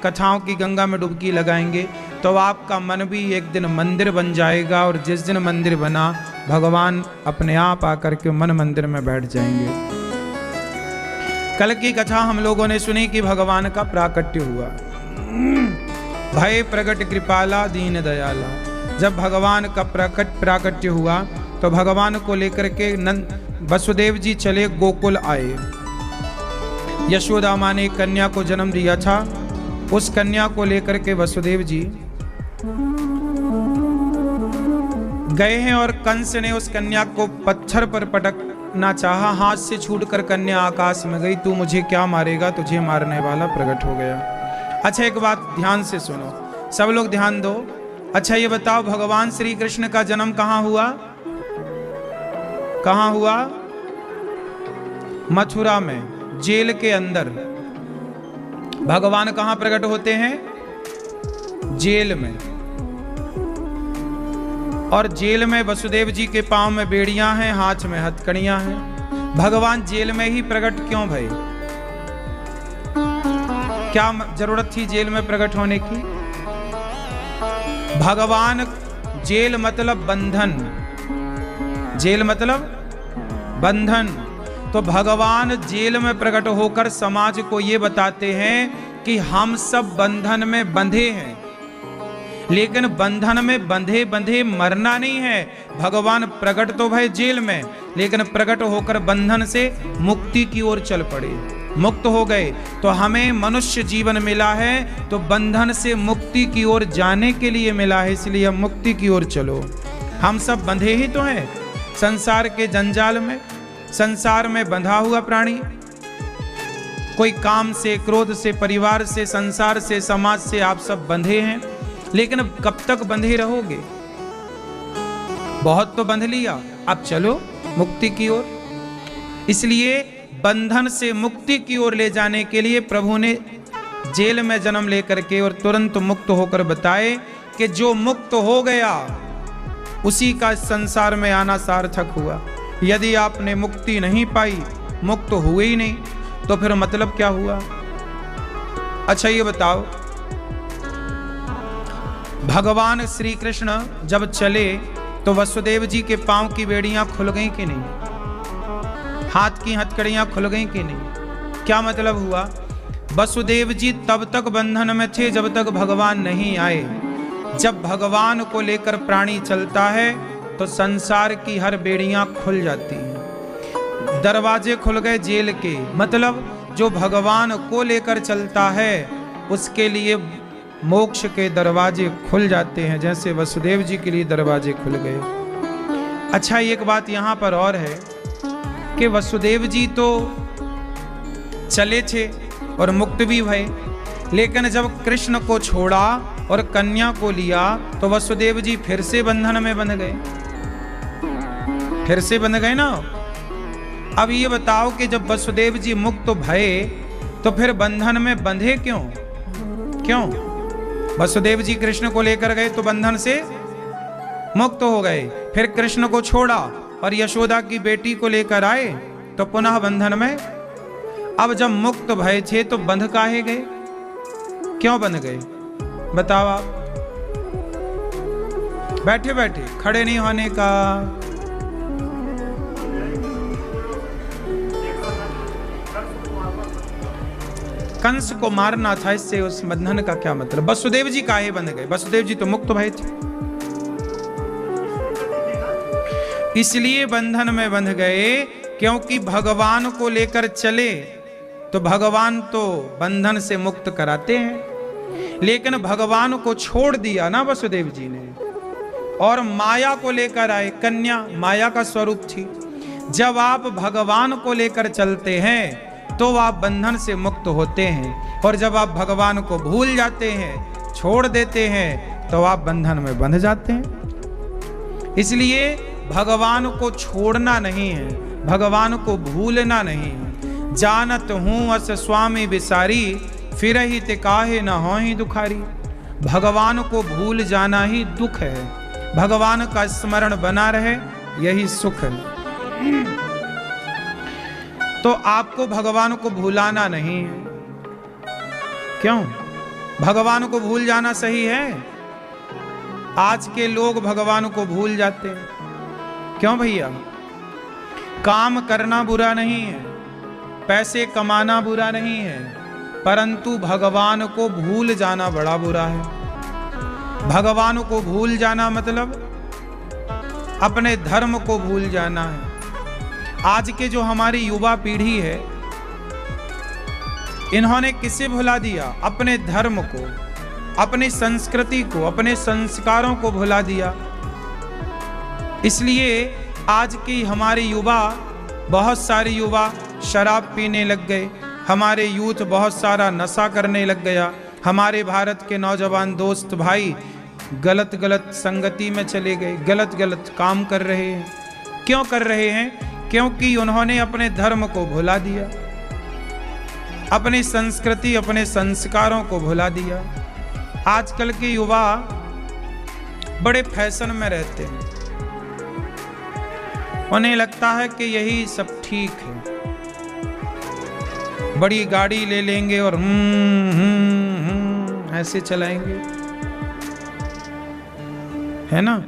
कथाओं की गंगा में डुबकी लगाएंगे तो आपका मन भी एक दिन मंदिर बन जाएगा, और जिस दिन मंदिर बना भगवान अपने आप आकर के मन मंदिर में बैठ जाएंगे। कल की कथा हम लोगों ने सुनी कि भगवान का प्राकट्य हुआ। भय प्रगट कृपाला दीन दयाला। जब भगवान का प्राकट्य हुआ तो भगवान को लेकर के वसुदेव जी चले गोकुल आए। यशोदा माँ ने कन्या को जन्म दिया था, उस कन्या को लेकर के वसुदेव जी गए हैं और कंस ने उस कन्या को पत्थर पर पटकना चाहा, हाथ से छूटकर कन्या आकाश में गई। तू मुझे क्या मारेगा, तुझे मारने वाला प्रकट हो गया। अच्छा एक बात ध्यान से सुनो, सब लोग ध्यान दो। अच्छा ये बताओ, भगवान श्री कृष्ण का जन्म कहां हुआ? कहां हुआ? मथुरा में, जेल के अंदर। भगवान कहां प्रकट होते हैं? जेल में। और जेल में वसुदेव जी के पांव में बेड़ियां हैं, हाथ में हथकड़ियां हैं। भगवान जेल में ही प्रकट क्यों भई? क्या जरूरत थी जेल में प्रकट होने की? भगवान, जेल मतलब बंधन, जेल मतलब बंधन। तो भगवान जेल में प्रकट होकर समाज को ये बताते हैं कि हम सब बंधन में बंधे हैं, लेकिन बंधन में बंधे बंधे मरना नहीं है। भगवान प्रकट तो भय जेल में, लेकिन प्रकट होकर बंधन से मुक्ति की ओर चल पड़े, मुक्त हो गए। तो हमें मनुष्य जीवन मिला है तो बंधन से मुक्ति की ओर जाने के लिए मिला है, इसलिए हम मुक्ति की ओर चलो। हम सब बंधे ही तो हैं संसार के जंजाल में। संसार में बंधा हुआ प्राणी, कोई काम से, क्रोध से, परिवार से, संसार से, समाज से आप सब बंधे हैं, लेकिन कब तक बंधे रहोगे? बहुत तो बंध लिया, अब चलो मुक्ति की ओर। इसलिए बंधन से मुक्ति की ओर ले जाने के लिए प्रभु ने जेल में जन्म लेकर के और तुरंत मुक्त होकर बताए कि जो मुक्त हो गया उसी का संसार में आना सार्थक हुआ। यदि आपने मुक्ति नहीं पाई, मुक्त हुए ही नहीं, तो फिर मतलब क्या हुआ? अच्छा ये बताओ, भगवान श्री कृष्ण जब चले तो वसुदेव जी के पांव की बेड़ियां खुल गईं कि नहीं? हाथ की हथकड़ियां खुल गईं कि नहीं? क्या मतलब हुआ? वसुदेव जी तब तक बंधन में थे जब तक भगवान नहीं आए। जब भगवान को लेकर प्राणी चलता है तो संसार की हर बेड़ियां खुल जाती हैं, दरवाजे खुल गए जेल के। मतलब जो भगवान को लेकर चलता है उसके लिए मोक्ष के दरवाजे खुल जाते हैं, जैसे वसुदेव जी के लिए दरवाजे खुल गए। अच्छा एक बात यहाँ पर और है कि वसुदेव जी तो चले थे और मुक्त भी भये, लेकिन जब कृष्ण को छोड़ा और कन्या को लिया तो वसुदेव जी फिर से बंधन में बंध गए, फिर से बंध गए ना। अब ये बताओ कि जब वसुदेव जी मुक्त भये तो फिर बंधन में बंधे क्यों? क्यों? वसुदेव जी कृष्ण को लेकर गए तो बंधन से मुक्त हो गए, फिर कृष्ण को छोड़ा और यशोदा की बेटी को लेकर आए तो पुनः बंधन में। अब जब मुक्त भय थे तो बंध काहे गए? क्यों बंध गए बताओ आप? बैठे बैठे, खड़े नहीं होने का। कंस को मारना था, इससे उस बंधन का क्या मतलब? वसुदेव जी काहे बंध गए? वसुदेव जी तो मुक्त भय थे, इसलिए बंधन में बंध गए, क्योंकि भगवान को लेकर चले तो भगवान तो बंधन से मुक्त कराते हैं, लेकिन भगवान को छोड़ दिया ना वसुदेव जी ने, और माया को लेकर आए। कन्या माया का स्वरूप थी। जब आप भगवान को लेकर चलते हैं तो आप बंधन से मुक्त होते हैं, और जब आप भगवान को भूल जाते हैं, छोड़ देते हैं, तो आप बंधन में बंध जाते हैं। इसलिए भगवान को छोड़ना नहीं है, भगवान को भूलना नहीं है। जानत हूं अस स्वामी विसारी, फिर ही ते काहे न होहि दुखारी। भगवान को भूल जाना ही दुख है, भगवान का स्मरण बना रहे यही सुख है। तो आपको भगवान को भुलाना नहीं है। क्यों? भगवान को भूल जाना सही है? आज के लोग भगवान को भूल जाते हैं। क्यों भैया? काम करना बुरा नहीं है, पैसे कमाना बुरा नहीं है, परंतु भगवान को भूल जाना बड़ा बुरा है। भगवान को भूल जाना मतलब अपने धर्म को भूल जाना है। आज के जो हमारी युवा पीढ़ी है, इन्होंने किसे भुला दिया? अपने धर्म को, अपनी संस्कृति को, अपने संस्कारों को भुला दिया। इसलिए आज की हमारे युवा, बहुत सारे युवा शराब पीने लग गए, हमारे यूथ बहुत सारा नशा करने लग गया, हमारे भारत के नौजवान दोस्त भाई गलत गलत संगति में चले गए, गलत गलत काम कर रहे हैं। क्यों कर रहे हैं? क्योंकि उन्होंने अपने धर्म को भुला दिया, अपनी संस्कृति, अपने संस्कारों को भुला दिया। आजकल के युवा बड़े फैशन में रहते हैं, उन्हें लगता है कि यही सब ठीक है। बड़ी गाड़ी ले लेंगे और ऐसे चलाएंगे, है ना।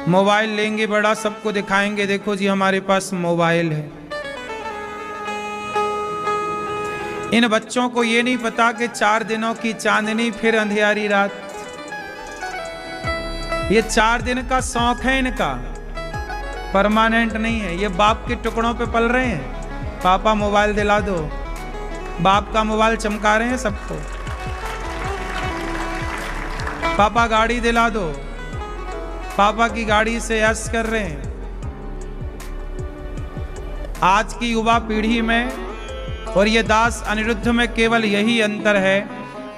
मोबाइल लेंगे बड़ा, सबको दिखाएंगे, देखो जी हमारे पास मोबाइल है। इन बच्चों को ये नहीं पता कि 4 दिनों की चांदनी फिर अंधियारी रात। ये 4 दिन का शौक है इनका, परमानेंट नहीं है। ये बाप के टुकड़ों पे पल रहे हैं। पापा मोबाइल दिला दो, बाप का मोबाइल चमका रहे हैं सबको। पापा गाड़ी दिला दो, पापा की गाड़ी से यश कर रहे हैं। आज की युवा पीढ़ी में और ये दास अनिरुद्ध में केवल यही अंतर है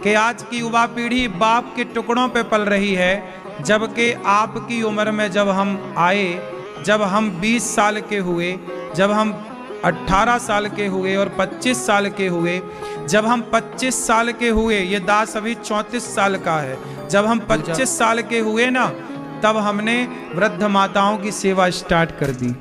कि आज की युवा पीढ़ी बाप के टुकड़ों पे पल रही है, जबकि आपकी उम्र में जब हम आए, जब हम 20 साल के हुए, जब हम 18 साल के हुए और 25 साल के हुए, जब हम 25 साल के हुए, ये दास अभी 34 साल का है, जब हम 25 साल के हुए ना, तब हमने वृद्ध माताओं की सेवा स्टार्ट कर दी।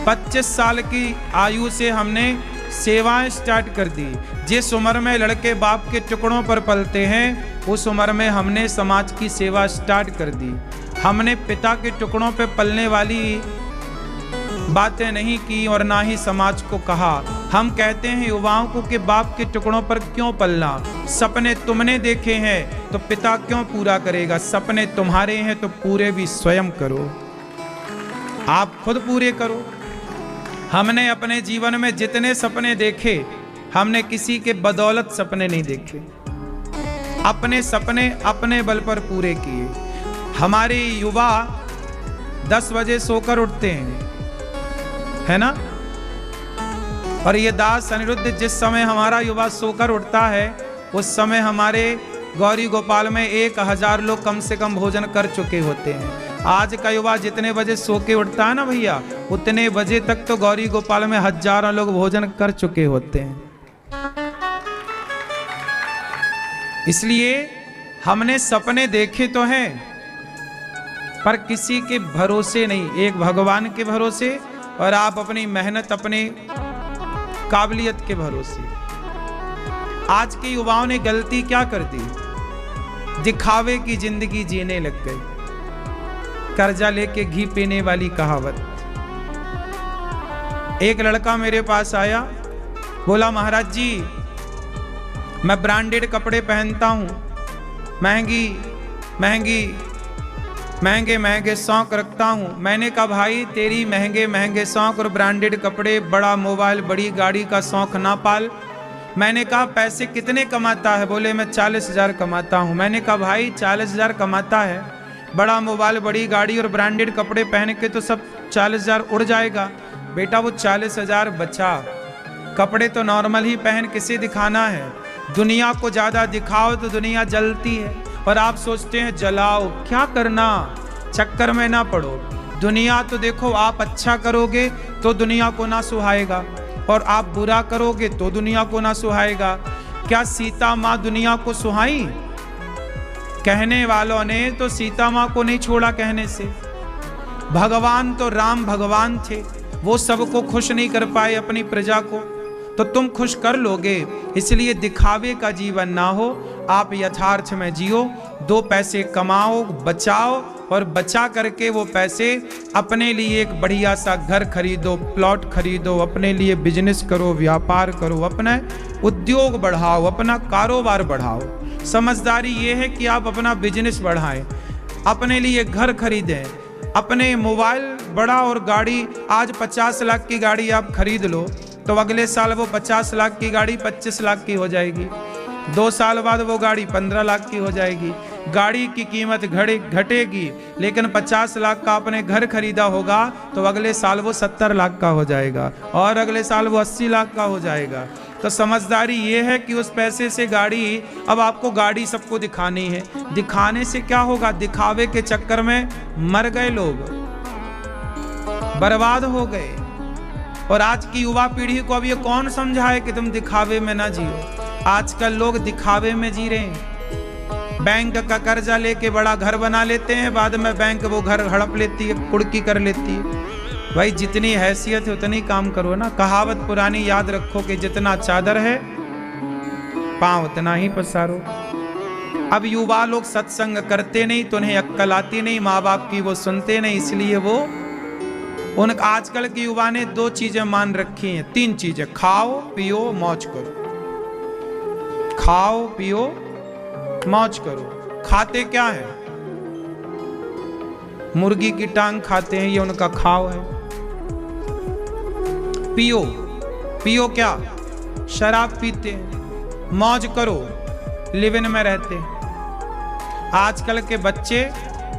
25 साल की आयु से हमने सेवाएं स्टार्ट कर दी। जिस उम्र में लड़के बाप के टुकड़ों पर पलते हैं, उस उम्र में हमने समाज की सेवा स्टार्ट कर दी। हमने पिता के टुकड़ों पे पलने वाली बातें नहीं की और ना ही समाज को कहा। हम कहते हैं युवाओं को कि बाप के टुकड़ों पर क्यों पलना? सपने तुमने देखे हैं तो पिता क्यों पूरा करेगा? सपने तुम्हारे हैं तो पूरे भी स्वयं करो, आप खुद पूरे करो। हमने अपने जीवन में जितने सपने देखे, हमने किसी के बदौलत सपने नहीं देखे, अपने सपने अपने बल पर पूरे किए। हमारे युवा 10 बजे सोकर उठते हैं, है ना। और ये दास अनिरुद्ध जिस समय हमारा युवा सोकर उठता है, उस समय हमारे गौरी गोपाल में 1000 लोग कम से कम भोजन कर चुके होते हैं। आज का युवा जितने बजे सो के उठता है ना भैया, उतने बजे तक तो गौरी गोपाल में हजारों लोग भोजन कर चुके होते हैं। इसलिए हमने सपने देखे तो हैं, पर किसी के भरोसे नहीं, एक भगवान के भरोसे और आप अपनी मेहनत, अपने काबिलियत के भरोसे। आज के युवाओं ने गलती क्या कर दी? दिखावे की जिंदगी जीने लग गए। कर्जा लेके घी पीने वाली कहावत। एक लड़का मेरे पास आया, बोला महाराज जी मैं ब्रांडेड कपड़े पहनता हूं, महंगे महंगे शौक रखता हूं। मैंने कहा भाई तेरी महंगे महंगे शौक और ब्रांडेड कपड़े, बड़ा मोबाइल, बड़ी गाड़ी का शौक ना पाल। मैंने कहा पैसे कितने कमाता है? बोले मैं 40,000 कमाता हूं। मैंने कहा भाई 40,000 कमाता है, बड़ा मोबाइल, बड़ी गाड़ी और ब्रांडेड कपड़े पहन के तो सब 40,000 उड़ जाएगा। बेटा वो 40,000 बचा, कपड़े तो नॉर्मल ही पहन, किसे दिखाना है? दुनिया को ज्यादा दिखाओ तो दुनिया जलती है, और आप सोचते हैं जलाओ, क्या करना, चक्कर में ना पड़ो। दुनिया तो देखो, आप अच्छा करोगे तो दुनिया को ना सुहाएगा, और आप बुरा करोगे तो दुनिया को ना सुहाएगा। क्या सीता माँ दुनिया को सुहाई? कहने वालों ने तो सीता माँ को नहीं छोड़ा कहने से। भगवान तो राम भगवान थे, वो सबको खुश नहीं कर पाए अपनी प्रजा को। तो तुम खुश कर लोगे। इसलिए दिखावे का जीवन ना हो, आप यथार्थ में जियो। 2 पैसे कमाओ, बचाओ, और बचा करके वो पैसे अपने लिए एक बढ़िया सा घर खरीदो, प्लॉट खरीदो, अपने लिए बिजनेस करो, व्यापार करो, अपना उद्योग बढ़ाओ, अपना कारोबार बढ़ाओ। समझदारी ये है कि आप अपना बिजनेस बढ़ाएं, अपने लिए घर खरीदें, अपने मोबाइल बड़ा और गाड़ी। आज 50 लाख की गाड़ी आप खरीद लो तो अगले साल वो 50 लाख की गाड़ी 25 लाख की हो जाएगी। 2 साल बाद वो गाड़ी 15 लाख की हो जाएगी। गाड़ी की कीमत घटेगी, लेकिन 50 लाख का आपने घर खरीदा होगा तो अगले साल वो 70 लाख का हो जाएगा, और अगले साल वो 80 लाख का हो जाएगा। तो समझदारी ये है कि उस पैसे से गाड़ी, अब आपको गाड़ी सबको दिखानी है। दिखाने से क्या होगा? दिखावे के चक्कर में मर गए लोग, बर्बाद हो गए। और आज की युवा पीढ़ी को अब ये कौन समझाए कि तुम दिखावे में ना जियो। आजकल लोग दिखावे में जी रहे हैं। बैंक का कर्जा लेके बड़ा घर बना लेते हैं, बाद में बैंक वो घर हड़प लेती है, कुड़की कर लेती है। भाई जितनी हैसियत है उतनी काम करो ना। कहावत पुरानी याद रखो कि जितना चादर है पांव उतना ही पसारो। अब युवा लोग सत्संग करते नहीं तो उन्हें अक्कल आती नहीं, माँ बाप की वो सुनते नहीं, इसलिए वो आजकल के युवा ने 2 चीजें मान रखी हैं, 3 चीजें, खाओ पियो मौज करो। खाओ पियो मौज करो। खाते क्या है? मुर्गी की टांग खाते हैं, ये उनका खाओ है। पियो, पियो क्या? शराब पीते हैं। मौज करो, लिव इन में रहते हैं। आजकल के बच्चे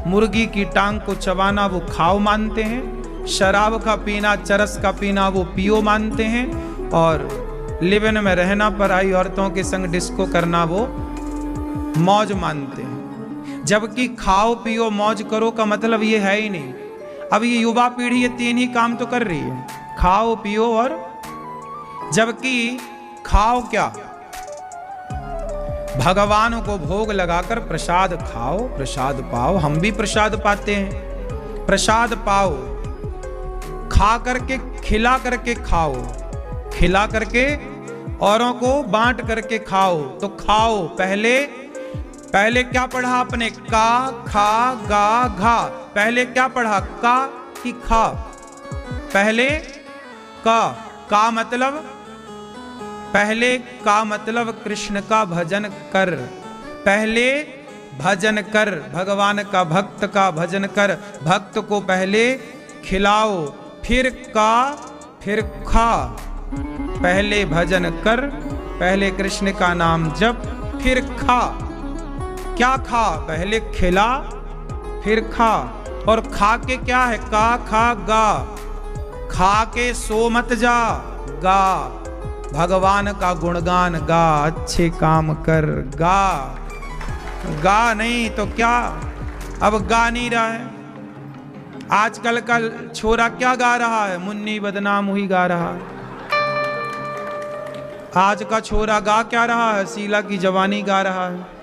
मुर्गी की टांग को चबाना वो खाओ मानते हैं, शराब का पीना, चरस का पीना वो पियो मानते हैं, और लिव इन में रहना, पराई औरतों के संग डिस्को करना वो मौज मानते हैं। जबकि खाओ पियो मौज करो का मतलब ये है ही नहीं। अब ये युवा पीढ़ी ये 3 ही काम तो कर रही है, खाओ पियो और, जबकि खाओ क्या? भगवान को भोग लगाकर प्रसाद खाओ, प्रसाद पाओ। हम भी प्रसाद पाते हैं, प्रसाद पाओ। खा करके, खिला करके खाओ, खिला करके औरों को बांट करके खाओ। तो खाओ, पहले क्या पढ़ा आपने? का, खा, गा, घा। पहले क्या पढ़ा? का कि खा? पहले का मतलब, पहले का मतलब कृष्ण का भजन कर। पहले भजन कर, भगवान का, भक्त का भजन कर। भक्त को पहले खिलाओ, फिर का, फिर खा। पहले भजन कर, पहले कृष्ण का नाम जप, फिर खा। क्या खा? पहले खिला फिर खा। और खा के क्या है? का, खा, गा। खा के सो मत जा, गा। भगवान का गुणगान गा, अच्छे काम कर, गा। गा नहीं तो क्या? अब गा नहीं रहा है। आजकल का छोरा क्या गा रहा है? मुन्नी बदनाम हुई गा रहा है। आज का छोरा गा क्या रहा है? शीला की जवानी गा रहा है।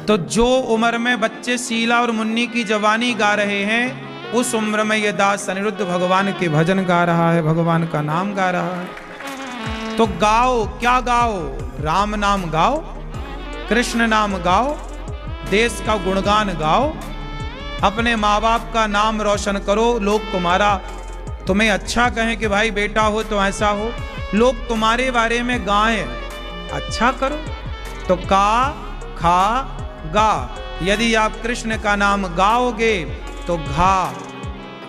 तो जो उम्र में बच्चे शीला और मुन्नी की जवानी गा रहे हैं, उस उम्र में ये दास अनिरुद्ध भगवान के भजन गा रहा है, भगवान का नाम गा रहा है। तो गाओ, क्या गाओ? राम नाम गाओ, कृष्ण नाम गाओ, देश का गुणगान गाओ, अपने माँ बाप का नाम रोशन करो। लोग तुम्हें अच्छा कहें कि भाई बेटा हो तो ऐसा हो, लोग तुम्हारे बारे में गाएं, अच्छा करो। तो का, खा, गा। यदि आप कृष्ण का नाम गाओगे तो घा,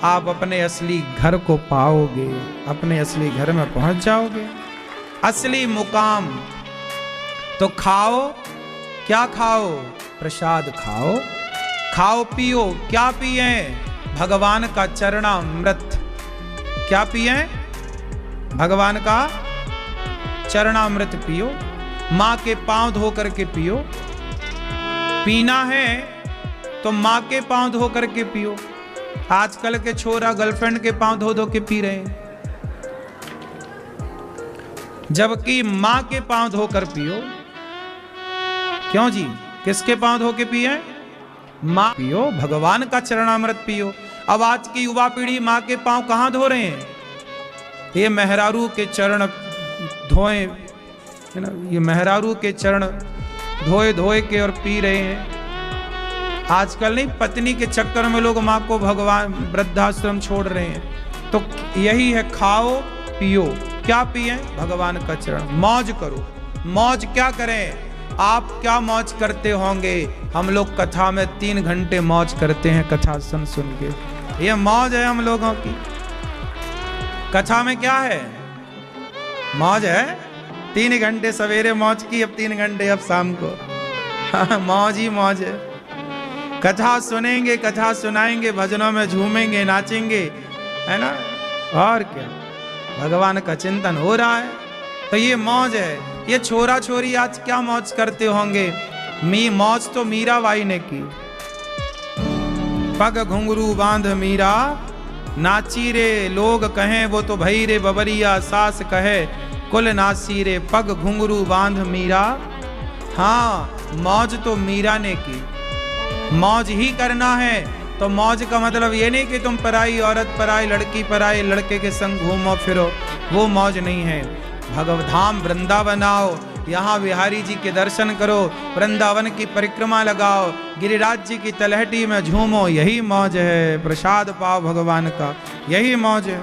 आप अपने असली घर को पाओगे, अपने असली घर में पहुंच जाओगे, असली मुकाम। तो खाओ, क्या खाओ? प्रसाद खाओ। खाओ पियो, क्या पिए? भगवान का चरणामृत। क्या पिए? भगवान का चरणामृत पियो। माँ के पांव धो करके पियो। पीना है तो माँ के पांव धो करके पियो। आजकल के छोरा गर्लफ्रेंड के पांव धो धो के पी रहे हैं, जबकि माँ के पांव धोकर पियो। क्यों जी? किसके पांव धो के पिए? माँ पियो, भगवान का चरणामृत पियो। अब आज की युवा पीढ़ी माँ के पांव कहां धो रहे हैं? ये मेहरारू के चरण धोए, है ना, ये मेहरारू के चरण धोए धोए के और पी रहे हैं। आजकल नहीं, पत्नी के चक्कर में लोग माँ को भगवान वृद्धाश्रम छोड़ रहे हैं। तो यही है, खाओ पियो। क्या पिए? भगवान का चरण। मौज करो। मौज क्या करें? आप क्या मौज करते होंगे? हम लोग कथा में 3 घंटे मौज करते हैं, कथा सुन सुन के। ये मौज है हम लोगों की। कथा में क्या है? मौज है। 3 घंटे सवेरे मौज की, अब 3 घंटे अब शाम को। हाँ, मौज ही मौज है। कथा सुनेंगे, कथा सुनाएंगे, भजनों में झूमेंगे, नाचेंगे, है ना, और क्या, भगवान का चिंतन हो रहा है। तो ये मौज है। ये छोरा छोरी आज क्या मौज करते होंगे? मौज तो मीराबाई ने की। पग घुंघरू बांध मीरा नाची रे, लोग कहें वो तो भई रे बबरिया, सास कहे कुल नासी रे, पग घुंघरू बांध मीरा। हाँ, मौज तो मीरा ने की। मौज ही करना है। तो मौज का मतलब ये नहीं कि तुम पराई औरत, पराई लड़की, पराई लड़के के संग घूमो फिरो, वो मौज नहीं है। भगवधाम वृंदावन आओ, यहाँ बिहारी जी के दर्शन करो, वृंदावन की परिक्रमा लगाओ, गिरिराज जी की तलहटी में झूमो, यही मौज है। प्रसाद पाओ भगवान का, यही मौज है।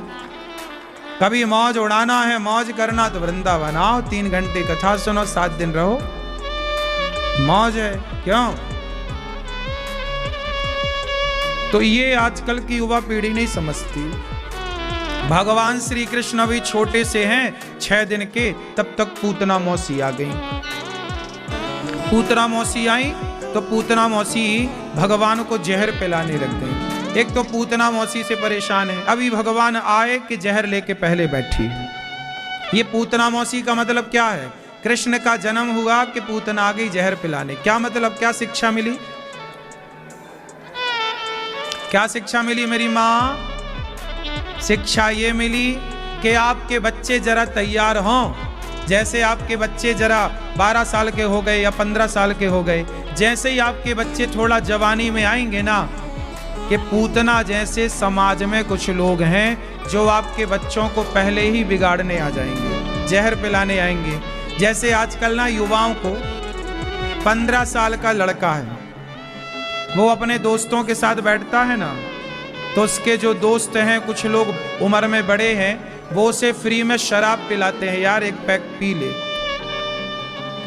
कभी मौज उड़ाना है, मौज करना, तो वृंदावन आओ, 3 घंटे कथा सुनो, 7 दिन रहो, मौज है। क्यों? तो ये आजकल की युवा पीढ़ी नहीं समझती। भगवान श्री कृष्ण अभी छोटे से हैं, 6 दिन के, तब तक पूतना मौसी आ गई। पूतना मौसी आई तो पूतना मौसी भगवान को जहर पिलाने लग गई। एक तो पूतना मौसी से परेशान है, अभी भगवान आए कि जहर लेके पहले बैठी है। ये पूतना मौसी का मतलब क्या है? कृष्ण का जन्म हुआ कि पूतना आ गई जहर पिलाने। क्या मतलब? क्या शिक्षा मिली? क्या शिक्षा मिली मेरी माँ? शिक्षा ये मिली कि आपके बच्चे जरा तैयार हों। जैसे आपके बच्चे जरा 12 साल के हो गए या 15 साल के हो गए, जैसे ही आपके बच्चे थोड़ा जवानी में आएंगे ना, कि पूतना जैसे समाज में कुछ लोग हैं जो आपके बच्चों को पहले ही बिगाड़ने आ जाएंगे, जहर पिलाने आएंगे। जैसे आजकल ना युवाओं को 15 साल का लड़का है, वो अपने दोस्तों के साथ बैठता है ना, तो उसके जो दोस्त हैं, कुछ लोग उम्र में बड़े हैं, वो उसे फ्री में शराब पिलाते हैं, यार एक पैक पी ले।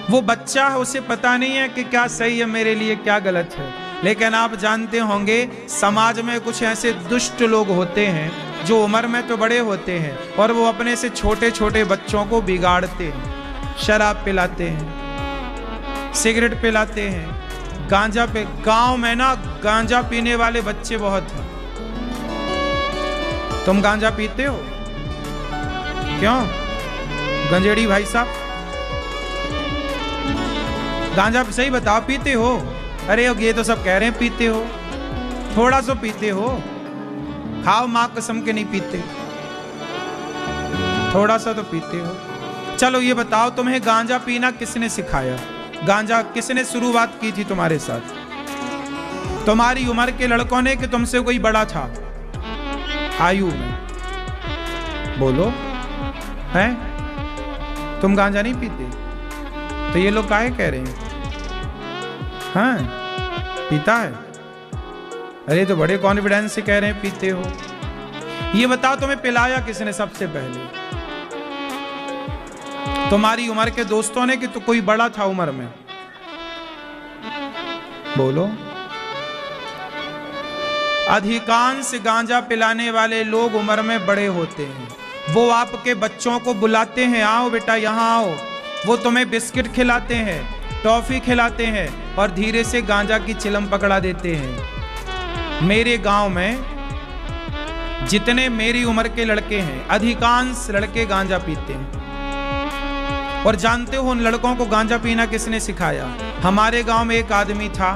वो बच्चा है, उसे पता नहीं है कि क्या सही है मेरे लिए, क्या गलत है। लेकिन आप जानते होंगे समाज में कुछ ऐसे दुष्ट लोग होते हैं जो उम्र में तो बड़े होते हैं और वो अपने से छोटे छोटे बच्चों को बिगाड़ते हैं। शराब पिलाते हैं, सिगरेट पिलाते हैं, गांजा पे। गांव में ना गांजा पीने वाले बच्चे बहुत हैं। तुम गांजा पीते हो? क्यों गंजेड़ी भाई साहब, गांजा सही बताओ, पीते हो? अरे ये तो सब कह रहे हैं पीते हो, थोड़ा सा पीते हो, खाओ मां कसम के नहीं पीते, थोड़ा सा तो पीते हो। चलो ये बताओ, तुम्हें गांजा पीना किसने सिखाया? गांजा किसने शुरुआत की थी तुम्हारे साथ? तुम्हारी उम्र के लड़कों ने कि तुमसे कोई बड़ा था आयु में? बोलो, हैं? तुम गांजा नहीं पीते? तो ये लोग काहे कह रहे हैं? हाँ, पीता है। अरे तो बड़े कॉन्फिडेंस से कह रहे हैं पीते हो। ये बताओ, तुम्हें पिलाया किसने सबसे पहले? तुम्हारी उम्र के दोस्तों ने कि तो कोई बड़ा था उम्र में? बोलो। अधिकांश गांजा पिलाने वाले लोग उम्र में बड़े होते हैं। वो आपके बच्चों को बुलाते हैं, आओ बेटा यहाँ आओ, वो तुम्हें बिस्किट खिलाते हैं, टॉफी खिलाते हैं और धीरे से गांजा की चिलम पकड़ा देते हैं। मेरे गांव में जितने मेरी उम्र के लड़के हैं, अधिकांश लड़के गांजा पीते हैं। और जानते हो उन लड़कों को गांजा पीना किसने सिखाया? हमारे गांव में एक आदमी था,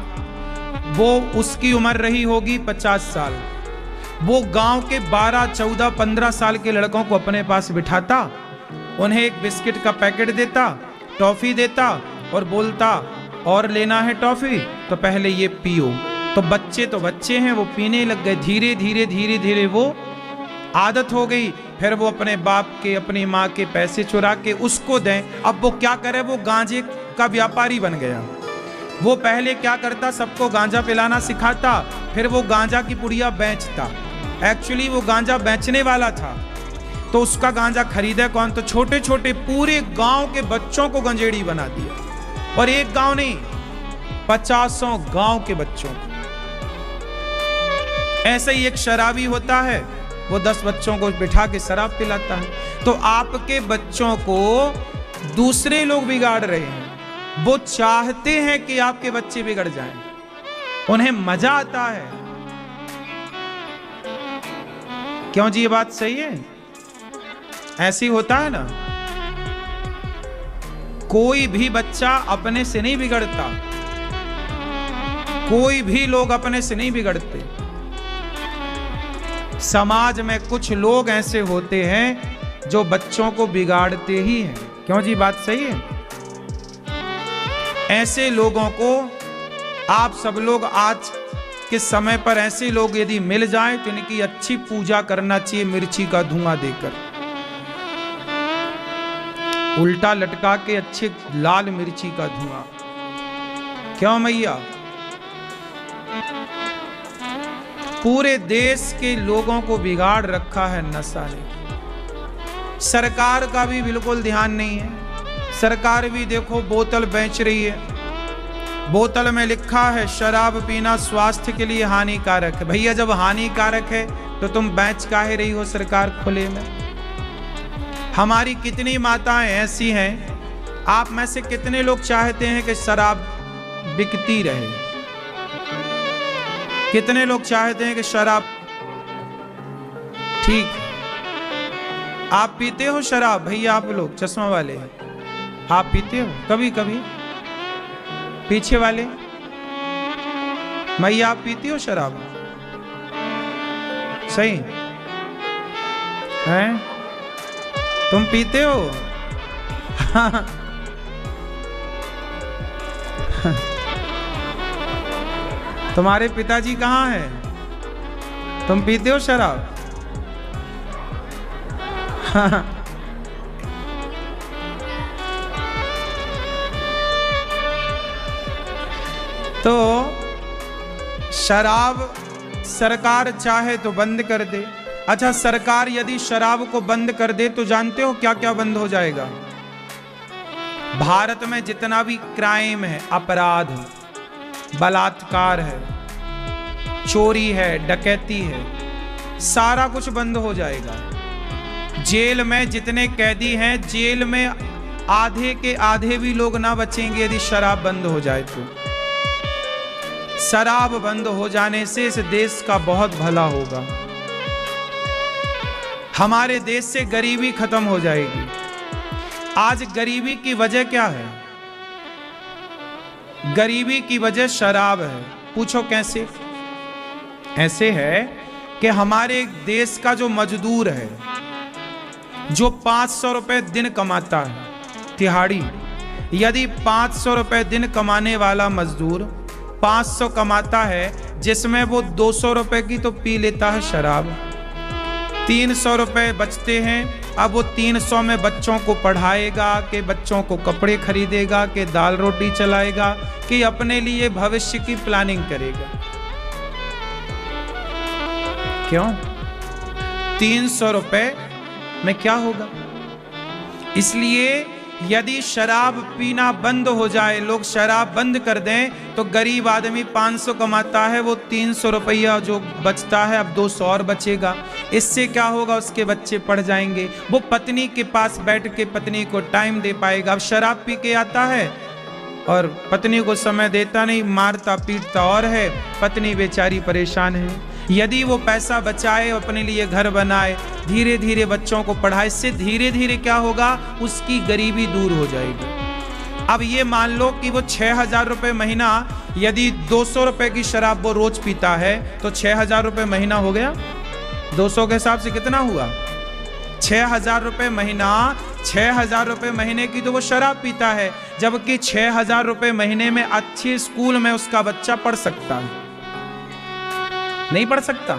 वो उसकी उम्र रही होगी 50 साल। वो गांव के 12, 14, 15 साल के लड़कों को अपने पास बिठाता, उन्हें एक बिस्किट का पैकेट देता, टॉफी देता और बोलता और लेना है टॉफी तो पहले ये पियो। तो बच्चे हैं, वो पीने लग गए। धीरे धीरे धीरे धीरे वो आदत हो गई, फिर वो अपने बाप के अपनी माँ के पैसे चुरा के उसको दें। अब वो क्या करे, वो गांजे का व्यापारी बन गया। वो पहले क्या करता, सबको गांजा पिलाना सिखाता, फिर वो गांजा की पुड़िया बेचता। एक्चुअली वो गांजा बेचने वाला था, तो उसका गांजा खरीदे कौन, तो छोटे छोटे पूरे गांव के बच्चों को गंजेड़ी बना दिया। और एक गांव नहीं, 50 गांव के बच्चों को। ऐसे ही एक शराबी होता है, वो 10 बच्चों को बिठा के शराब पिलाता है। तो आपके बच्चों को दूसरे लोग बिगाड़ रहे हैं। वो चाहते हैं कि आपके बच्चे बिगड़ जाएं, उन्हें मजा आता है। क्यों जी, ये बात सही है? ऐसी होता है ना। कोई भी बच्चा अपने से नहीं बिगड़ता, कोई भी लोग अपने से नहीं बिगड़ते। समाज में कुछ लोग ऐसे होते हैं जो बच्चों को बिगाड़ते ही हैं। क्यों जी, बात सही है? ऐसे लोगों को आप सब लोग आज के समय पर ऐसे लोग यदि मिल जाएं तो इनकी अच्छी पूजा करना चाहिए, मिर्ची का धुआं देकर, उल्टा लटका के अच्छे लाल मिर्ची का धुआं। क्यों मैया? पूरे देश के लोगों को बिगाड़ रखा है नशा ने। सरकार का भी बिल्कुल ध्यान नहीं है। सरकार भी देखो बोतल बेच रही है, बोतल में लिखा है शराब पीना स्वास्थ्य के लिए हानिकारक है। भैया जब हानिकारक है तो तुम बेच काहे रही हो सरकार खुले में? हमारी कितनी माताएं ऐसी हैं, आप में से कितने लोग चाहते हैं कि शराब बिकती रहे? कितने लोग चाहते हैं कि शराब, ठीक, आप पीते हो शराब? भैया आप लोग चश्मा वाले हैं, आप पीते हो कभी कभी? पीछे वाले मैया, आप पीती हो शराब? सही हैं? तुम पीते हो? तुम्हारे पिताजी कहाँ हैं? तुम पीते हो शराब? तो शराब सरकार चाहे तो बंद कर दे। अच्छा, सरकार यदि शराब को बंद कर दे तो जानते हो क्या क्या बंद हो जाएगा? भारत में जितना भी क्राइम है, अपराध, बलात्कार है, चोरी है, डकैती है, सारा कुछ बंद हो जाएगा। जेल में जितने कैदी हैं, जेल में आधे के आधे भी लोग ना बचेंगे यदि शराब बंद हो जाए तो। शराब बंद हो जाने से इस देश का बहुत भला होगा। हमारे देश से गरीबी खत्म हो जाएगी। आज गरीबी की वजह क्या है? गरीबी की वजह शराब है। पूछो कैसे? ऐसे है कि हमारे देश का जो मजदूर है, जो 500 रुपए दिन कमाता है, तिहाड़ी, यदि 500 रुपए दिन कमाने वाला मजदूर 500 कमाता है, जिसमें वो 200 रुपए की तो पी लेता है शराब, 300 रुपए बचते हैं। अब वो 300 में बच्चों को पढ़ाएगा, कि बच्चों को कपड़े खरीदेगा, कि दाल रोटी चलाएगा, कि अपने लिए भविष्य की प्लानिंग करेगा। क्यों? 300 रुपए में क्या होगा? इसलिए यदि शराब पीना बंद हो जाए, लोग शराब बंद कर दें, तो गरीब आदमी 500 कमाता है, वो 300 रुपया जो बचता है अब 200 और बचेगा। इससे क्या होगा? उसके बच्चे पढ़ जाएंगे, वो पत्नी के पास बैठ के पत्नी को टाइम दे पाएगा। अब शराब पी के आता है और पत्नी को समय देता नहीं, मारता पीटता और है, पत्नी बेचारी परेशान है। यदि वो पैसा बचाए, अपने लिए घर बनाए, धीरे धीरे बच्चों को पढ़ाए, इससे धीरे धीरे क्या होगा? उसकी गरीबी दूर हो जाएगी। अब ये मान लो कि वो 6,000 रुपये महीना, यदि 200 रुपये की शराब वो रोज पीता है तो 6,000 रुपये महीना हो गया। 200 के हिसाब से कितना हुआ? 6,000 रुपये महीना। 6,000 रुपये महीने की तो वो शराब पीता है, जबकि 6,000 रुपये महीने में अच्छे स्कूल में उसका बच्चा पढ़ सकता है। नहीं पढ़ सकता।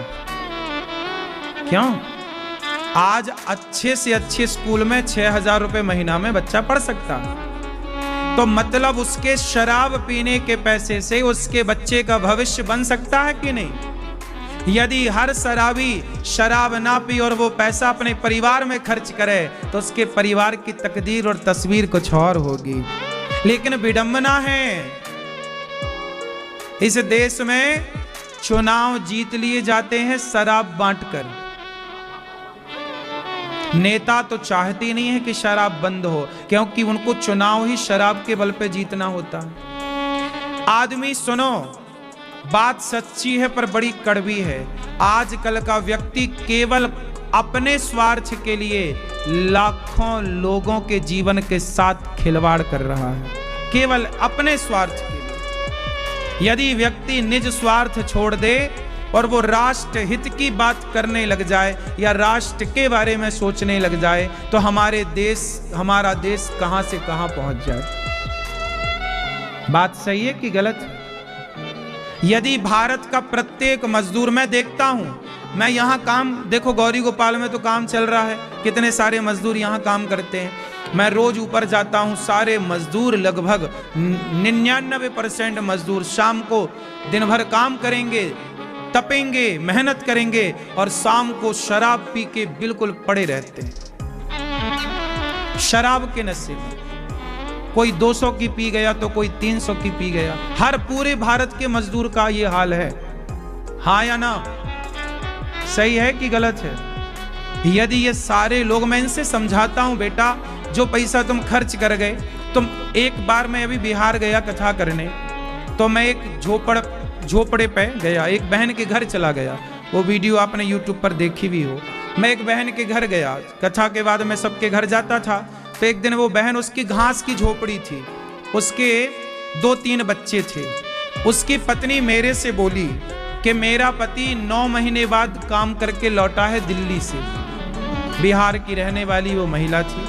क्यों? आज अच्छे से अच्छे स्कूल में 6,000 रुपए महीना में बच्चा पढ़ सकता है। तो मतलब उसके शराब पीने के पैसे से उसके बच्चे का भविष्य बन सकता है कि नहीं? यदि हर शराबी शराब ना पी और वो पैसा अपने परिवार में खर्च करे तो उसके परिवार की तकदीर और तस्वीर कुछ और होगी। लेकिन विडंबना है, इस देश में चुनाव जीत लिए जाते हैं शराब बांटकर। नेता तो चाहते नहीं है कि शराब बंद हो, क्योंकि उनको चुनाव ही शराब के बल पे जीतना होता है। आदमी सुनो, बात सच्ची है पर बड़ी कड़वी है। आजकल का व्यक्ति केवल अपने स्वार्थ के लिए लाखों लोगों के जीवन के साथ खिलवाड़ कर रहा है, केवल अपने स्वार्थ के लिए। यदि व्यक्ति निज स्वार्थ छोड़ दे और वो राष्ट्र हित की बात करने लग जाए या राष्ट्र के बारे में सोचने लग जाए तो हमारा देश कहां से कहां पहुंच जाए। बात सही है कि गलत है? यदि भारत का प्रत्येक मजदूर, मैं देखता हूं, मैं यहां काम, देखो गौरी गोपाल में तो काम चल रहा है, कितने सारे मजदूर यहां काम करते हैं। मैं रोज ऊपर जाता हूं, सारे मजदूर लगभग 99% मजदूर शाम को दिन भर काम करेंगे, तपेंगे, मेहनत करेंगे और शाम को शराब पी के बिल्कुल पड़े रहते हैं, शराब के नशे में। कोई 200 की पी गया तो कोई 300 की पी गया। हर पूरे भारत के मजदूर का ये हाल है। हाँ या ना? सही है कि गलत है? यदि ये सारे लोग, मैं इनसे समझाता हूं, बेटा जो पैसा तुम खर्च कर गए, तुम एक बार, मैं अभी बिहार गया कथा करने, तो मैं एक झोपड़े पे गया, एक बहन के घर चला गया। वो वीडियो आपने YouTube पर देखी भी हो। मैं एक बहन के घर गया, कथा के बाद मैं सबके घर जाता था, तो एक दिन वो बहन, उसकी घास की झोपड़ी थी, उसके 2-3 बच्चे थे। उसकी पत्नी मेरे से बोली कि मेरा पति 9 महीने बाद काम करके लौटा है दिल्ली से। बिहार की रहने वाली वो महिला थी।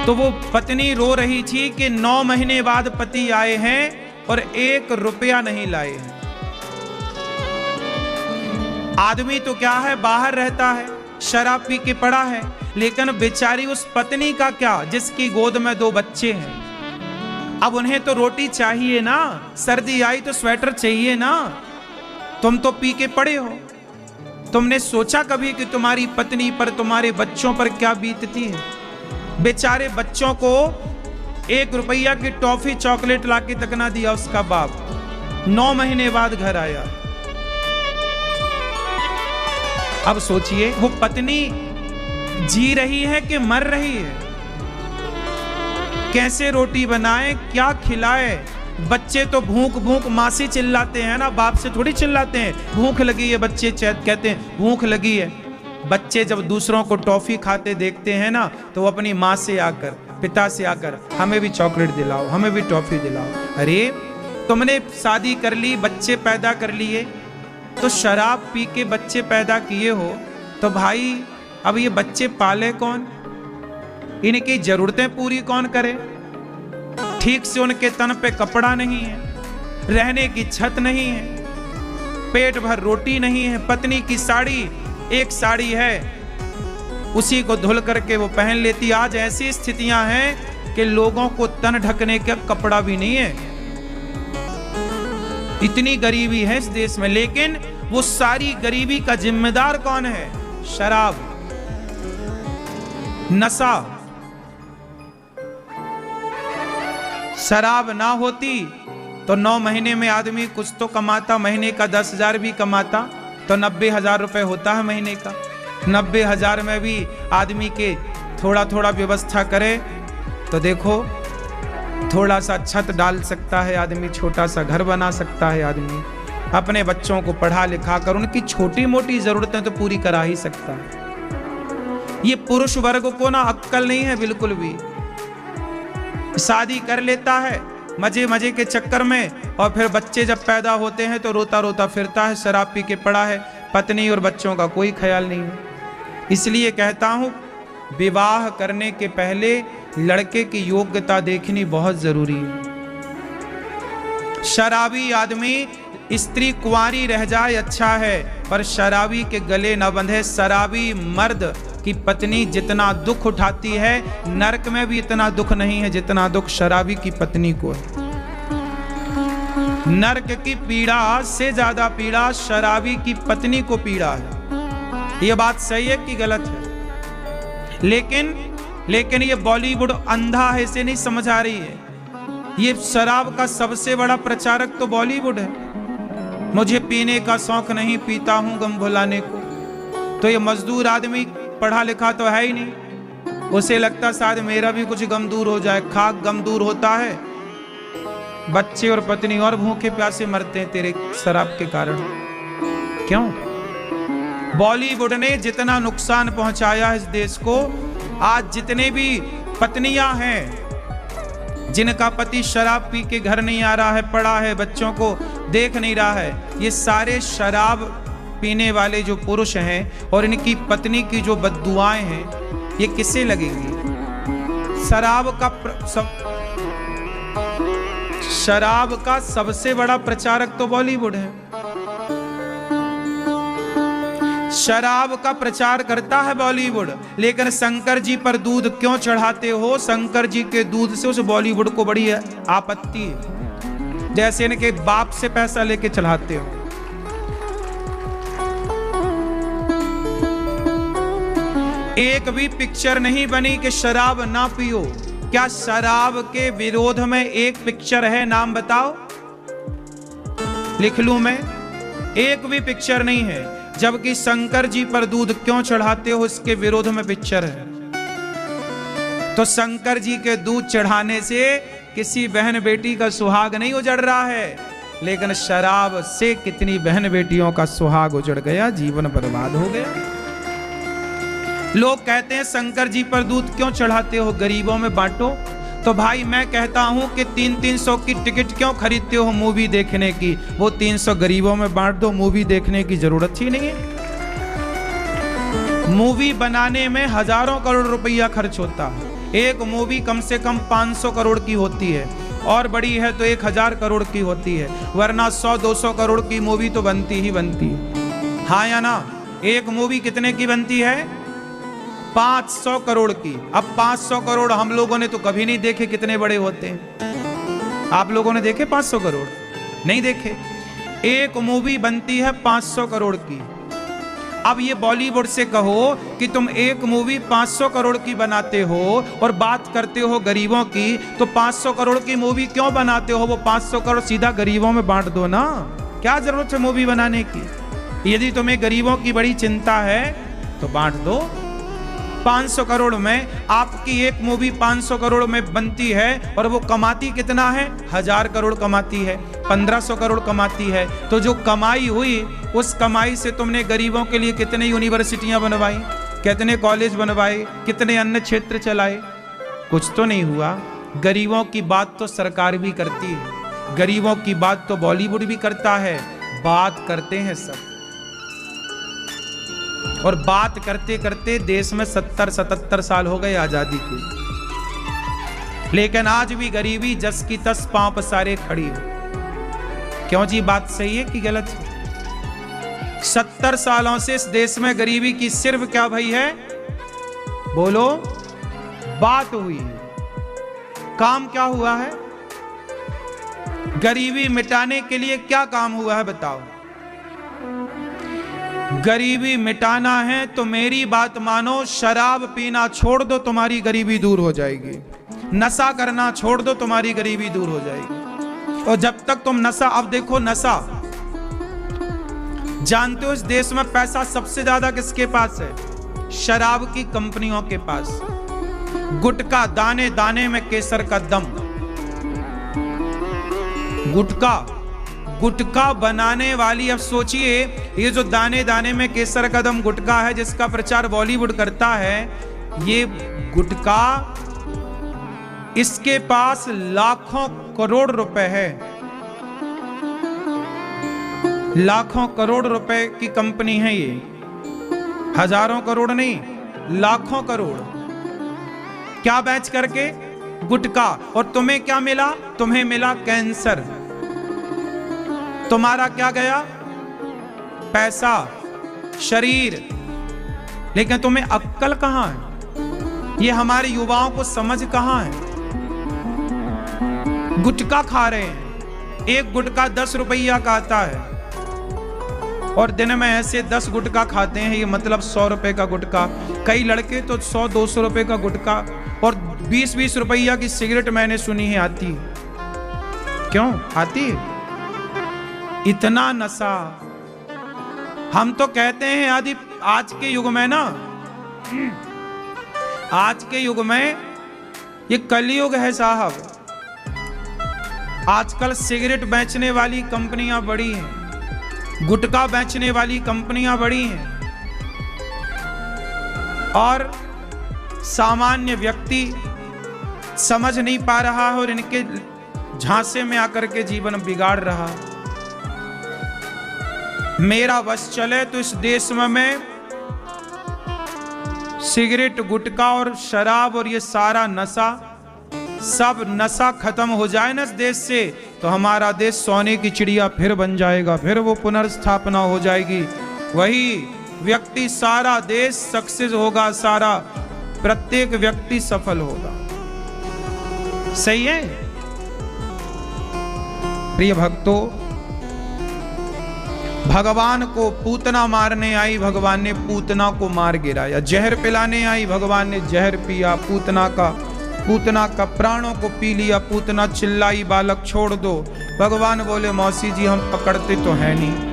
तो वो पत्नी रो रही थी कि 9 महीने बाद पति आए हैं और 1 रुपया नहीं लाए हैं। आदमी तो क्या है, बाहर रहता है, शराब पी के पड़ा है, लेकिन बेचारी उस पत्नी का क्या, जिसकी गोद में 2 बच्चे हैं। अब उन्हें तो रोटी चाहिए ना, सर्दी आई तो स्वेटर चाहिए ना। तुम तो पी के पड़े हो। तुमने सोचा कभी कि तुम्हारी पत्नी पर, तुम्हारे बच्चों पर क्या बीतती है? बेचारे बच्चों को 1 रुपया की टॉफी चॉकलेट लाके तक ना दिया उसका बाप। 9 महीने बाद घर आया। अब सोचिए, वो पत्नी जी रही है कि मर रही है? कैसे रोटी बनाए, क्या खिलाए? बच्चे तो भूख भूख माँ से चिल्लाते हैं ना, बाप से थोड़ी चिल्लाते हैं। भूख लगी है, बच्चे कहते हैं भूख लगी है। बच्चे जब दूसरों को टॉफी खाते देखते हैं ना, तो वो अपनी माँ से आकर, पिता से आकर, हमें भी चॉकलेट दिलाओ, हमें भी टॉफी दिलाओ। अरे तुमने शादी कर ली, बच्चे पैदा कर लिए, तो शराब पी के बच्चे पैदा किए हो, तो भाई अब ये बच्चे पाले कौन? इनकी जरूरतें पूरी कौन करे? ठीक से उनके तन पे कपड़ा नहीं है, रहने की छत नहीं है, पेट भर रोटी नहीं है। पत्नी की साड़ी, एक साड़ी है, उसी को धुल करके वो पहन लेती। आज ऐसी स्थितियां हैं कि लोगों को तन ढकने का कपड़ा भी नहीं है। इतनी गरीबी है इस देश में, लेकिन वो सारी गरीबी का जिम्मेदार कौन है? शराब, नशा। शराब ना होती तो 9 महीने में आदमी कुछ तो कमाता, महीने का 10,000 भी कमाता तो 90,000 रुपए होता है महीने का। 90,000 में भी आदमी के थोड़ा थोड़ा व्यवस्था करे तो देखो, थोड़ा सा छत डाल सकता है आदमी, छोटा सा घर बना सकता है आदमी, अपने बच्चों को पढ़ा लिखा कर उनकी छोटी मोटी जरूरतें तो पूरी करा ही सकता है। ये पुरुष वर्ग को ना अक्कल नहीं है बिल्कुल भी। शादी कर लेता है मजे मजे के चक्कर में, और फिर बच्चे जब पैदा होते हैं तो रोता रोता फिरता है, शराब पी के पड़ा है, पत्नी और बच्चों का कोई ख्याल नहीं है। इसलिए कहता हूं, विवाह करने के पहले लड़के की योग्यता देखनी बहुत जरूरी है। शराबी आदमी स्त्री कुंवारी रह जाए अच्छा है, पर शराबी के गले न बंधे। शराबी मर्द की पत्नी जितना दुख उठाती है, नरक में भी इतना दुख नहीं है जितना दुख शराबी की पत्नी को है। नरक की पीड़ा से ज्यादा पीड़ा शराबी की पत्नी को पीड़ा है। यह बात सही है कि गलत है? लेकिन ये बॉलीवुड अंधा है, इसे नहीं समझ आ रही है। ये शराब का सबसे बड़ा प्रचारक तो बॉलीवुड है। मुझे पीने का शौक नहीं, पीता हूं गम भुलाने को। तो ये मजदूर आदमी पढ़ा लिखा तो है ही नहीं, उसे लगता शायद मेरा भी कुछ गम दूर हो जाए। खाक गम दूर होता है, बच्चे और पत्नी और भूखे प्यासे मरते हैं तेरे शराब के कारण। क्यों? बॉलीवुड ने जितना नुकसान पहुंचाया है इस देश को, आज जितने भी पत्नियां हैं जिनका पति शराब पी के घर नहीं आ रहा है, पड़ा है, बच्चों को देख नहीं रहा है, ये सारे शराब पीने वाले जो पुरुष हैं और इनकी पत्नी की जो बद्दुआएं हैं, ये किससे लगेंगी? शराब का सबसे बड़ा प्रचारक तो बॉलीवुड है। शराब का प्रचार करता है बॉलीवुड, लेकिन शंकर जी पर दूध क्यों चढ़ाते हो? शंकर जी के दूध से उस बॉलीवुड को बड़ी आपत्ति है, जैसे इनके बाप से पैसा लेके चढ़ाते हो। एक भी पिक्चर नहीं बनी कि शराब ना पियो। क्या शराब के विरोध में एक पिक्चर है? नाम बताओ, लिख लूं मैं। एक भी पिक्चर नहीं है, जबकि शंकर जी पर दूध क्यों चढ़ाते हो इसके विरोध में पिक्चर है। तो शंकर जी के दूध चढ़ाने से किसी बहन बेटी का सुहाग नहीं उजड़ रहा है, लेकिन शराब से कितनी बहन बेटियों का सुहाग उजड़ गया, जीवन बर्बाद हो गया। लोग कहते हैं शंकर जी पर दूध क्यों चढ़ाते हो, गरीबों में बांटो। तो भाई मैं कहता हूं कि 300 की टिकट क्यों खरीदते हो मूवी देखने की? वो 300 गरीबों में बांट दो, मूवी देखने की जरूरत ही नहीं है। मूवी बनाने में हजारों करोड़ रुपया खर्च होता है। एक मूवी कम से कम 500 करोड़ की होती है, और बड़ी है तो 1000 करोड़ की होती है, वरना 100-200 करोड़ की मूवी तो बनती ही बनती है। हाँ या ना? एक मूवी कितने की बनती है? 500 करोड़ की। अब 500 करोड़ हम लोगों ने तो कभी नहीं देखे कितने बड़े होते हैं। आप लोगों ने देखे 500 करोड़? नहीं देखे। एक मूवी बनती है 500 करोड़ की। अब ये बॉलीवुड से कहो कि तुम एक मूवी 500 करोड़ की बनाते हो और बात करते हो गरीबों की, तो 500 करोड़ की मूवी क्यों बनाते हो? वो 500 करोड़ सीधा गरीबों में बांट दो ना। क्या जरूरत है मूवी बनाने की? यदि तुम्हें गरीबों की बड़ी चिंता है तो बांट दो। 500 करोड़ में आपकी एक मूवी 500 करोड़ में बनती है, और वो कमाती कितना है? 1000 करोड़ कमाती है, 1500 करोड़ कमाती है। तो जो कमाई हुई, उस कमाई से तुमने गरीबों के लिए कितने यूनिवर्सिटियां बनवाई, कितने कॉलेज बनवाए, कितने अन्य क्षेत्र चलाए? कुछ तो नहीं हुआ। गरीबों की बात तो सरकार भी करती है, गरीबों की बात तो बॉलीवुड भी करता है। बात करते हैं सब, और बात करते करते देश में 70-77 साल हो गए आजादी के, लेकिन आज भी गरीबी जस की तस पांव पसारे खड़ी है। क्यों जी? बात सही है कि गलत है? 70 सालों से इस देश में गरीबी की सिर्फ क्या भई है? बोलो। बात हुई है, काम क्या हुआ है? गरीबी मिटाने के लिए क्या काम हुआ है बताओ? गरीबी मिटाना है तो मेरी बात मानो, शराब पीना छोड़ दो, तुम्हारी गरीबी दूर हो जाएगी। नशा करना छोड़ दो, तुम्हारी गरीबी दूर हो जाएगी। और जब तक तुम नशा, अब देखो नशा, जानते हो इस देश में पैसा सबसे ज्यादा किसके पास है? शराब की कंपनियों के पास। गुटखा, दाने दाने में केसर का दम। गुटखा बनाने वाली, अब सोचिए, ये जो दाने दाने में केसर का दम गुटखा है जिसका प्रचार बॉलीवुड करता है, ये गुटखा, इसके पास लाखों करोड़ रुपए है। लाखों करोड़ रुपए की कंपनी है ये, हजारों करोड़ नहीं, लाखों करोड़। क्या बेच करके? गुटखा। और तुम्हें क्या मिला? तुम्हें मिला कैंसर। तुम्हारा क्या गया? पैसा, शरीर, लेकिन तुम्हें अक्ल कहां है? ये हमारे युवाओं को समझ कहां है? गुटखा खा रहे हैं, एक गुटखा 10 रुपया का आता है और दिन में ऐसे 10 गुटखा खाते हैं, ये मतलब 100 रुपए का गुटखा। कई लड़के तो 100-200 रुपए का गुटखा और 20-20 रुपया की सिगरेट मैंने सुनी है आती है। क्यों आती है? इतना नशा। हम तो कहते हैं आदि आज के युग में ना, आज के युग में ये कलयुग है साहब। आजकल सिगरेट बेचने वाली कंपनियां बड़ी हैं, गुटखा बेचने वाली कंपनियां बड़ी हैं और सामान्य व्यक्ति समझ नहीं पा रहा है और इनके झांसे में आकर के जीवन बिगाड़ रहा। मेरा बस चले तो इस देश में मैं सिगरेट, गुटखा और शराब और ये सारा नशा, सब नशा खत्म हो जाए ना इस देश से, तो हमारा देश सोने की चिड़िया फिर बन जाएगा, फिर वो पुनर्स्थापना हो जाएगी। वही व्यक्ति, सारा देश सक्सेस होगा, सारा प्रत्येक व्यक्ति सफल होगा। सही है प्रिय भक्तों, भगवान को पूतना मारने आई, भगवान ने पूतना को मार गिराया। जहर पिलाने आई, भगवान ने जहर पिया, पूतना का प्राणों को पी लिया। पूतना चिल्लाई, बालक छोड़ दो। भगवान बोले मौसी जी हम पकड़ते तो है नहीं,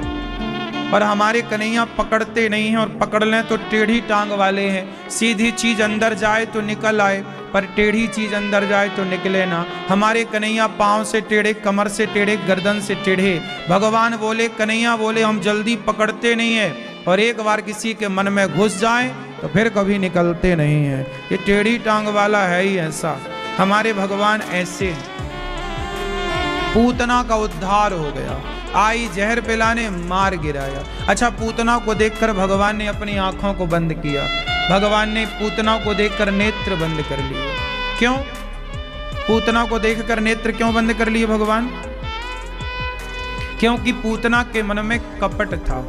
और हमारे कन्हैया पकड़ते नहीं हैं, और पकड़ लें तो टेढ़ी टांग वाले हैं। सीधी चीज अंदर जाए तो निकल आए, पर टेढ़ी चीज अंदर जाए तो निकले ना। हमारे कन्हैया पांव से टेढ़े, कमर से टेढ़े, गर्दन से टेढ़े। भगवान बोले, कन्हैया बोले हम जल्दी पकड़ते नहीं है, और एक बार किसी के मन में घुस जाए तो फिर कभी निकलते नहीं है। ये टेढ़ी टांग वाला है ही ऐसा। हमारे भगवान ऐसे हैं। पूतना का उद्धार हो गया, आई जहर पिलाने, मार गिराया। अच्छा, पूतना को देखकर भगवान ने अपनी आंखों को बंद किया। भगवान ने पूतना को देखकर नेत्र बंद कर लिए। क्यों? पूतना को देखकर नेत्र क्यों बंद कर लिए भगवान? क्योंकि पूतना के मन में कपट था,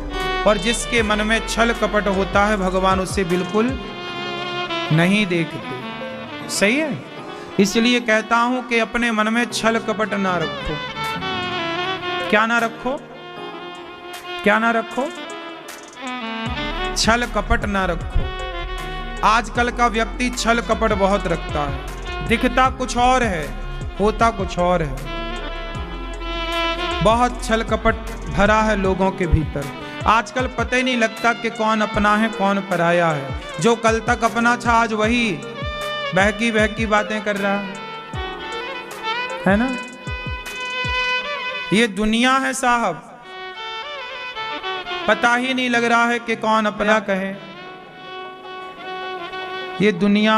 और जिसके मन में छल कपट होता है भगवान उसे बिल्कुल नहीं देखते। सही है? इसलिए कहता हूं कि अपने मन में छल कपट ना रखो। क्या ना रखो? क्या ना रखो? छल कपट ना रखो। आजकल का व्यक्ति छल कपट बहुत रखता है, दिखता कुछ और है, होता कुछ और है। बहुत छल कपट भरा है लोगों के भीतर। आजकल पता ही नहीं लगता कि कौन अपना है कौन पराया है। जो कल तक अपना था आज वही बहकी बहकी बातें कर रहा है ना। ये दुनिया है साहब, पता ही नहीं लग रहा है कि कौन अपना कहे। ये दुनिया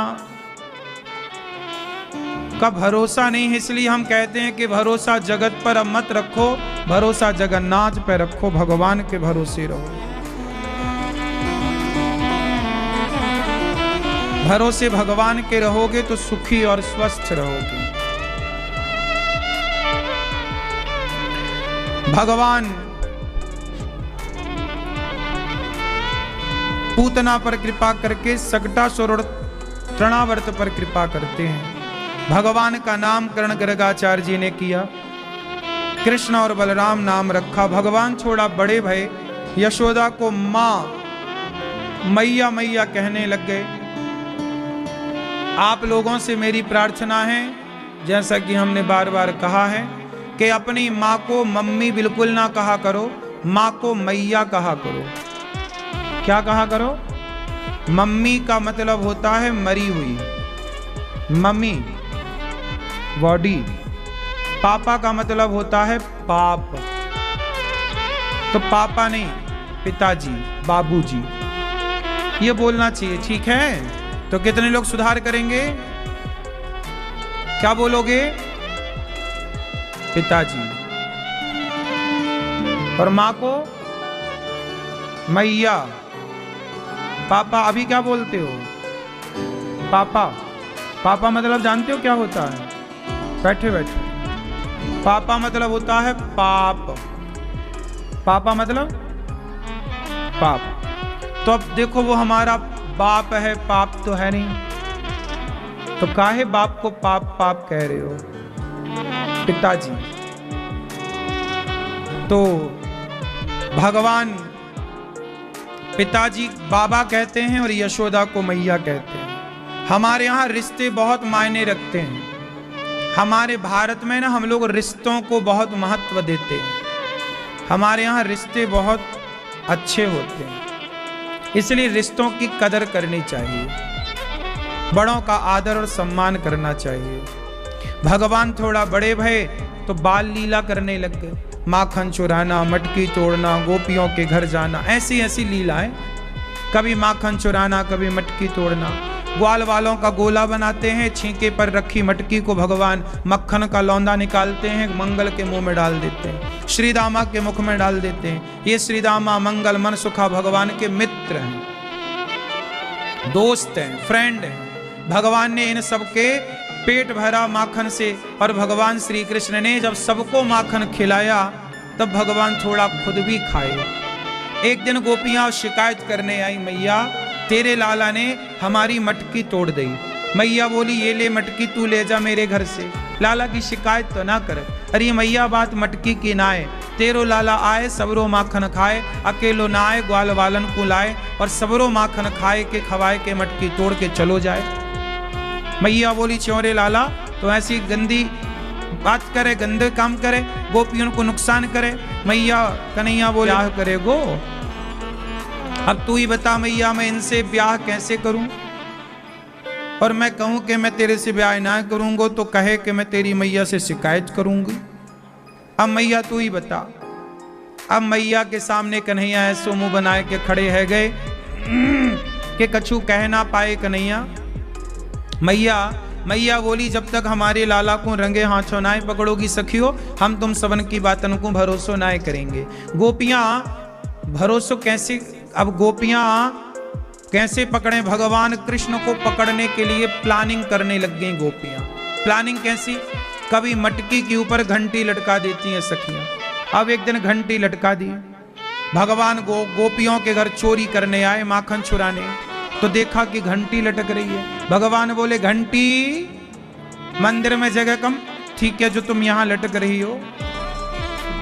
का भरोसा नहीं है, इसलिए हम कहते हैं कि भरोसा जगत पर अब मत रखो, भरोसा जगन्नाथ पर रखो, भगवान के भरोसे रहो। भरोसे भगवान के रहोगे तो सुखी और स्वस्थ रहोगे। भगवान पूतना पर कृपा करके सकटासुर और तृणावर्त पर कृपा करते हैं। भगवान का नामकरण गर्गाचार्य जी ने किया, कृष्ण और बलराम नाम रखा। भगवान छोड़ा बड़े भय, यशोदा को मां मैया मैया कहने लग गए। आप लोगों से मेरी प्रार्थना है, जैसा कि हमने बार बार कहा है, कि अपनी मां को मम्मी बिल्कुल ना कहा करो, मां को मैया कहा करो। क्या कहा करो? मम्मी का मतलब होता है मरी हुई, मम्मी बॉडी। पापा का मतलब होता है पाप, तो पापा नहीं, पिताजी, बाबूजी, ये बोलना चाहिए। ठीक है? तो कितने लोग सुधार करेंगे? क्या बोलोगे? पिताजी। और मां को मैया। पापा अभी क्या बोलते हो? पापा। पापा मतलब जानते हो क्या होता है? बैठे बैठे। पापा मतलब होता है पाप। पापा मतलब पाप। तो अब देखो वो हमारा बाप है, पाप तो है नहीं, तो काहे बाप को पाप पाप कह रहे हो? पिताजी। तो भगवान पिताजी बाबा कहते हैं और यशोदा को मैया कहते हैं। हमारे यहाँ रिश्ते बहुत मायने रखते हैं। हमारे भारत में ना हम लोग रिश्तों को बहुत महत्व देते हैं। हमारे यहाँ रिश्ते बहुत अच्छे होते हैं, इसलिए रिश्तों की कदर करनी चाहिए, बड़ों का आदर और सम्मान करना चाहिए। भगवान थोड़ा बड़े भये तो बाल लीला करने लग गए, माखन चुराना, मटकी तोड़ना, गोपियों के घर जाना, ऐसी ऐसी लीलाएं। कभी माखन चुराना, कभी मटकी तोड़ना। ग्वाल वालों का गोला बनाते हैं, छींके पर रखी मटकी को भगवान मक्खन का लौंदा निकालते हैं, मंगल के मुंह में डाल देते हैं, श्रीदामा के मुख में डाल देते हैं। ये श्रीदामा मंगल मन सुखा भगवान के मित्र हैं, दोस्त हैं, फ्रेंड हैं। भगवान ने इन सबके पेट भरा माखन से, और भगवान श्री कृष्ण ने जब सबको माखन खिलाया तब भगवान थोड़ा खुद भी खाए। एक दिन गोपियां शिकायत करने आई, मैया तेरे लाला ने हमारी मटकी तोड़ दी। मैया बोली, ये ले मटकी, तू ले जा मेरे घर से। लाला की शिकायत तो ना कर। अरे मैया बात मटकी की ना आए, तेरो लाला आए सबरो माखन खाए, अकेलो ना आए ग्वाल वालन को लाए, और सबरो माखन खाए के खवाए के मटकी तोड़ के चलो जाए। मैया बोली, चोरे लाला तो ऐसी गंदी बात करे, गंदे काम करे, गोपियों को नुकसान करे। मैया कन्हैया बोले, ब्याह करेगो? अब तू ही बता मैया, मैं इनसे ब्याह कैसे करूं? और मैं कहूं कि मैं तेरे से ब्याह ना करूंगा तो कहे कि मैं तेरी मैया से शिकायत करूंगी। अब मैया तू ही बता। अब मैया के सामने कन्हैया ऐसो मुंह बनाए के खड़े है गए कि कछु कह ना पाए कन्हैया। मैया बोली, जब तक हमारे लाला को रंगे हाथों नाए पकड़ोगी सखियो, हम तुम सबन की बातन को भरोसो नाए करेंगे। गोपियां भरोसो कैसे, अब गोपियां कैसे पकड़े? भगवान कृष्ण को पकड़ने के लिए प्लानिंग करने लग गई गोपियां। प्लानिंग कैसी? कभी मटकी के ऊपर घंटी लटका देती हैं सखियां। अब एक दिन घंटी लटका दी। भगवान गोपियों के घर चोरी करने आए, माखन चुराने, तो देखा कि घंटी लटक रही है। भगवान बोले, घंटी मंदिर में जगह कम, ठीक है जो तुम यहाँ लटक रही हो।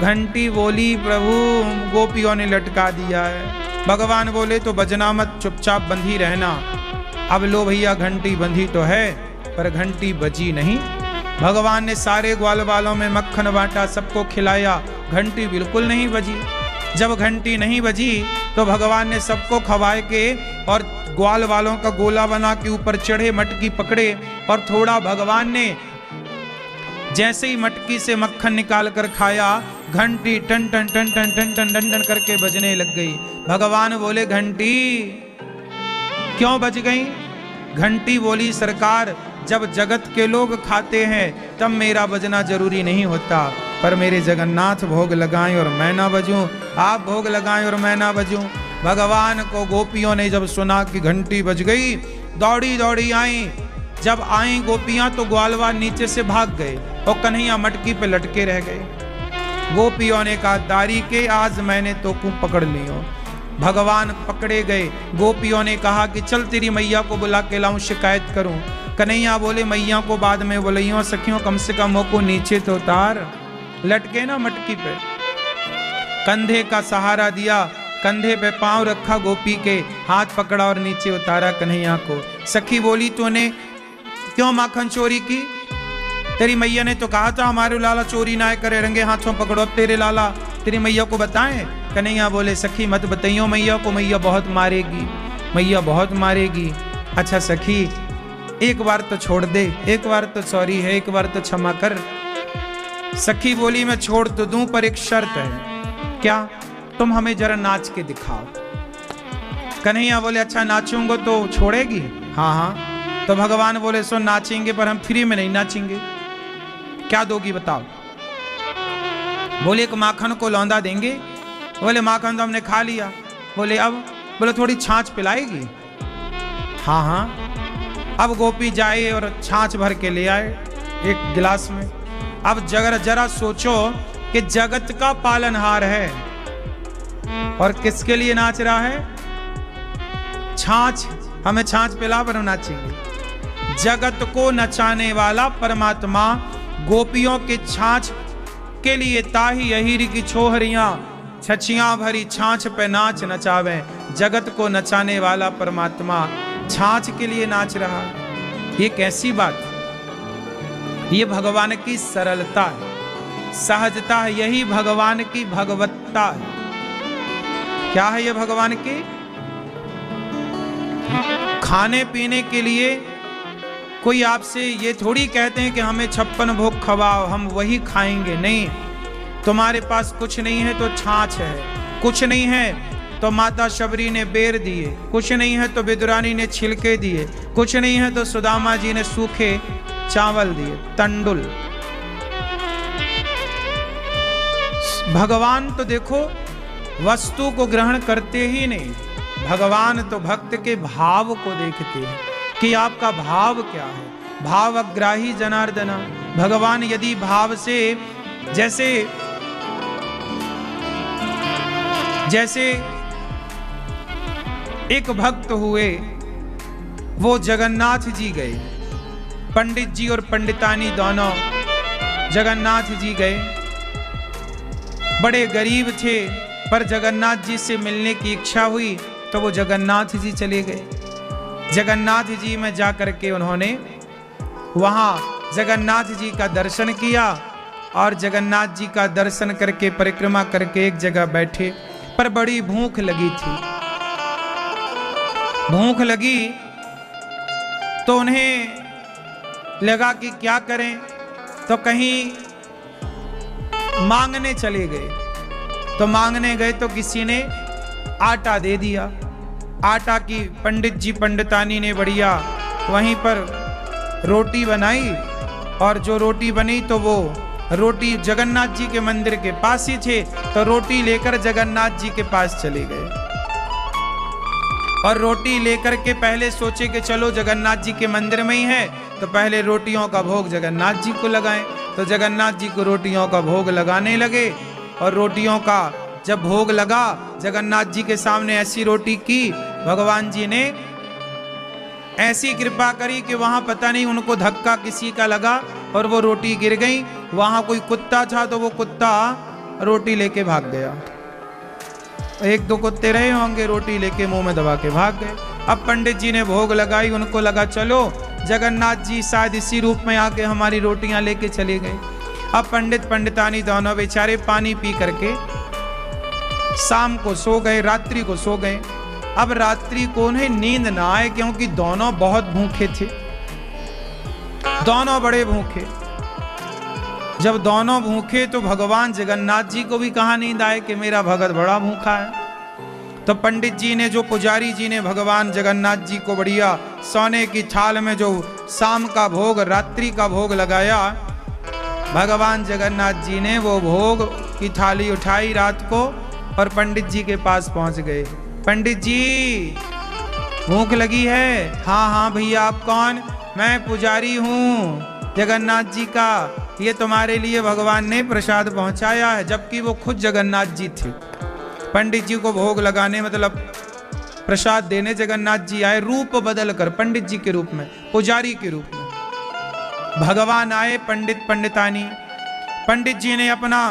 घंटी बोली, प्रभु गोपियों ने लटका दिया है। भगवान बोले, तो बजना मत, चुपचाप बंधी रहना। अब लो भैया, घंटी बंधी तो है पर घंटी बजी नहीं। भगवान ने सारे ग्वाल वालों में मक्खन बांटा, सबको खिलाया, घंटी बिल्कुल नहीं बजी। जब घंटी नहीं बजी तो भगवान ने सबको खवाए के और ग्वाल वालों का गोला बना के ऊपर चढ़े, मटकी पकड़े, और थोड़ा भगवान ने जैसे ही मटकी से मक्खन निकाल कर खाया, घंटी टन टन टन टन टन टन टन टन करके बजने लग गई। भगवान बोले, घंटी क्यों बज गई? घंटी बोली, सरकार जब जगत के लोग खाते हैं तब मेरा बजना जरूरी नहीं होता, पर मेरे जगन्नाथ भोग लगाएं और मैं ना बजूं, आप भोग लगाएं और मैं ना बजूं। भगवान को गोपियों ने जब सुना कि घंटी बज गई, दौड़ी दौड़ी आई। जब आई गोपियां तो ग्वालवाल नीचे से भाग गए और कन्हैया मटकी पे लटके रह गए। गोपियों ने कहा, दारी के आज मैंने तो को पकड़ लियो। भगवान पकड़े गए। गोपियों ने कहा कि चल तेरी मैया को बुला के लाऊं, शिकायत करूं। कन्हैया बोले, मैया को बाद में बोलियो, सखियों कम से कम वो को नीचे तो उतार। लटके ना मटकी पे, कंधे का सहारा दिया, कंधे पे पांव रखा गोपी के, हाथ पकड़ा और नीचे उतारा कन्हैया को। सखी बोली, तूने क्यों माखन चोरी की? तेरी मैया ने तो कहा था हमारे लाला चोरी ना करे, रंगे हाथों पकड़ो। अब तेरे लाला तेरी मैया को बताएं? कन्हैया बोले, सखी मत बताइयो मैया को, मैया बहुत मारेगी, मैया बहुत मारेगी। अच्छा सखी एक बार तो छोड़ दे, एक बार तो सॉरी है, एक बार तो क्षमा कर। सखी बोली, मैं छोड़ तो दूं पर एक शर्त है। क्या? तुम हमें जरा नाच के दिखाओ। कन्हैया बोले, अच्छा नाचूंगा तो छोड़ेगी? हाँ हाँ। तो भगवान बोले, सो नाचेंगे पर हम फ्री में नहीं नाचेंगे। क्या दोगी बताओ? बोले, एक माखन को लौंदा देंगे। बोले, माखन तो हमने खा लिया। बोले, अब? बोले, थोड़ी छाछ पिलाएगी? हाँ हाँ। अब गोपी जाए और छाछ भर के ले आए एक गिलास में। अब जरा सोचो कि जगत का पालनहार है, और किसके लिए नाच रहा है? छाछ, हमें छाछ पिला पर नाचेंगे। जगत को नचाने वाला परमात्मा गोपियों के छाछ के लिए ताही अहिर की छोहरियां छछियां भरी छाछ पे नाच नचावे। जगत को नचाने वाला परमात्मा छाछ के लिए नाच रहा है। ये कैसी बात? ये भगवान की सरलता है, सहजता है, यही भगवान की भगवत्ता है। क्या है ये भगवान की? खाने पीने के लिए कोई आपसे ये थोड़ी कहते हैं कि हमें 56 भोग खवाओ, हम वही खाएंगे। नहीं, तुम्हारे पास कुछ नहीं है तो छाछ है, कुछ नहीं है तो माता शबरी ने बेर दिए, कुछ नहीं है तो विदुरानी ने छिलके दिए, कुछ नहीं है तो सुदामा जी ने सूखे चावल दिए, तंडुल। भगवान तो देखो वस्तु को ग्रहण करते ही नहीं, भगवान तो भक्त के भाव को देखते हैं कि आपका भाव क्या है। भावग्राही जनार्दन, भगवान यदि भाव से, जैसे एक भक्त हुए, वो जगन्नाथ जी गए, पंडित जी और पंडितानी दोनों जगन्नाथ जी गए। बड़े गरीब थे पर जगन्नाथ जी से मिलने की इच्छा हुई तो वो जगन्नाथ जी चले गए। जगन्नाथ जी में जाकर के उन्होंने वहां जगन्नाथ जी का दर्शन किया और जगन्नाथ जी का दर्शन करके परिक्रमा करके एक जगह बैठे। पर बड़ी भूख लगी थी, भूख लगी तो उन्हें लगा कि क्या करें, तो कहीं मांगने चले गए। तो मांगने गए तो किसी ने आटा दे दिया। आटा की पंडित जी पंडितानी ने बढ़िया वहीं पर रोटी बनाई और जो रोटी बनी तो वो रोटी जगन्नाथ जी के मंदिर के पास ही थे, तो रोटी लेकर जगन्नाथ जी के पास चले गए और रोटी लेकर के पहले सोचे कि चलो जगन्नाथ जी के मंदिर में ही है तो पहले रोटियों का भोग जगन्नाथ जी को लगाएं। तो जगन्नाथ जी को रोटियों का भोग लगाने लगे और रोटियों का जब भोग लगा, जगन्नाथ जी के सामने ऐसी रोटी की, भगवान जी ने ऐसी कृपा करी कि वहां पता नहीं उनको धक्का किसी का लगा और वो रोटी गिर गई। वहां कोई कुत्ता था तो वो कुत्ता रोटी लेके भाग गया। एक दो कुत्ते रहे होंगे, रोटी लेके मुंह में दबा के भाग गए। अब पंडित जी ने भोग लगाई, उनको लगा चलो जगन्नाथ जी शायद इसी रूप में आके हमारी रोटियां लेके चले गए। अब पंडित पंडितानी दोनों बेचारे पानी पी करके शाम को सो गए, रात्रि को सो गए। अब रात्रि को उन्हें नींद ना आए क्योंकि दोनों बहुत भूखे थे, दोनों बड़े भूखे। जब दोनों भूखे तो भगवान जगन्नाथ जी को भी कहाँ नींद आए कि मेरा भगत बड़ा भूखा है। तो पंडित जी ने, जो पुजारी जी ने भगवान जगन्नाथ जी को बढ़िया सोने की थाल में जो शाम का भोग, रात्रि का भोग लगाया, भगवान जगन्नाथ जी ने वो भोग की थाली उठाई रात को और पंडित जी के पास पहुंच गए। पंडित जी भूख लगी है? हाँ हाँ भैया, आप कौन? मैं पुजारी हूँ जगन्नाथ जी का, ये तुम्हारे लिए भगवान ने प्रसाद पहुंचाया है। जबकि वो खुद जगन्नाथ जी थे। पंडित जी को भोग लगाने मतलब प्रसाद देने जगन्नाथ जी आए, रूप बदल कर, पंडित जी के रूप में, पुजारी के रूप में भगवान आए। पंडित पंडितानी, पंडित जी ने अपना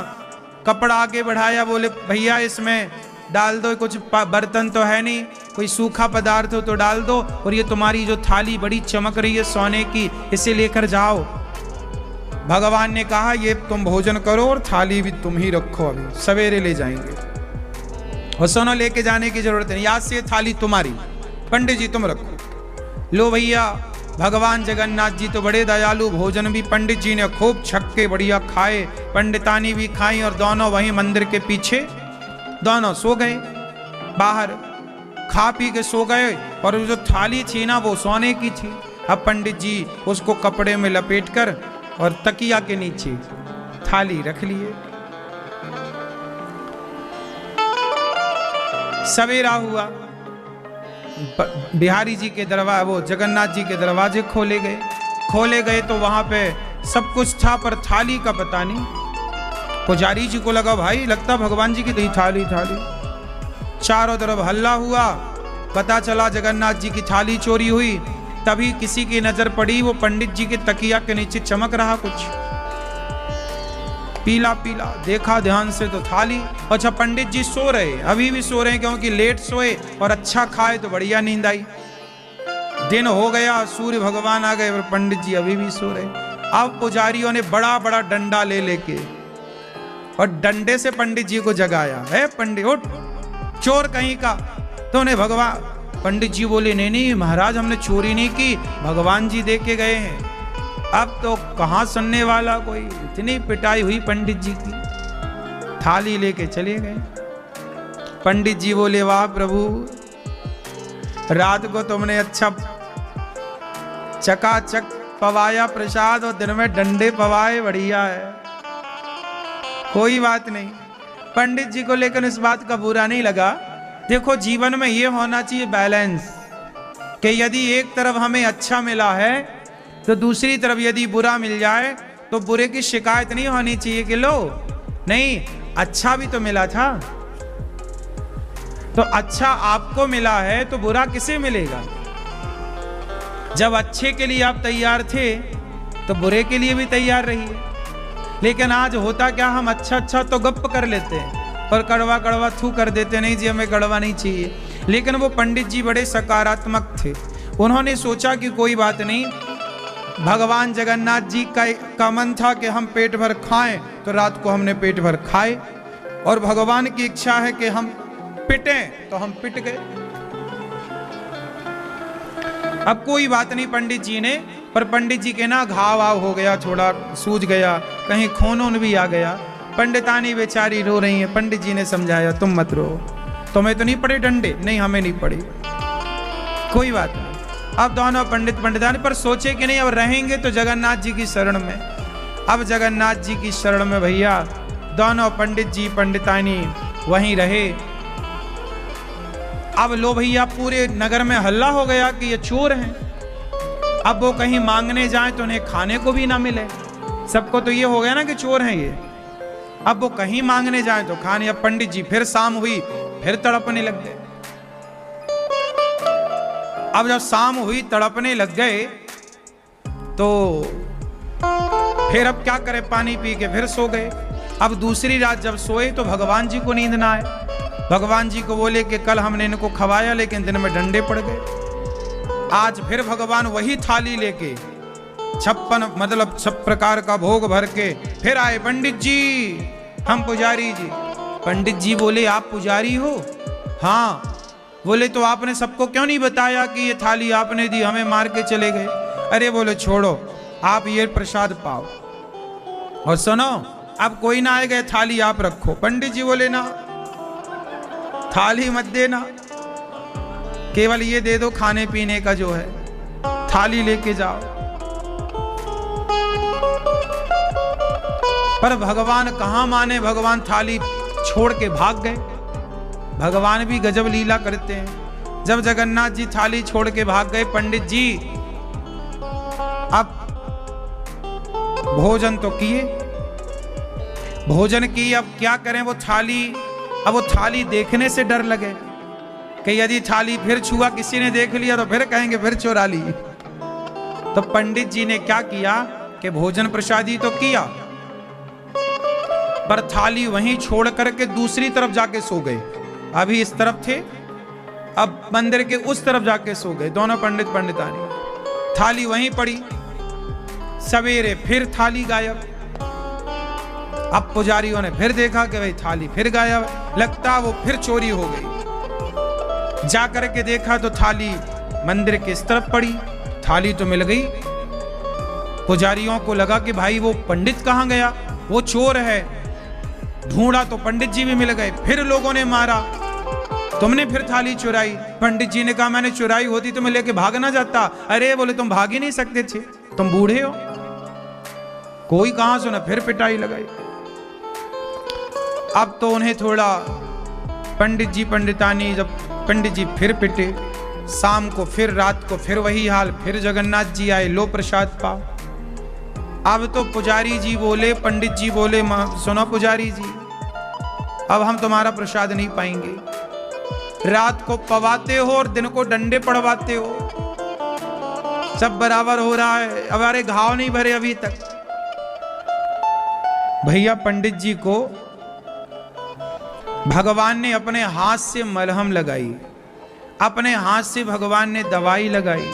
कपड़ा आगे बढ़ाया, बोले भैया इसमें डाल दो, कुछ बर्तन तो है नहीं, कोई सूखा पदार्थ हो तो डाल दो, और ये तुम्हारी जो थाली बड़ी चमक रही है सोने की, इसे लेकर जाओ। भगवान ने कहा ये तुम भोजन करो और थाली भी तुम ही रखो, अभी सवेरे ले जाएंगे, और सोना लेके जाने की जरूरत नहीं, आज से ये थाली तुम्हारी, पंडित जी तुम रखो। लो भैया, भगवान जगन्नाथ जी तो बड़े दयालु, भोजन भी पंडित जी ने खूब छक्के बढ़िया खाए, पंडितानी भी खाई, और दोनों वहीं मंदिर के पीछे दोनों सो गए, बाहर खा पी के सो गए। और जो थाली थी ना वो सोने की थी। अब पंडित जी उसको कपड़े में लपेटकर और तकिया के नीचे थाली रख लिए। सवेरा हुआ, बिहारी जी के दरवाजे, वो जगन्नाथ जी के दरवाजे खोले गए तो वहां पे सब कुछ था पर थाली का पता नहीं। पुजारी जी को लगा भाई लगता भगवान जी की दही थाली। चारों तरफ हल्ला हुआ, पता चला जगन्नाथ जी की थाली चोरी हुई। तभी किसी की नजर पड़ी, वो पंडित जी के तकिया के नीचे चमक रहा कुछ पीला पीला। देखा ध्यान से तो थाली। अच्छा, पंडित जी सो रहे, अभी भी सो रहे हैं, क्योंकि लेट सोए और अच्छा खाए तो बढ़िया नींद आई। दिन हो गया, सूर्य भगवान आ गए और पंडित जी अभी भी सो रहे। अब पुजारियों ने बड़ा बड़ा डंडा ले लेके और डंडे से पंडित जी को जगाया। है पंडित, उठ, चोर कहीं का। तो उन्हें भगवान, पंडित जी बोले, नहीं नहीं महाराज, हमने चोरी नहीं की, भगवान जी दे के गए हैं। अब तो कहाँ सुनने वाला कोई, इतनी पिटाई हुई पंडित जी की। थाली लेके चले गए। पंडित जी बोले, वाह प्रभु, रात को तुमने अच्छा चकाचक पवाया प्रसाद और दिन में डंडे पवाए, बढ़िया है, कोई बात नहीं। पंडित जी को लेकिन इस बात का बुरा नहीं लगा। देखो, जीवन में ये होना चाहिए बैलेंस, कि यदि एक तरफ हमें अच्छा मिला है तो दूसरी तरफ यदि बुरा मिल जाए तो बुरे की शिकायत नहीं होनी चाहिए कि लो नहीं, अच्छा भी तो मिला था। तो अच्छा आपको मिला है तो बुरा किसे मिलेगा? जब अच्छे के लिए आप तैयार थे तो बुरे के लिए भी तैयार रहिए। लेकिन आज होता क्या, हम अच्छा अच्छा तो गप कर लेते हैं और कड़वा कड़वा थू कर देते, नहीं जी हमें कड़वा नहीं चाहिए। लेकिन वो पंडित जी बड़े सकारात्मक थे। उन्होंने सोचा कि कोई बात नहीं, भगवान जगन्नाथ जी का मन था कि हम पेट भर खाएं, तो रात को हमने पेट भर खाए, और भगवान की इच्छा है कि हम पिटें, तो हम पिट गए। अब कोई बात नहीं पंडित जी ने, पर पंडित जी के ना घाव वाव हो गया, थोड़ा सूज गया, कहीं खून वून भी आ गया। पंडितानी बेचारी रो रही है। पंडित जी ने समझाया, तुम मत रो, तुम्हें तो नहीं पड़े डंडे? नहीं, हमें नहीं पड़े, कोई बात नहीं। अब दोनों पंडितानी पर सोचे कि नहीं, अब रहेंगे तो जगन्नाथ जी की शरण में। अब जगन्नाथ जी की शरण में भैया दोनों पंडित जी पंडितानी वहीं रहे। अब लो भैया, पूरे नगर में हल्ला हो गया कि ये चोर हैं। अब वो कहीं मांगने जाएं तो उन्हें खाने को भी ना मिले। सबको तो ये हो गया ना कि चोर हैं ये। अब वो कहीं मांगने जाएं तो खाने। अब पंडित जी, फिर शाम हुई, फिर तड़पने लग गए। अब जब शाम हुई, तड़पने लग गए, तो फिर अब क्या करें, पानी पी के फिर सो गए। अब दूसरी रात जब सोए तो भगवान जी को नींद ना आए। भगवान जी को बोले कि कल हमने इनको खवाया लेकिन दिन में डंडे पड़ गए। आज फिर भगवान वही थाली लेके 56 मतलब 6 प्रकार का भोग भर के फिर आए। पंडित जी, हम पुजारी जी। पंडित जी बोले, आप पुजारी हो? हाँ। बोले, तो आपने सबको क्यों नहीं बताया कि ये थाली आपने दी, हमें मार के चले गए? अरे बोले, छोड़ो, आप ये प्रसाद पाओ और सुनो, अब कोई ना आएगा, थाली आप रखो। पंडित जी बोले, ना, थाली मत देना, केवल ये दे दो खाने पीने का जो है, थाली लेके जाओ। पर भगवान कहां माने, भगवान थाली छोड़ के भाग गए। भगवान भी गजब लीला करते हैं। जब जगन्नाथ जी थाली छोड़ के भाग गए, पंडित जी अब भोजन तो किए, भोजन की, अब क्या करें वो थाली। अब वो थाली देखने से डर लगे कि यदि थाली फिर छुआ, किसी ने देख लिया तो फिर कहेंगे फिर चुरा ली। तो पंडित जी ने क्या किया कि भोजन प्रसादी तो किया, पर थाली वहीं छोड़ करके दूसरी तरफ जाके सो गए। अभी इस तरफ थे, अब मंदिर के उस तरफ जाके सो गए दोनों पंडितानी। थाली वहीं पड़ी। सवेरे फिर थाली गायब। अब पुजारियों ने फिर देखा कि भाई थाली फिर गायब, लगता वो फिर चोरी हो गई। जाकर के देखा तो थाली मंदिर के इस तरफ पड़ी। थाली तो मिल गई। पुजारियों को लगा कि भाई वो पंडित कहाँ गया, वो चोर है। ढूंढा तो पंडित जी भी मिल गए। फिर लोगों ने मारा, तुमने फिर थाली चुराई। पंडित जी ने कहा, मैंने चुराई होती तो मैं लेके भाग ना जाता। अरे बोले, तुम भाग ही नहीं सकते थे, तुम बूढ़े हो। कोई कहां सुना, फिर पिटाई लगाई। अब तो उन्हें थोड़ा पंडित जी पंडितानी, जब पंडित जी फिर पिटे, शाम को फिर रात को फिर वही हाल, फिर जगन्नाथ जी आए, लो प्रसाद पाओ। अब तो पुजारी जी बोले, पंडित जी बोले, सुनो पुजारी जी, अब हम तुम्हारा प्रसाद नहीं पाएंगे। रात को पवाते हो और दिन को डंडे पड़वाते हो, सब बराबर हो रहा है, हमारे घाव नहीं भरे अभी तक। भैया पंडित जी को भगवान ने अपने हाथ से मलहम लगाई, अपने हाथ से भगवान ने दवाई लगाई,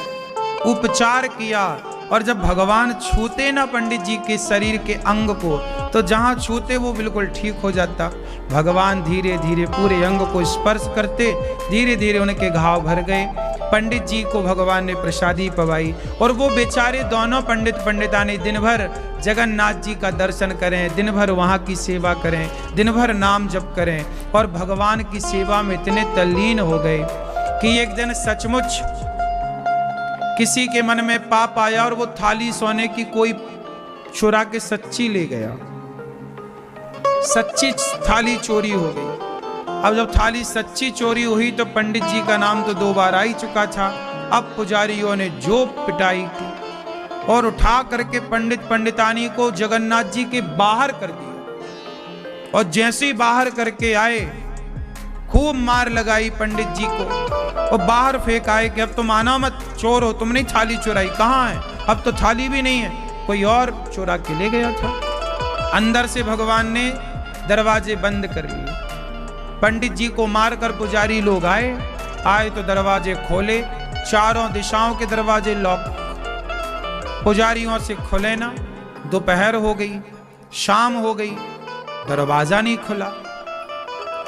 उपचार किया। और जब भगवान छूते ना पंडित जी के शरीर के अंग को, तो जहां छूते वो बिल्कुल ठीक हो जाता। भगवान धीरे धीरे पूरे अंग को स्पर्श करते, धीरे धीरे उनके घाव भर गए। पंडित जी को भगवान ने प्रसादी पवाई और वो बेचारे दोनों पंडित पंडितानी दिन भर जगन्नाथ जी का दर्शन करें, दिन भर वहाँ की सेवा करें, दिन भर नाम जप करें और भगवान की सेवा में इतने तल्लीन हो गए कि एक दिन सचमुच किसी के मन में पाप आया और वो थाली सोने की कोई चुरा के सच्ची ले गया, सच्ची थाली चोरी हो गई। अब जब थाली सच्ची चोरी हुई तो पंडित जी का नाम तो 2 बार आ ही चुका था। अब पुजारियों ने जो पिटाई की और उठा करके पंडित पंडितानी को जगन्नाथ जी के बाहर कर दिया। और जैसे ही बाहर करके आए खूब मार लगाई पंडित जी को और बाहर फेंक आए कि अब तुम आना मत, चोर हो, तुमने थाली चुराई, कहाँ है? अब तो थाली भी नहीं है, कोई और चुरा के ले गया था। अंदर से भगवान ने दरवाजे बंद कर लिए। पंडित जी को मारकर पुजारी लोग आए तो दरवाजे खोले, चारों दिशाओं के दरवाजे लॉक, पुजारियों से खुले ना। दोपहर हो गई, शाम हो गई, दरवाजा नहीं खुला।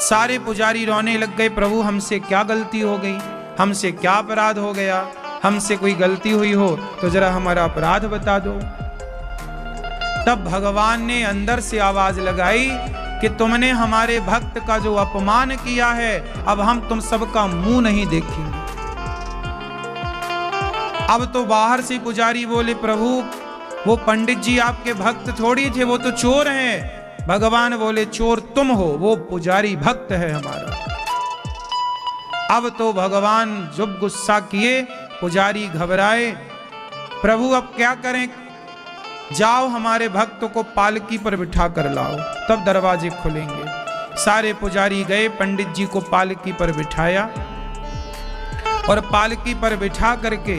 सारे पुजारी रोने लग गए, प्रभु हमसे क्या गलती हो गई, हमसे क्या अपराध हो गया, हमसे कोई गलती हुई हो तो जरा हमारा अपराध बता दो। तब भगवान ने अंदर से आवाज लगाई कि तुमने हमारे भक्त का जो अपमान किया है, अब हम तुम सबका मुंह नहीं देखेंगे। अब तो बाहर से पुजारी बोले, प्रभु वो पंडित जी आपके भक्त थोड़ी थे, वो तो चोर हैं। भगवान बोले, चोर तुम हो, वो पुजारी भक्त है हमारा। अब तो भगवान जब गुस्सा किए, पुजारी घबराए, प्रभु अब क्या करें? जाओ हमारे भक्त को पालकी पर बिठा कर लाओ, तब दरवाजे खुलेंगे। सारे पुजारी गए, पंडित जी को पालकी पर बिठाया और पालकी पर बिठा करके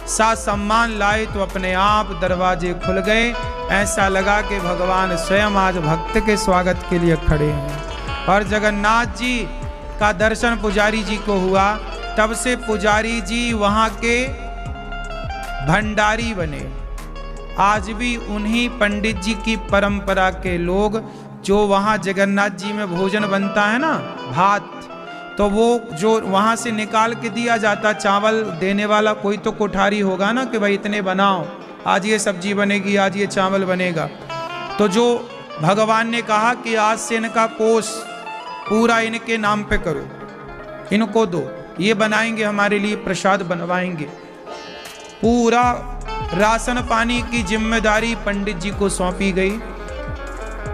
सा सम्मान लाए तो अपने आप दरवाजे खुल गए। ऐसा लगा कि भगवान स्वयं आज भक्त के स्वागत के लिए खड़े हैं। और जगन्नाथ जी का दर्शन पुजारी जी को हुआ, तब से पुजारी जी वहाँ के भंडारी बने। आज भी उन्हीं पंडित जी की परंपरा के लोग, जो वहाँ जगन्नाथ जी में भोजन बनता है ना, भात, तो वो जो वहाँ से निकाल के दिया जाता, चावल देने वाला कोई तो कोठारी होगा ना कि भाई इतने बनाओ, आज ये सब्जी बनेगी, आज ये चावल बनेगा। तो जो भगवान ने कहा कि आज से इनका कोष पूरा इनके नाम पे करो, इनको दो, ये बनाएंगे, हमारे लिए प्रसाद बनवाएंगे। पूरा राशन पानी की जिम्मेदारी पंडित जी को सौंपी गई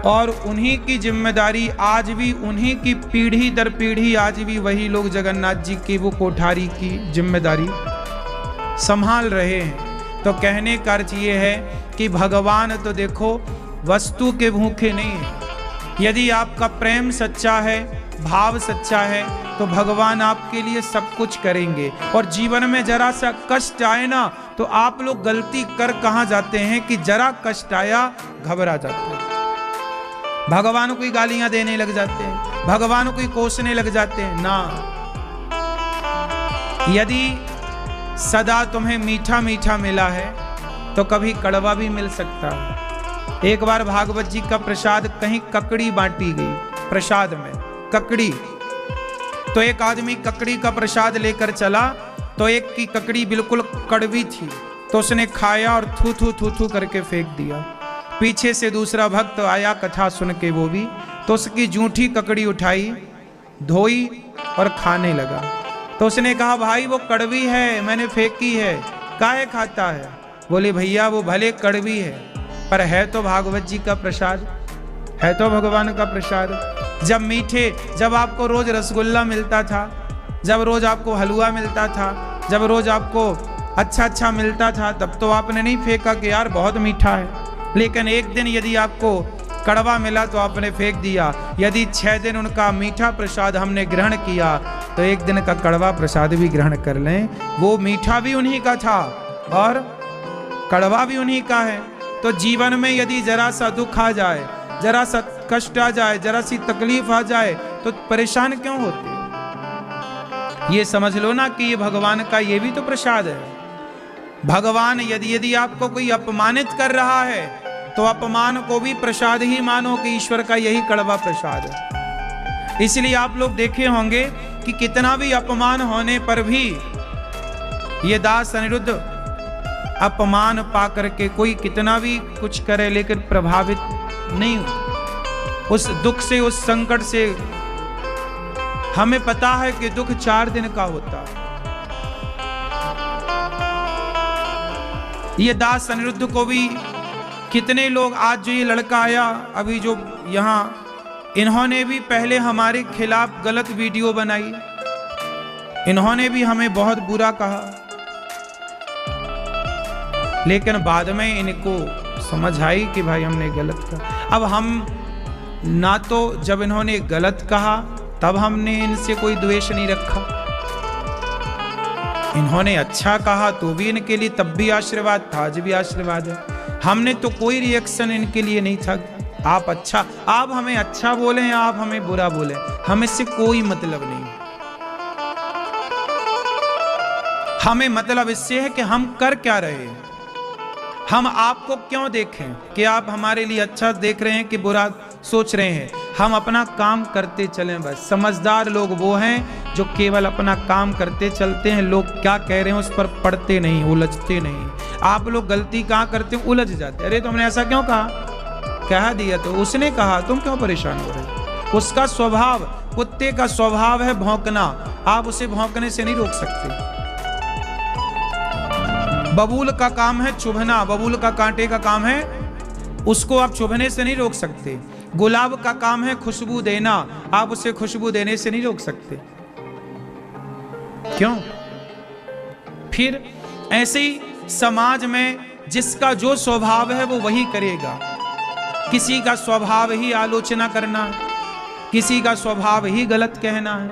और उन्हीं की जिम्मेदारी आज भी, उन्हीं की पीढ़ी दर पीढ़ी आज भी वही लोग जगन्नाथ जी की वो कोठारी की जिम्मेदारी संभाल रहे हैं। तो कहने का अर्थ ये है कि भगवान तो देखो वस्तु के भूखे नहीं है। यदि आपका प्रेम सच्चा है, भाव सच्चा है, तो भगवान आपके लिए सब कुछ करेंगे। और जीवन में जरा सा कष्ट आए ना, तो आप लोग गलती कर कहाँ जाते हैं कि जरा कष्ट आया घबरा जाते हैं, भगवान को ही गालियां देने लग जाते हैं, भगवान को ही कोसने लग जाते हैं ना। यदि सदा तुम्हें मीठा मीठा मिला है तो कभी कड़वा भी मिल सकता है। एक बार भागवत जी का प्रसाद कहीं ककड़ी बांटी गई, प्रसाद में ककड़ी, तो एक आदमी ककड़ी का प्रसाद लेकर चला, तो एक की ककड़ी बिल्कुल कड़वी थी, तो उसने खाया और थू थू थू थू करके फेंक दिया। पीछे से दूसरा भक्त आया कथा सुन के, वो भी, तो उसकी जूठी ककड़ी उठाई, धोई और खाने लगा। तो उसने कहा, भाई वो कड़वी है, मैंने फेंकी है, काहे खाता है? बोले, भैया वो भले कड़वी है पर है तो भागवत जी का प्रसाद, है तो भगवान का प्रसाद। जब मीठे, जब आपको रोज रसगुल्ला मिलता था, जब रोज आपको हलवा मिलता था, जब रोज आपको अच्छा अच्छा मिलता था, तब तो आपने नहीं फेंका कि यार बहुत मीठा है। लेकिन एक दिन यदि आपको कड़वा मिला तो आपने फेंक दिया। यदि 6 दिन उनका मीठा प्रसाद हमने ग्रहण किया तो एक दिन का कड़वा प्रसाद भी ग्रहण कर लें। वो मीठा भी उन्हीं का था और कड़वा भी उन्हीं का है। तो जीवन में यदि जरा सा दुख आ जाए, जरा सा कष्ट आ जाए, जरा सी तकलीफ आ जाए तो परेशान क्यों होते? ये समझ लो ना कि ये भगवान का ये भी तो प्रसाद है। भगवान यदि आपको कोई अपमानित कर रहा है तो अपमान को भी प्रसाद ही मानो कि ईश्वर का यही कड़वा प्रसाद है। इसलिए आप लोग देखे होंगे कि कितना भी अपमान होने पर भी ये दास अनिरुद्ध अपमान पा करके कोई कितना भी कुछ करे लेकिन प्रभावित नहीं हो उस दुख से, उस संकट से। हमें पता है कि दुख 4 दिन का होता है। ये दास अनिरुद्ध को भी कितने लोग, आज जो ये लड़का आया अभी जो यहाँ, इन्होंने भी पहले हमारे खिलाफ गलत वीडियो बनाई, इन्होंने भी हमें बहुत बुरा कहा, लेकिन बाद में इनको समझ आई कि भाई हमने गलत कहा। अब हम ना तो जब इन्होंने गलत कहा तब हमने इनसे कोई द्वेष नहीं रखा, इन्होंने अच्छा कहा तो भी इनके लिए तब भी आशीर्वाद था, आज भी आशीर्वाद है। हमने तो कोई रिएक्शन इनके लिए नहीं था। आप हमें अच्छा बोले या आप हमें बुरा बोले, हमें इससे कोई मतलब नहीं। हमें मतलब इससे है कि हम कर क्या रहे हैं, हम आपको क्यों देखें कि आप हमारे लिए अच्छा देख रहे हैं कि बुरा सोच रहे हैं। हम अपना काम करते चलें बस। समझदार लोग वो हैं जो केवल अपना काम करते चलते हैं, लोग क्या कह रहे हैं उस पर पड़ते नहीं, उलझते नहीं। आप लोग गलती कहाँ करते हैं, उलझ जाते। अरे तुमने ऐसा क्यों कहा, कह दिया तो उसने कहा, तुम क्यों परेशान हो रहे। उसका स्वभाव, कुत्ते का स्वभाव है भौंकना, आप उसे भौंकने से नहीं रोक सकते। बबूल का काम है चुभना, बबूल का कांटे का काम है, उसको आप चुभने से नहीं रोक सकते। गुलाब का काम है खुशबू देना, आप उसे खुशबू देने से नहीं रोक सकते। क्यों? फिर ऐसे ही समाज में जिसका जो स्वभाव है वो वही करेगा। किसी का स्वभाव ही आलोचना करना है, किसी का स्वभाव ही गलत कहना है,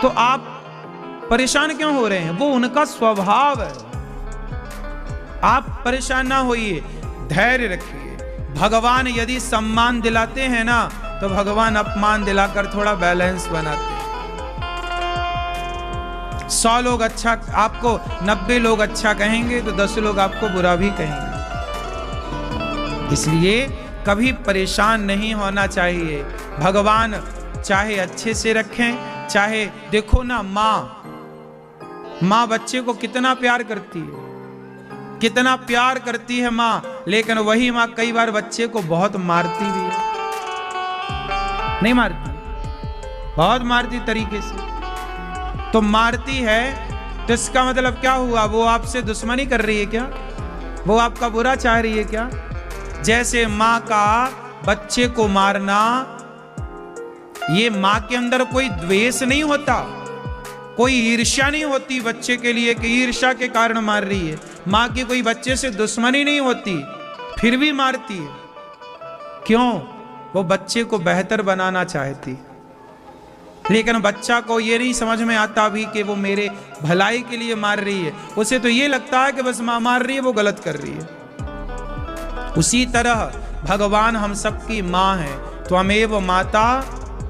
तो आप परेशान क्यों हो रहे हैं? वो उनका स्वभाव है, आप परेशान ना होइए, धैर्य रखिए। भगवान यदि सम्मान दिलाते हैं ना तो भगवान अपमान दिलाकर थोड़ा बैलेंस बनाते हैं। 100 लोग अच्छा आपको, 90 लोग अच्छा कहेंगे तो 10 लोग आपको बुरा भी कहेंगे। इसलिए कभी परेशान नहीं होना चाहिए। भगवान चाहे अच्छे से रखें, चाहे देखो ना, माँ बच्चे को कितना प्यार करती है, कितना प्यार करती है माँ, लेकिन वही माँ कई बार बच्चे को बहुत मारती भी है। नहीं मारती? बहुत मारती तरीके से। तो मारती है तो इसका मतलब क्या हुआ? वो आपसे दुश्मनी कर रही है क्या? वो आपका बुरा चाह रही है क्या? जैसे माँ का बच्चे को मारना, ये माँ के अंदर कोई द्वेष नहीं होता, कोई ईर्ष्या नहीं होती बच्चे के लिए कि ईर्ष्या के कारण मार रही है। माँ की कोई बच्चे से दुश्मनी नहीं होती, फिर भी मारती है। क्यों? वो बच्चे को बेहतर बनाना चाहती। लेकिन बच्चा को ये नहीं समझ में आता अभी कि वो मेरे भलाई के लिए मार रही है। उसे तो ये लगता है कि बस माँ मार रही है, वो गलत कर रही है। उसी तरह भगवान हम सबकी माँ है। त्वमेव माता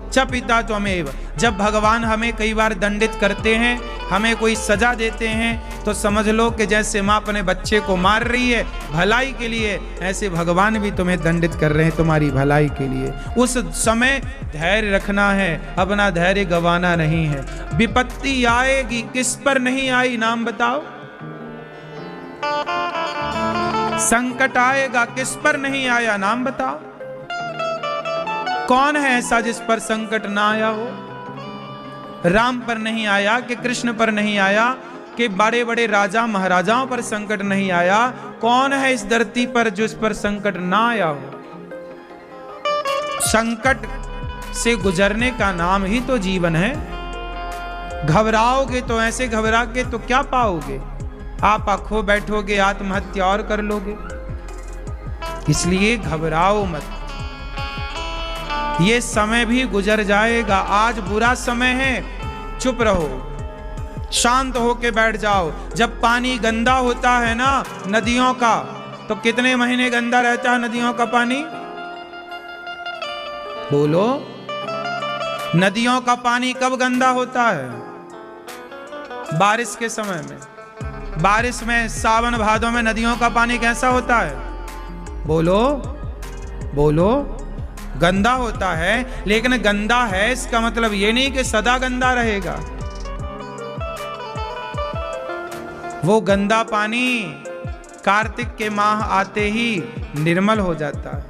च पिता त्वमेव। जब भगवान हमें कई बार दंडित करते हैं, हमें कोई सजा देते हैं, तो समझ लो कि जैसे माँ अपने बच्चे को मार रही है भलाई के लिए, ऐसे भगवान भी तुम्हें दंडित कर रहे हैं तुम्हारी भलाई के लिए। उस समय धैर्य रखना है, अपना धैर्य गंवाना नहीं है। विपत्ति आएगी, किस पर नहीं आई नाम बताओ? संकट आएगा, किस पर नहीं आया नाम बताओ? कौन है ऐसा जिस पर संकट ना आया हो? राम पर नहीं आया कि कृष्ण पर नहीं आया कि बड़े बड़े राजा महाराजाओं पर संकट नहीं आया? कौन है इस धरती पर जिस पर संकट ना आया हो? संकट से गुजरने का नाम ही तो जीवन है। घबराओगे तो ऐसे घबरा के तो क्या पाओगे? आप आंखों बैठोगे, आत्महत्या और कर लोगे। इसलिए घबराओ मत, ये समय भी गुजर जाएगा। आज बुरा समय है, चुप रहो, शांत होके बैठ जाओ। जब पानी गंदा होता है ना नदियों का, तो कितने महीने गंदा रहता है नदियों का पानी? बोलो, नदियों का पानी कब गंदा होता है? बारिश के समय में। बारिश में, सावन भादों में नदियों का पानी कैसा होता है? बोलो बोलो, गंदा होता है। लेकिन गंदा है इसका मतलब ये नहीं कि सदा गंदा रहेगा। वो गंदा पानी कार्तिक के माह आते ही निर्मल हो जाता है।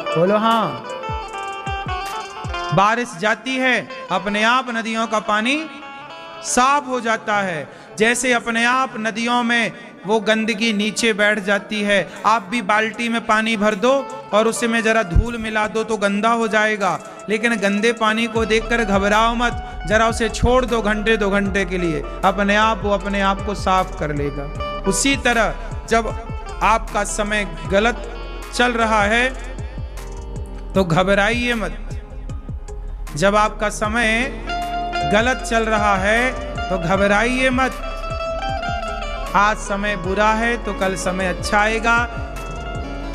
बोलो हाँ। बारिश जाती है, अपने आप नदियों का पानी साफ हो जाता है। जैसे अपने आप नदियों में वो गंदगी नीचे बैठ जाती है। आप भी बाल्टी में पानी भर दो और उसे में जरा धूल मिला दो तो गंदा हो जाएगा। लेकिन गंदे पानी को देखकर घबराओ मत, जरा उसे छोड़ दो घंटे 2 घंटे के लिए, अपने आप वो अपने आप को साफ कर लेगा। उसी तरह जब आपका समय गलत चल रहा है तो घबराइए मत। जब आपका समय गलत चल रहा है तो घबराइए मत। आज समय बुरा है तो कल समय अच्छा आएगा।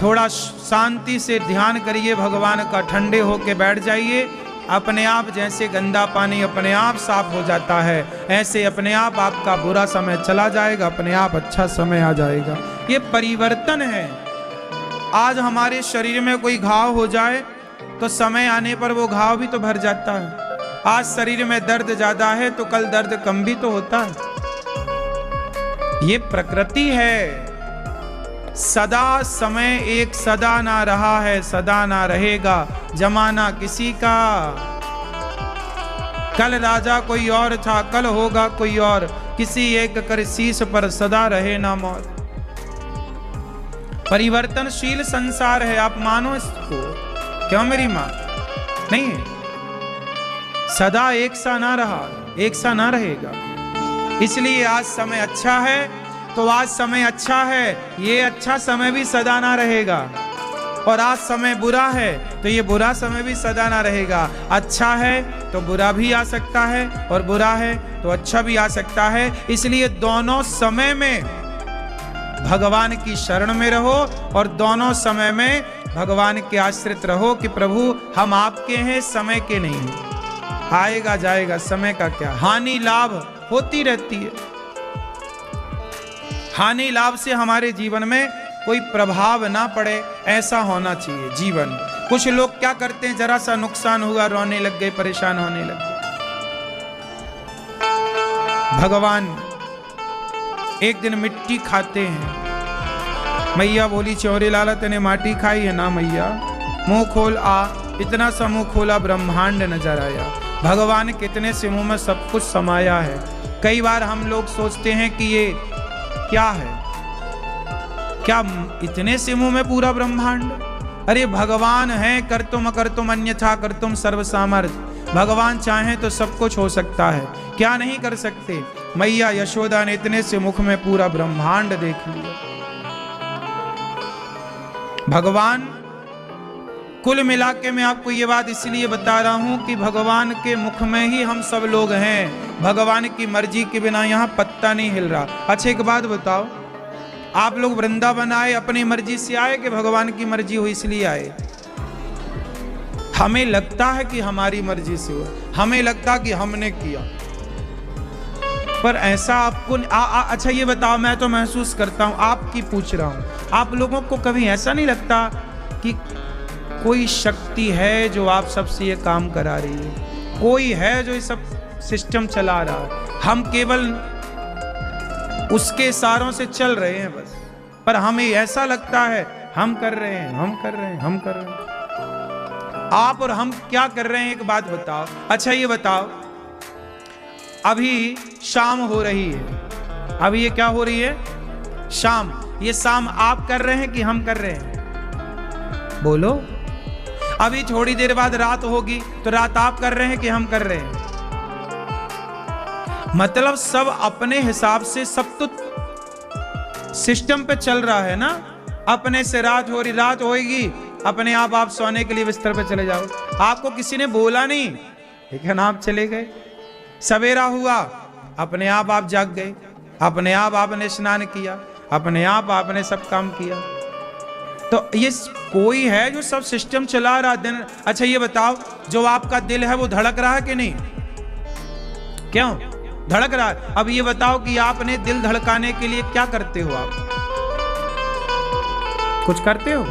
थोड़ा शांति से ध्यान करिए भगवान का, ठंडे होके बैठ जाइए। अपने आप जैसे गंदा पानी अपने आप साफ हो जाता है, ऐसे अपने आप आपका बुरा समय चला जाएगा, अपने आप अच्छा समय आ जाएगा। ये परिवर्तन है। आज हमारे शरीर में कोई घाव हो जाए तो समय आने पर वो घाव भी तो भर जाता है। आज शरीर में दर्द ज्यादा है तो कल दर्द कम भी तो होता है। ये प्रकृति है। सदा समय एक सदा ना रहा है, सदा ना रहेगा जमाना किसी का। कल राजा कोई और था, कल होगा कोई और, किसी एक कर शीश पर सदा रहे ना मौत। परिवर्तनशील संसार है, आप मानो इसको। क्यों मेरी मां? नहीं, सदा एक सा ना रहा, एक सा ना रहेगा। इसलिए आज समय अच्छा है तो आज समय अच्छा है, ये अच्छा समय भी सदा ना रहेगा। और आज समय बुरा है तो ये बुरा समय भी सदा ना रहेगा। अच्छा है तो बुरा भी आ सकता है और बुरा है तो अच्छा भी आ सकता है। इसलिए दोनों समय में भगवान की शरण में रहो और दोनों समय में भगवान के आश्रित रहो कि प्रभु हम आपके हैं, समय के नहीं हैं। आएगा जाएगा, समय का क्या। हानि लाभ होती रहती है। हानि लाभ से हमारे जीवन में कोई प्रभाव ना पड़े, ऐसा होना चाहिए जीवन। कुछ लोग क्या करते हैं, जरा सा नुकसान हुआ रोने लग गए, परेशान होने लग गए। भगवान एक दिन मिट्टी खाते हैं। मैया बोली चौरे लाला तेने माटी खाई है ना मैया, मुंह खोल आ। इतना सा मुंह खोला, ब्रह्मांड नजर आया। भगवान कितने से मुंह में सब कुछ समाया है। कई बार हम लोग सोचते हैं कि ये क्या है, क्या इतने से मुंह में पूरा ब्रह्मांड? अरे भगवान है, कर्तुम अकर्तुम अन्यथा कर्तुम सर्व सामर्थ्य। भगवान चाहे तो सब कुछ हो सकता है, क्या नहीं कर सकते। मैया यशोदा ने इतने से मुख में पूरा ब्रह्मांड देख लिया। भगवान कुल मिला के मैं आपको ये बात इसलिए बता रहा हूं कि भगवान के मुख में ही हम सब लोग हैं। भगवान की मर्जी के बिना यहाँ पत्ता नहीं हिल रहा। अच्छा एक बात बताओ, आप लोग वृंदावन आए अपनी मर्जी से आए कि भगवान की मर्जी हुई इसलिए आए? हमें लगता है कि हमारी मर्जी से हुआ, हमें लगता कि हमने किया, पर ऐसा आपको अच्छा ये बताओ, मैं तो महसूस करता हूं, आपकी पूछ रहा हूं, आप लोगों को कभी ऐसा नहीं लगता कि कोई शक्ति है जो आप सबसे ये काम करा रही है? कोई है जो ये सब सिस्टम चला रहा है, हम केवल उसके इशारों से चल रहे हैं बस। पर हमें ऐसा लगता है हम कर रहे हैं, हम कर रहे हैं, हम कर रहे हैं। आप और हम क्या कर रहे हैं एक बात बताओ। अच्छा ये बताओ, अभी शाम हो रही है, अभी ये क्या हो रही है? शाम। ये शाम आप कर रहे हैं कि हम कर रहे हैं? बोलो। अभी थोड़ी देर बाद रात होगी तो रात आप कर रहे हैं कि हम कर रहे हैं? मतलब सब अपने हिसाब से, सब तो सिस्टम पे चल रहा है ना। अपने से रात हो रही, रात होगी अपने आप सोने के लिए बिस्तर पे चले जाओ। आपको किसी ने बोला नहीं लेकिन आप चले गए। सवेरा हुआ, अपने आप जाग गए, अपने आप आपने स्नान किया, अपने आप आपने सब काम किया। तो ये कोई है जो सब सिस्टम चला रहा दिन। अच्छा ये बताओ, जो आपका दिल है वो धड़क रहा है कि नहीं? क्यों धड़क रहा है? अब ये बताओ कि आपने दिल धड़काने के लिए क्या करते हो? आप कुछ करते हो?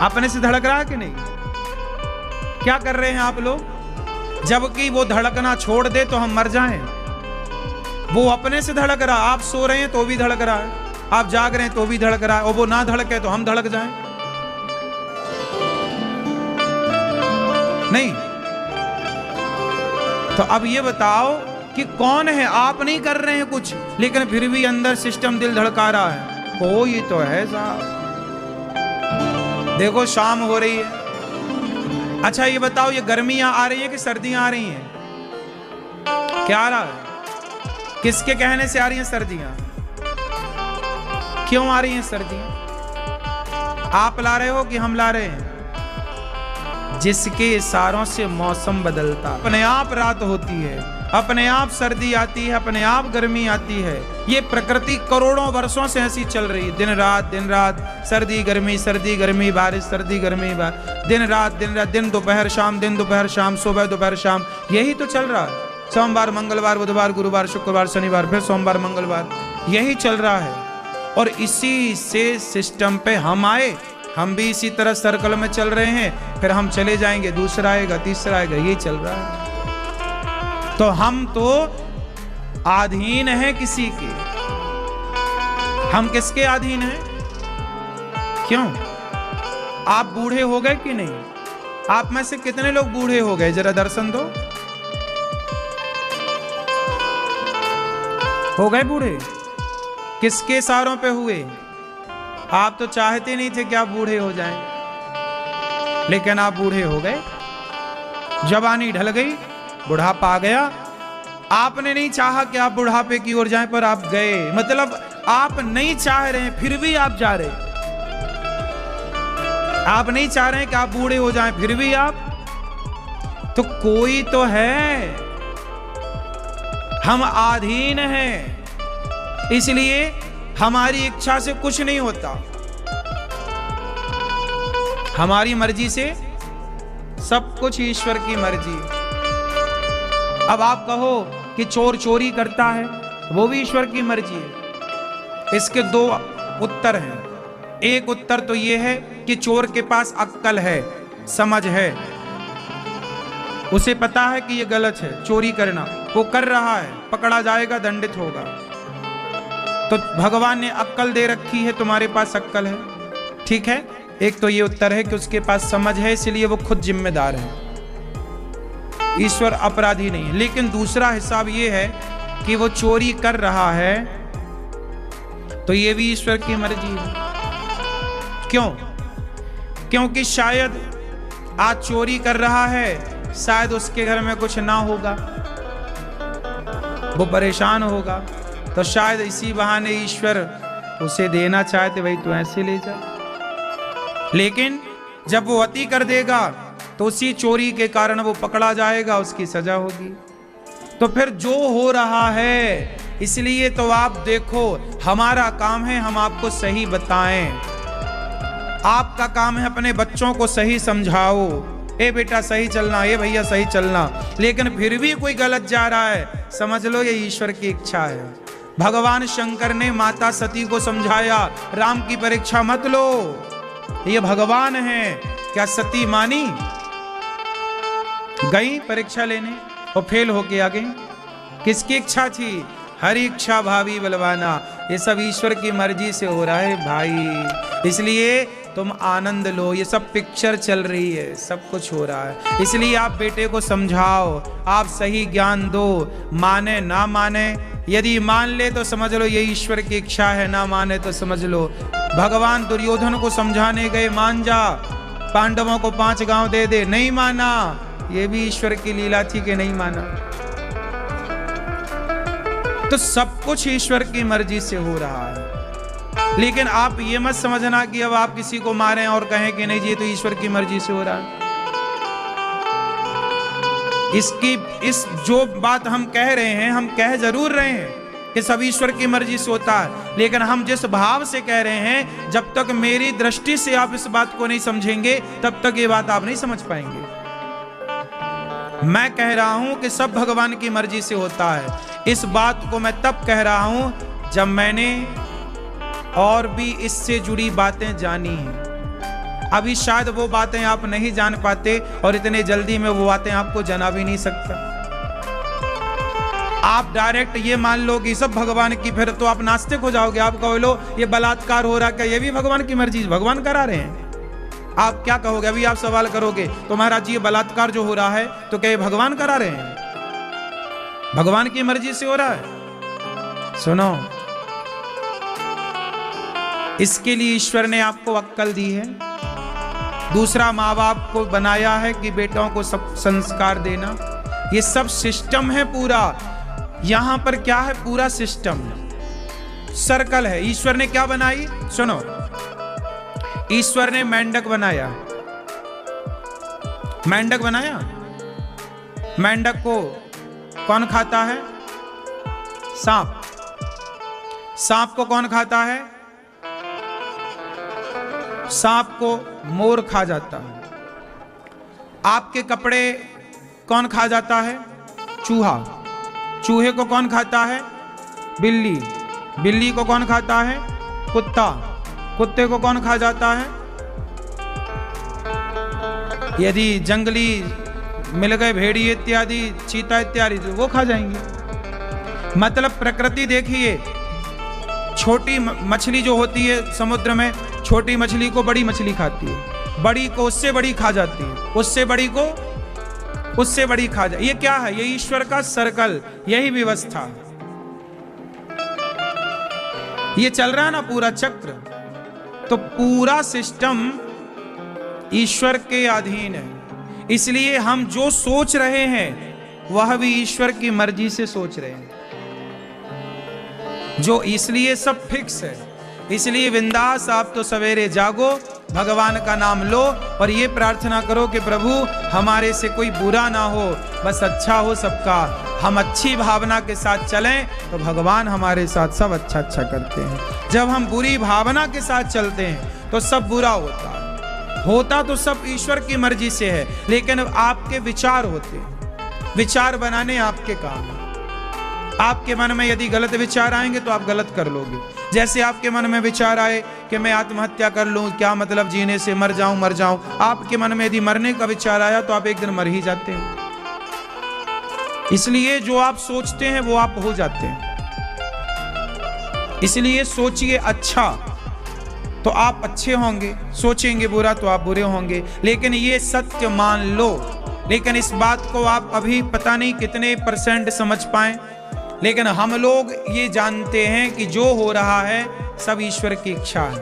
अपने से धड़क रहा है कि नहीं? क्या कर रहे हैं आप लोग? जबकि वो धड़कना छोड़ दे तो हम मर जाएं। वो अपने से धड़क रहा, आप सो रहे हैं तो भी धड़क रहा है, आप जाग रहे हैं तो भी धड़क रहा है, और वो ना धड़के तो हम धड़क जाएं। नहीं। तो अब ये बताओ कि कौन है? आप नहीं कर रहे हैं कुछ, लेकिन फिर भी अंदर सिस्टम दिल धड़का रहा है। कोई तो है साहब। देखो शाम हो रही है। अच्छा ये बताओ, ये गर्मियां आ रही है कि सर्दियां आ रही हैं? क्या आ रहा है? किसके कहने से आ रही हैं सर्दियां? क्यों आ रही हैं सर्दियां? आप ला रहे हो कि हम ला रहे हैं? जिसके इशारों से मौसम बदलता, अपने आप रात होती है, अपने आप सर्दी आती है, अपने आप गर्मी आती है। ये प्रकृति करोड़ों वर्षों से ऐसी चल रही है। दिन रात, सर्दी गर्मी, बारिश, सर्दी गर्मी, दिन रात, दिन दोपहर शाम, दिन दोपहर शाम, सुबह दोपहर शाम, यही तो चल रहा है। सोमवार मंगलवार बुधवार गुरुवार शुक्रवार शनिवार, फिर सोमवार मंगलवार, यही चल रहा है। और इसी से सिस्टम पे हम आए, हम भी इसी तरह सर्कल में चल रहे हैं, फिर हम चले जाएंगे, दूसरा आएगा, तीसरा आएगा, यही चल रहा है। तो हम तो अधीन हैं किसी के। हम किसके अधीन हैं? क्यों? आप बूढ़े हो गए कि नहीं? आप में से कितने लोग बूढ़े हो गए? जरा दर्शन दो। हो गए बूढ़े? किसके इशारों पे हुए? आप तो चाहते नहीं थे कि आप बूढ़े हो जाएं, लेकिन आप बूढ़े हो गए। जवानी ढल गई, बुढ़ापा आ गया। आपने नहीं चाहा कि आप बुढ़ापे की ओर जाएं, पर आप गए। मतलब आप नहीं चाह रहे हैं, फिर भी आप जा रहे। आप नहीं चाह रहे हैं कि आप बूढ़े हो जाएं, फिर भी आप। तो कोई तो है। हम अधीन हैं, इसलिए हमारी इच्छा से कुछ नहीं होता। हमारी मर्जी से सब कुछ ईश्वर की मर्जी। अब आप कहो कि चोर चोरी करता है, वो भी ईश्वर की मर्जी है। इसके दो उत्तर हैं। एक उत्तर तो ये है कि चोर के पास अक्ल है, समझ है, उसे पता है कि ये गलत है चोरी करना, वो कर रहा है, पकड़ा जाएगा, दंडित होगा। तो भगवान ने अक्ल दे रखी है, तुम्हारे पास अक्ल है, ठीक है। एक तो ये उत्तर है कि उसके पास समझ है, इसलिए वो खुद जिम्मेदार है, ईश्वर अपराधी नहीं है। लेकिन दूसरा हिसाब ये है कि वो चोरी कर रहा है, तो ये भी ईश्वर की मर्जी है। क्यों? क्योंकि शायद आज चोरी कर रहा है, शायद उसके घर में कुछ ना होगा, वो परेशान होगा, तो शायद इसी बहाने ईश्वर उसे देना चाहते, भाई तू ऐसे ले जा। लेकिन जब वो अति कर देगा तो उसी चोरी के कारण वो पकड़ा जाएगा, उसकी सजा होगी। तो फिर जो हो रहा है, इसलिए तो आप देखो, हमारा काम है हम आपको सही बताएं, आपका काम है अपने बच्चों को सही समझाओ, ए बेटा सही चलना, ए भैया सही चलना। लेकिन फिर भी कोई गलत जा रहा है, समझ लो ये ईश्वर की इच्छा है। भगवान शंकर ने माता सती को समझाया, राम की परीक्षा मत लो, ये भगवान है। क्या सती मानी? गई परीक्षा लेने और फेल होके आ गई। किसकी इच्छा थी? हरि इच्छा भावी बलवाना। ये सब ईश्वर की मर्जी से हो रहा है भाई, इसलिए तुम आनंद लो। ये सब पिक्चर चल रही है, सब कुछ हो रहा है, इसलिए आप बेटे को समझाओ, आप सही ज्ञान दो, माने ना माने। यदि मान ले तो समझ लो ये ईश्वर की इच्छा है, ना माने तो समझ लो भगवान दुर्योधन को समझाने गए, मान जा, पांडवों को 5 गांव दे दे, नहीं माना, ये भी ईश्वर की लीला थी कि नहीं माना। तो सब कुछ ईश्वर की मर्जी से हो रहा है। लेकिन आप ये मत समझना कि अब आप किसी को मारें और कहें कि नहीं जी ये तो ईश्वर की मर्जी से हो रहा है। इस जो बात हम कह रहे हैं, हम कह जरूर रहे हैं कि सब ईश्वर की मर्जी से होता है, लेकिन हम जिस भाव से कह रहे हैं, जब तक मेरी दृष्टि से आप इस बात को नहीं समझेंगे तब तक ये बात आप नहीं समझ पाएंगे। मैं कह रहा हूं कि सब भगवान की मर्जी से होता है। इस बात को मैं तब कह रहा हूं जब मैंने और भी इससे जुड़ी बातें जानी हैं। अभी शायद वो बातें आप नहीं जान पाते और इतने जल्दी में वो बातें आपको जना भी नहीं सकता। आप डायरेक्ट ये मान लो कि सब भगवान की, फिर तो आप नास्तिक हो जाओगे। आप कहो लो ये बलात्कार हो रहा, क्या ये भी भगवान की मर्जी, भगवान करा रहे हैं? आप क्या कहोगे? अभी आप सवाल करोगे तो महाराज जी ये बलात्कार जो हो रहा है तो क्या ये भगवान करा रहे हैं? भगवान की मर्जी से हो रहा है। सुनो, इसके लिए ईश्वर ने आपको अक्ल दी है। दूसरा, माँ बाप को बनाया है कि बेटों को सब संस्कार देना। ये सब सिस्टम है पूरा। यहां पर क्या है? पूरा सिस्टम सर्कल है। ईश्वर ने क्या बनाई? सुनो, ईश्वर ने मेंढक बनाया। मेंढक बनाया। मेंढक को कौन खाता है? सांप। सांप को कौन खाता है? सांप को मोर खा जाता है। आपके कपड़े कौन खा जाता है? चूहा। चूहे को कौन खाता है? बिल्ली। बिल्ली को कौन खाता है? कुत्ता। कुत्ते को कौन खा जाता है? यदि जंगली मिल गए, भेड़िए इत्यादि, चीता इत्यादि, तो वो खा जाएंगे। मतलब प्रकृति देखिए, छोटी मछली जो होती है समुद्र में, छोटी मछली को बड़ी मछली खाती है, बड़ी को उससे बड़ी खा जाती है, उससे बड़ी को उससे बड़ी खा जाए। ये क्या है? ये ईश्वर का सर्कल, यही व्यवस्था। ये चल रहा है ना पूरा चक्र। तो पूरा सिस्टम ईश्वर के अधीन है। इसलिए हम जो सोच रहे हैं वह भी ईश्वर की मर्जी से सोच रहे हैं, जो इसलिए सब फिक्स है। इसलिए बिंदास आप तो सवेरे जागो, भगवान का नाम लो और ये प्रार्थना करो कि प्रभु हमारे से कोई बुरा ना हो, बस अच्छा हो सबका। हम अच्छी भावना के साथ चलें तो भगवान हमारे साथ सब अच्छा अच्छा करते हैं। जब हम बुरी भावना के साथ चलते हैं तो सब बुरा होता तो सब ईश्वर की मर्जी से है, लेकिन आपके विचार होते हैं। विचार बनाने आपके काम है। आपके मन में यदि गलत विचार आएंगे तो आप गलत कर लोगे। जैसे आपके मन में विचार आए कि मैं आत्महत्या कर लूं, क्या मतलब जीने से, मर जाऊं। आपके मन में यदि मरने का विचार आया तो आप एक दिन मर ही जाते हैं। इसलिए जो आप सोचते हैं वो आप हो जाते हैं। इसलिए सोचिए अच्छा तो आप अच्छे होंगे, सोचेंगे बुरा तो आप बुरे होंगे। लेकिन ये सत्य मान लो। लेकिन इस बात को आप अभी पता नहीं कितने % समझ पाए, लेकिन हम लोग ये जानते हैं कि जो हो रहा है सब ईश्वर की इच्छा है।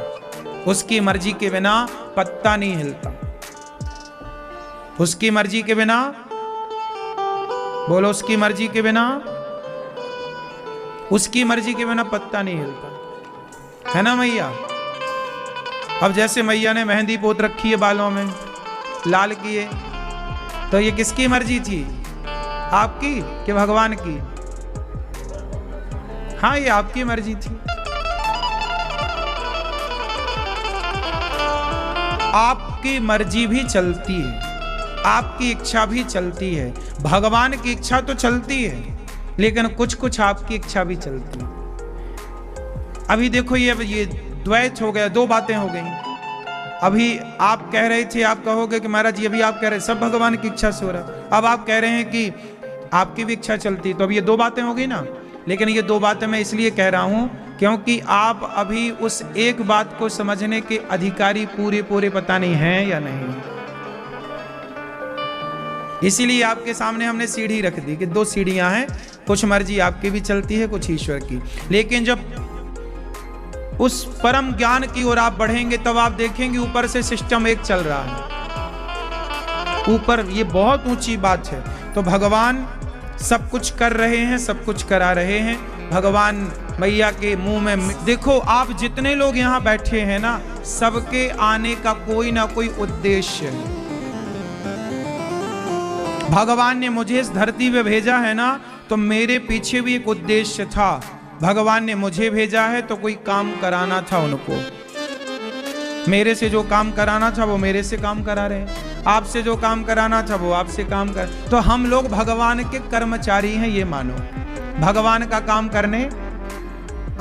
उसकी मर्जी के बिना पत्ता नहीं हिलता। उसकी मर्जी के बिना, बोलो, उसकी मर्जी के बिना, उसकी मर्जी के बिना पत्ता नहीं हिलता, है ना मैया? अब जैसे मैया ने मेहंदी पोत रखी है बालों में, लाल किए, तो ये किसकी मर्जी थी? आपकी कि भगवान की? हाँ, ये आपकी मर्जी थी। आपकी मर्जी भी चलती है, आपकी इच्छा भी चलती है। भगवान की इच्छा तो चलती है, लेकिन कुछ कुछ आपकी इच्छा भी चलती है। अभी देखो ये द्वैत हो गया, दो बातें हो गई। अभी आप कह रहे थे, आप कहोगे कि महाराज जी अभी आप कह रहे सब भगवान की इच्छा से हो रहा, अब आप कह रहे हैं कि आपकी भी इच्छा चलती, तो अब ये दो बातें हो गई ना। लेकिन ये दो बातें मैं इसलिए कह रहा हूं क्योंकि आप अभी उस एक बात को समझने के अधिकारी पूरे पता नहीं हैं या नहीं। इसीलिए आपके सामने हमने सीढ़ी रख दी कि दो सीढ़ियां हैं, कुछ मर्जी आपकी भी चलती है, कुछ ईश्वर की। लेकिन जब उस परम ज्ञान की ओर आप बढ़ेंगे तब आप देखेंगे ऊपर से सिस्टम एक चल रहा है। ऊपर ये बहुत ऊंची बात है। तो भगवान सब कुछ कर रहे हैं, सब कुछ करा रहे हैं। भगवान मैया के मुंह में देखो, आप जितने लोग यहाँ बैठे हैं ना, सबके आने का कोई ना कोई उद्देश्य है। भगवान ने मुझे इस धरती पे भेजा है ना, तो मेरे पीछे भी एक उद्देश्य था। भगवान ने मुझे भेजा है तो कोई काम कराना था उनको। मेरे से जो काम कराना था वो मेरे से काम करा रहे हैं, आपसे जो काम कराना था वो आपसे काम कर। तो हम लोग भगवान के कर्मचारी हैं, ये मानो। भगवान का काम करने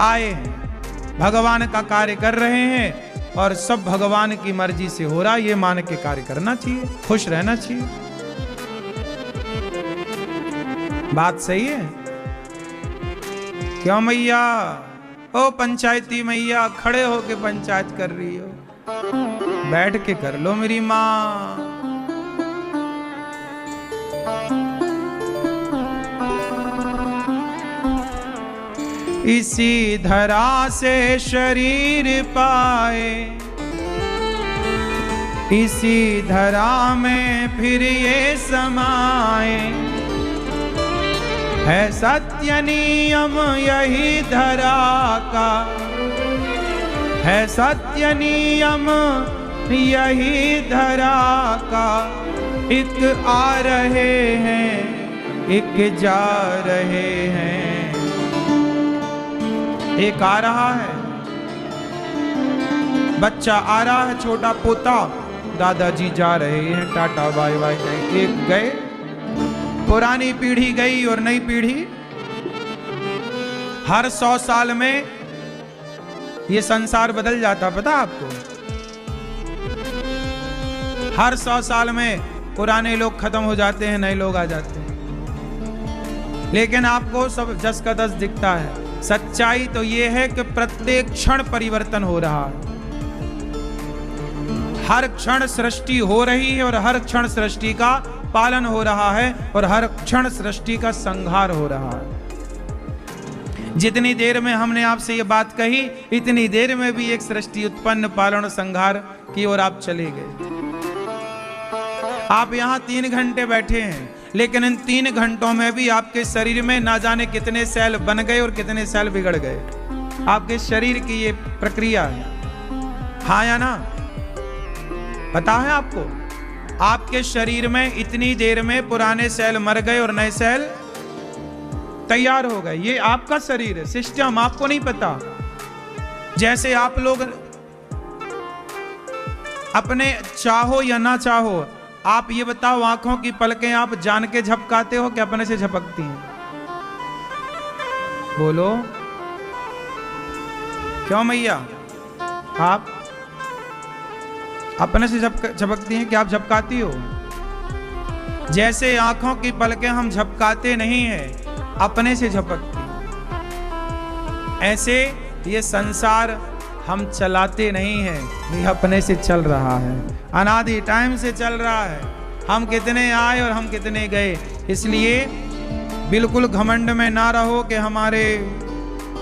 आए हैं, भगवान का कार्य कर रहे हैं और सब भगवान की मर्जी से हो रहा, ये मान के कार्य करना चाहिए, खुश रहना चाहिए। बात सही है क्यों मैया? ओ पंचायती मैया, खड़े होके पंचायत कर रही हो, बैठ के कर लो मेरी माँ। इसी धरा से शरीर पाए, इसी धरा में फिर ये समाए। है सत्य नियम यही धरा का, है सत्य नियम यही धरा का। एक आ रहे हैं, एक जा रहे हैं। एक आ रहा है, बच्चा आ रहा है, छोटा पोता, दादाजी जा रहे हैं, टाटा बाय बाय गए। एक गए, पुरानी पीढ़ी गई और नई पीढ़ी। हर 100 साल में ये संसार बदल जाता, पता आपको? हर 100 साल में पुराने लोग खत्म हो जाते हैं, नए लोग आ जाते हैं। लेकिन आपको सब जस का तस दिखता है। सच्चाई तो ये है कि प्रत्येक क्षण परिवर्तन हो रहा है। हर क्षण सृष्टि हो रही है और हर क्षण सृष्टि का पालन हो रहा है और हर क्षण सृष्टि का संहार हो रहा है। जितनी देर में हमने आपसे ये बात कही, इतनी देर में भी एक सृष्टि उत्पन्न, पालन और संहार की ओर आप चले गए। आप यहाँ 3 घंटे बैठे हैं, लेकिन इन 3 घंटों में भी आपके शरीर में ना जाने कितने सेल बन गए और कितने सेल बिगड़ गए। आपके शरीर की ये प्रक्रिया है, हाँ या ना? पता है आपको? आपके शरीर में इतनी देर में पुराने सेल मर गए और नए सेल तैयार हो गए। ये आपका शरीर है, सिस्टम, आपको नहीं पता। जैसे आप लोग अपने चाहो या ना चाहो, आप ये बताओ, आंखों की पलकें आप जान के झपकाते हो कि अपने से झपकती हैं? बोलो क्यों मैया? आप अपने से झपकती हैं कि आप झपकाती हो? जैसे आंखों की पलकें हम झपकाते नहीं हैं, अपने से झपकती, ऐसे ये संसार हम चलाते नहीं हैं, ये अपने से चल रहा है। अनादि टाइम से चल रहा है। हम कितने आए और हम कितने गए। इसलिए बिल्कुल घमंड में ना रहो कि हमारे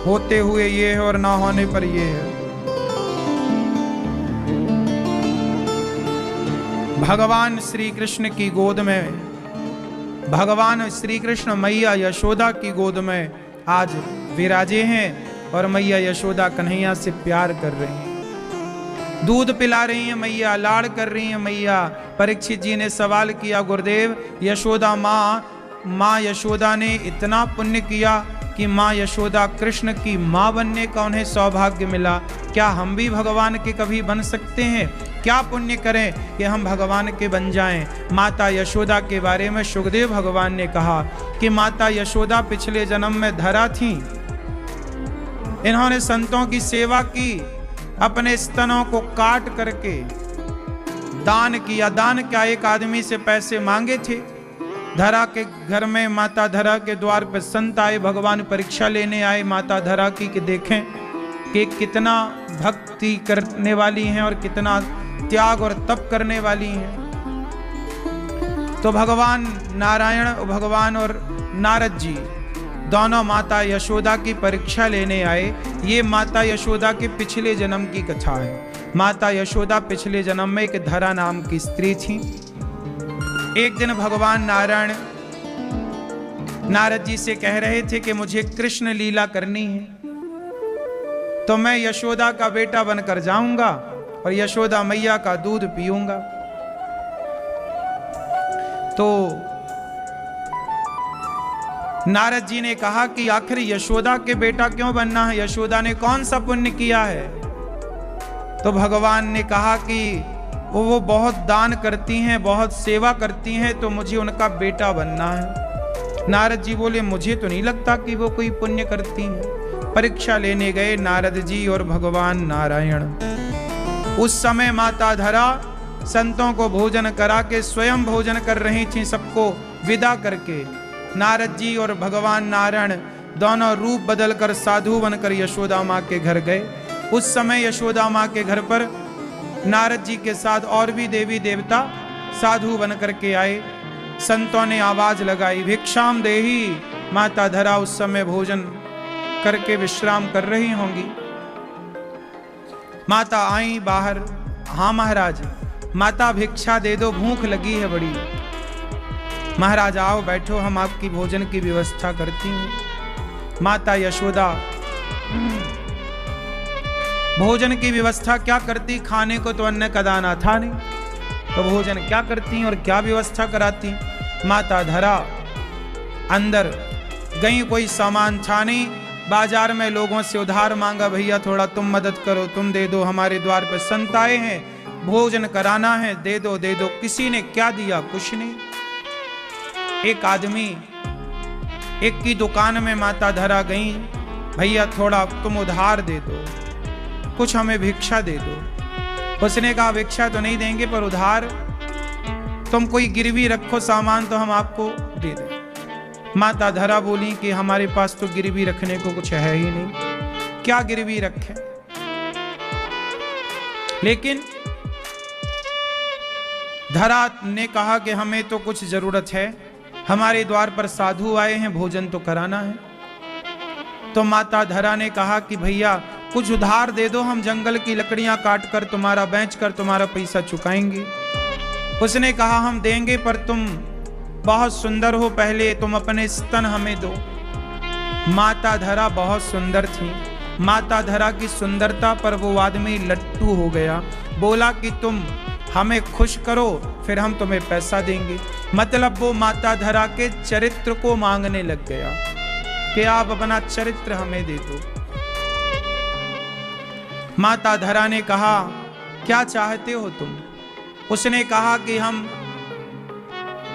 होते हुए ये है और ना होने पर ये है। भगवान श्री कृष्ण की गोद में, भगवान श्री कृष्ण मैया यशोदा की गोद में आज विराजे हैं और मैया यशोदा कन्हैया से प्यार कर रही हैं, दूध पिला रही हैं मैया, लाड़ कर रही हैं मैया। परीक्षित जी ने सवाल किया, गुरुदेव यशोदा माँ यशोदा ने इतना पुण्य किया कि माँ यशोदा कृष्ण की माँ बनने का उन्हें सौभाग्य मिला, क्या हम भी भगवान के कभी बन सकते हैं? क्या पुण्य करें कि हम भगवान के बन जाएं? माता यशोदा के बारे में सुखदेव भगवान ने कहा कि माता यशोदा पिछले जन्म में धरा थी, इन्होंने संतों की सेवा की, अपने स्तनों को काट करके दान किया। दान क्या, एक आदमी से पैसे मांगे थे। धरा के घर में, माता धरा के द्वार पर संत आए, भगवान परीक्षा लेने आए माता धरा की कि देखें कि कितना भक्ति करने वाली हैं और कितना त्याग और तप करने वाली हैं। तो भगवान नारायण, भगवान और नारद जी दोनों माता यशोदा की परीक्षा लेने आए। ये माता यशोदा के पिछले जन्म की कथा है। माता यशोदा पिछले जन्म में एक धरा नाम की स्त्री थी। एक दिन भगवान नारायण नारद जी से कह रहे थे कि मुझे कृष्ण लीला करनी है, तो मैं यशोदा का बेटा बनकर जाऊंगा और यशोदा मैया का दूध पीऊंगा। तो नारद जी ने कहा कि आखिर यशोदा के बेटा क्यों बनना है, यशोदा ने कौन सा पुण्य किया है। तो भगवान ने कहा कि वो बहुत दान करती हैं, बहुत सेवा करती हैं, तो मुझे उनका बेटा बनना है। नारद जी बोले मुझे तो नहीं लगता कि वो कोई पुण्य करती हैं। परीक्षा लेने गए नारद जी और भगवान नारायण। उस समय माता धरा संतों को भोजन करा के स्वयं भोजन कर रही थी, सबको विदा करके। नारद जी और भगवान नारायण दोनों रूप बदलकर साधु बनकर यशोदा माँ के घर गए। उस समय यशोदा माँ के घर पर नारद जी के साथ और भी देवी देवता साधु बन करके आए। संतों ने आवाज लगाई भिक्षाम देही। माता धरा उस समय भोजन करके विश्राम कर रही होंगी। माता आई बाहर, हाँ महाराज माता भिक्षा दे दो, भूख लगी है बड़ी। महाराज आओ बैठो, हम आपकी भोजन की व्यवस्था करती हूँ। माता यशोदा भोजन की व्यवस्था क्या करती, खाने को तो अन्न का दाना था नहीं, तो भोजन क्या करती और क्या व्यवस्था कराती। माता धरा अंदर गई, कोई सामान था नहीं, बाजार में लोगों से उधार मांगा, भैया थोड़ा तुम मदद करो, तुम दे दो, हमारे द्वार पर संत आए हैं, भोजन कराना है, दे दो दे दो। किसी ने क्या दिया, कुछ नहीं। एक आदमी एक की दुकान में माता धरा गई, भैया थोड़ा तुम उधार दे दो, कुछ हमें भिक्षा दे दो। उसने कहा भिक्षा तो नहीं देंगे पर उधार तुम कोई गिरवी रखो सामान तो हम आपको दे दें। माता धरा बोली कि हमारे पास तो गिरवी रखने को कुछ है ही नहीं, क्या गिरवी रखें। लेकिन धरा ने कहा कि हमें तो कुछ जरूरत है, हमारे द्वार पर साधु आए हैं, भोजन तो कराना है। तो माता धरा ने कहा कि भैया कुछ उधार दे दो, हम जंगल की लकड़ियां काट कर तुम्हारा बेच कर तुम्हारा पैसा चुकाएंगे। उसने कहा हम देंगे पर तुम बहुत सुंदर हो, पहले तुम अपने स्तन हमें दो। माता धरा बहुत सुंदर थी, माता धरा की सुंदरता पर वो आदमी लट्टू हो गया, बोला कि तुम हमें खुश करो फिर हम तुम्हें पैसा देंगे। मतलब वो माता धरा के चरित्र को मांगने लग गया कि आप अपना चरित्र हमें दे दो। माता धरा ने कहा क्या चाहते हो तुम। उसने कहा कि हम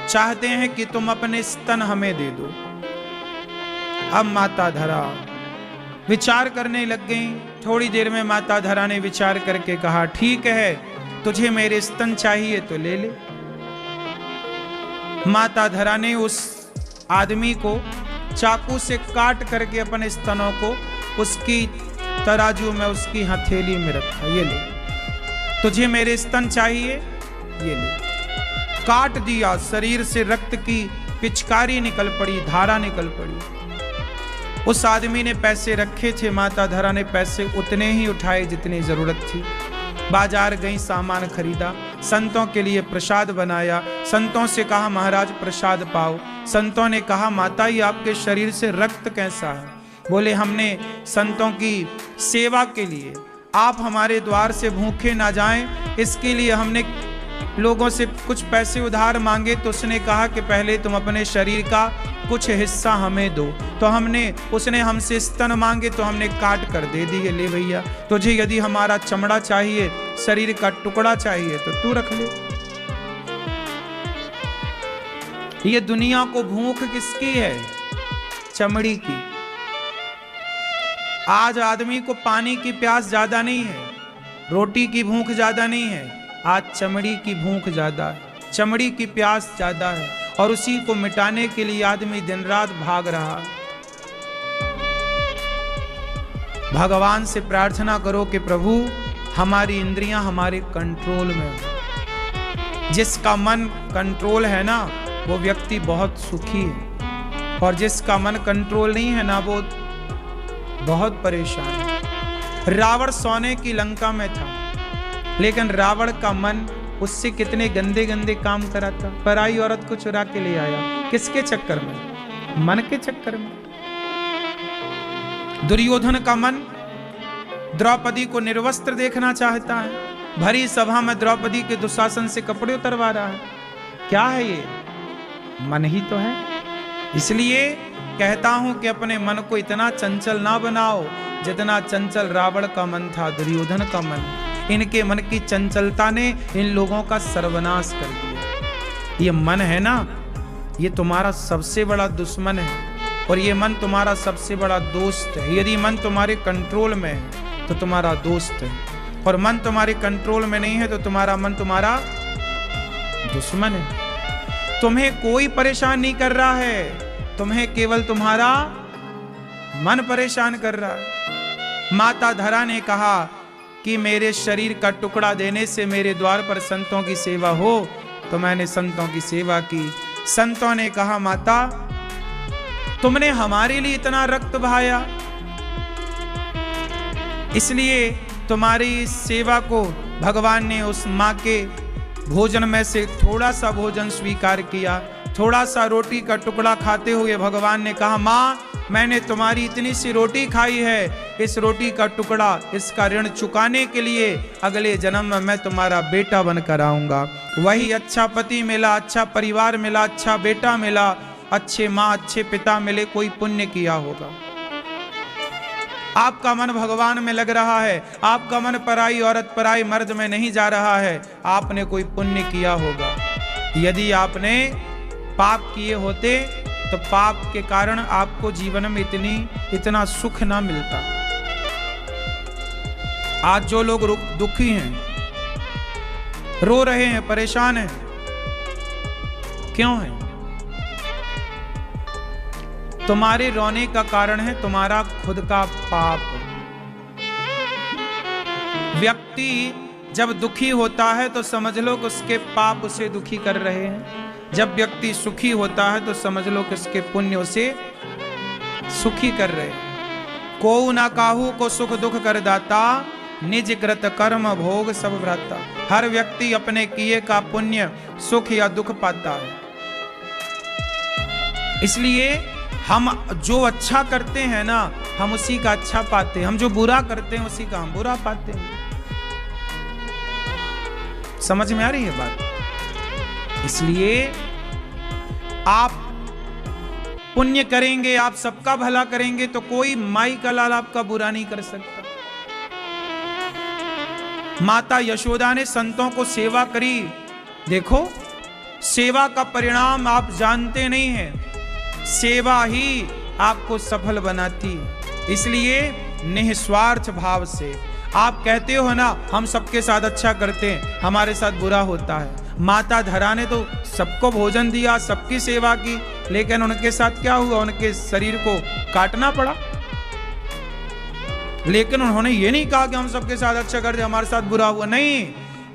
चाहते हैं कि तुम अपने स्तन हमें दे दो। अब माता धरा विचार करने लग गई। थोड़ी देर में माता धरा ने विचार करके कहा ठीक है, तुझे मेरे स्तन चाहिए तो ले ले। माता धरा ने उस आदमी को चाकू से काट करके अपने स्तनों को उसकी तराजू में, उसकी हथेली में रखा, ये ले, तुझे मेरे स्तन चाहिए, ये ले। काट दिया, शरीर से रक्त की पिचकारी निकल पड़ी, धारा निकल पड़ी। उस आदमी ने पैसे रखे थे, माता धरा ने पैसे उतने ही उठाए जितनी जरूरत थी। बाजार गई, सामान खरीदा, संतों के लिए प्रसाद बनाया, संतों से कहा महाराज प्रसाद पाओ। संतों ने कहा माता ये आपके शरीर से रक्त कैसा है। बोले हमने संतों की सेवा के लिए, आप हमारे द्वार से भूखे ना जाएं, इसके लिए हमने लोगों से कुछ पैसे उधार मांगे। तो उसने कहा कि पहले तुम अपने शरीर का कुछ हिस्सा हमें दो। तो उसने हमसे स्तन मांगे तो हमने काट कर दे दिए, ले भैया तुझे यदि हमारा चमड़ा चाहिए, शरीर का टुकड़ा चाहिए तो तू रख ले। ये दुनिया को भूख किसकी है? चमड़ी की। आज आदमी को पानी की प्यास ज्यादा नहीं है, रोटी की भूख ज्यादा नहीं है, आज चमड़ी की भूख ज्यादा है, चमड़ी की प्यास ज्यादा है, और उसी को मिटाने के लिए आदमी दिन रात भाग रहा है। भगवान से प्रार्थना करो कि प्रभु हमारी इंद्रियां हमारे कंट्रोल में हो। जिसका मन कंट्रोल है ना वो व्यक्ति बहुत सुखी है, और जिसका मन कंट्रोल नहीं है ना वो बहुत परेशान है। रावण सोने की लंका में था, लेकिन रावण का मन उससे कितने गंदे गंदे काम करा था। पराई औरत को चुरा के ले आया, किसके चक्कर में? मन के चक्कर में। दुर्योधन का मन द्रौपदी को निर्वस्त्र देखना चाहता है, भरी सभा में द्रौपदी के दुशासन से कपड़े उतरवा रहा है। क्या है ये? मन ही तो है। इसलिए कहता हूं कि अपने मन को इतना चंचल ना बनाओ जितना चंचल रावण का मन था, दुर्योधन का मन। इनके मन की चंचलता ने इन लोगों का सर्वनाश कर दिया। ये मन है ना, ये तुम्हारा सबसे बड़ा दुश्मन है और ये मन तुम्हारा सबसे बड़ा दोस्त है। यदि मन तुम्हारे कंट्रोल में है तो तुम्हारा दोस्त है, और मन तुम्हारे कंट्रोल में नहीं है तो तुम्हारा मन तुम्हारा दुश्मन है। तुम्हें कोई परेशान नहीं कर रहा है, तुम्हें केवल तुम्हारा मन परेशान कर रहा है। माता धरा ने कहा कि मेरे शरीर का टुकड़ा देने से मेरे द्वार पर संतों की सेवा हो, तो मैंने संतों की सेवा की। संतों ने कहा माता तुमने हमारे लिए इतना रक्त बहाया, इसलिए तुम्हारी सेवा को भगवान ने उस माँ के भोजन में से थोड़ा सा भोजन स्वीकार किया। थोड़ा सा रोटी का टुकड़ा खाते हुए भगवान ने कहा माँ मैंने तुम्हारी इतनी सी रोटी खाई है, इस रोटी का टुकड़ा, इसका ऋण चुकाने के लिए अगले जन्म में मैं तुम्हारा बेटा बनकर आऊंगा। वही अच्छा पति मिला, अच्छा परिवार मिला, अच्छा बेटा मिला, अच्छे माँ अच्छे पिता मिले, कोई पुण्य किया होगा। आपका मन भगवान में लग रहा है, आपका मन पराई औरत पराई मर्द में नहीं जा रहा है, आपने कोई पुण्य किया होगा। यदि आपने पाप किए होते तो पाप के कारण आपको जीवन में इतना सुख ना मिलता। आज जो लोग दुखी हैं, रो रहे हैं, परेशान हैं, क्यों हैं? तुम्हारे रोने का कारण है तुम्हारा खुद का पाप। व्यक्ति जब दुखी होता है तो समझ लो कि उसके पाप उसे दुखी कर रहे हैं। जब व्यक्ति सुखी होता है तो समझ लो कि उसके पुण्य उसे सुखी कर रहे हैं। को ना काहू को सुख दुख कर दाता, निज कृत कर्म भोग सब भ्राता। हर व्यक्ति अपने किए का पुण्य सुख या दुख पाता है। इसलिए हम जो अच्छा करते हैं ना, हम उसी का अच्छा पाते हैं। हम जो बुरा करते हैं उसी का हम बुरा पाते हैं। समझ में आ रही है बात? इसलिए आप पुण्य करेंगे, आप सबका भला करेंगे तो कोई माई का लाल आपका बुरा नहीं कर सकता। माता यशोदा ने संतों को सेवा करी। देखो, सेवा का परिणाम आप जानते नहीं हैं, सेवा ही आपको सफल बनाती है। इसलिए निस्वार्थ भाव से आप कहते हो ना हम सबके साथ अच्छा करते हैं, हमारे साथ बुरा होता है। माता धरा ने तो सबको भोजन दिया, सबकी सेवा की, लेकिन उनके साथ क्या हुआ? उनके शरीर को काटना पड़ा। लेकिन उन्होंने ये नहीं कहा कि हम सबके साथ अच्छा करते, हमारे साथ बुरा हुआ। नहीं,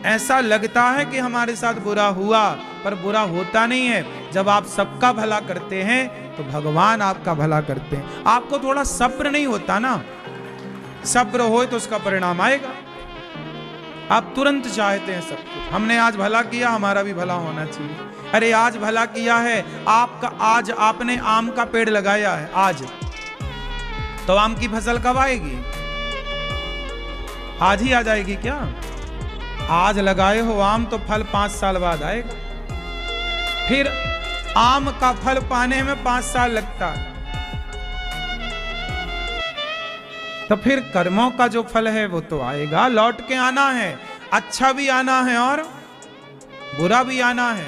ऐसा लगता है कि हमारे साथ बुरा हुआ, पर बुरा होता नहीं है। जब आप सबका भला करते हैं तो भगवान आपका भला करते हैं। आपको थोड़ा सब्र नहीं होता ना, सब्र हो तो उसका परिणाम आएगा। आप तुरंत चाहते हैं सब कुछ, हमने आज भला किया, हमारा भी भला होना चाहिए। अरे आज भला किया है आपका, आज आपने आम का पेड़ लगाया है आज, तो आम की फसल कब आएगी? आज ही आ जाएगी क्या? आज लगाए हो आम तो फल 5 साल बाद आएगा। फिर आम का फल पाने में 5 साल लगता है, तो फिर कर्मों का जो फल है वो तो आएगा, लौट के आना है। अच्छा भी आना है और बुरा भी आना है।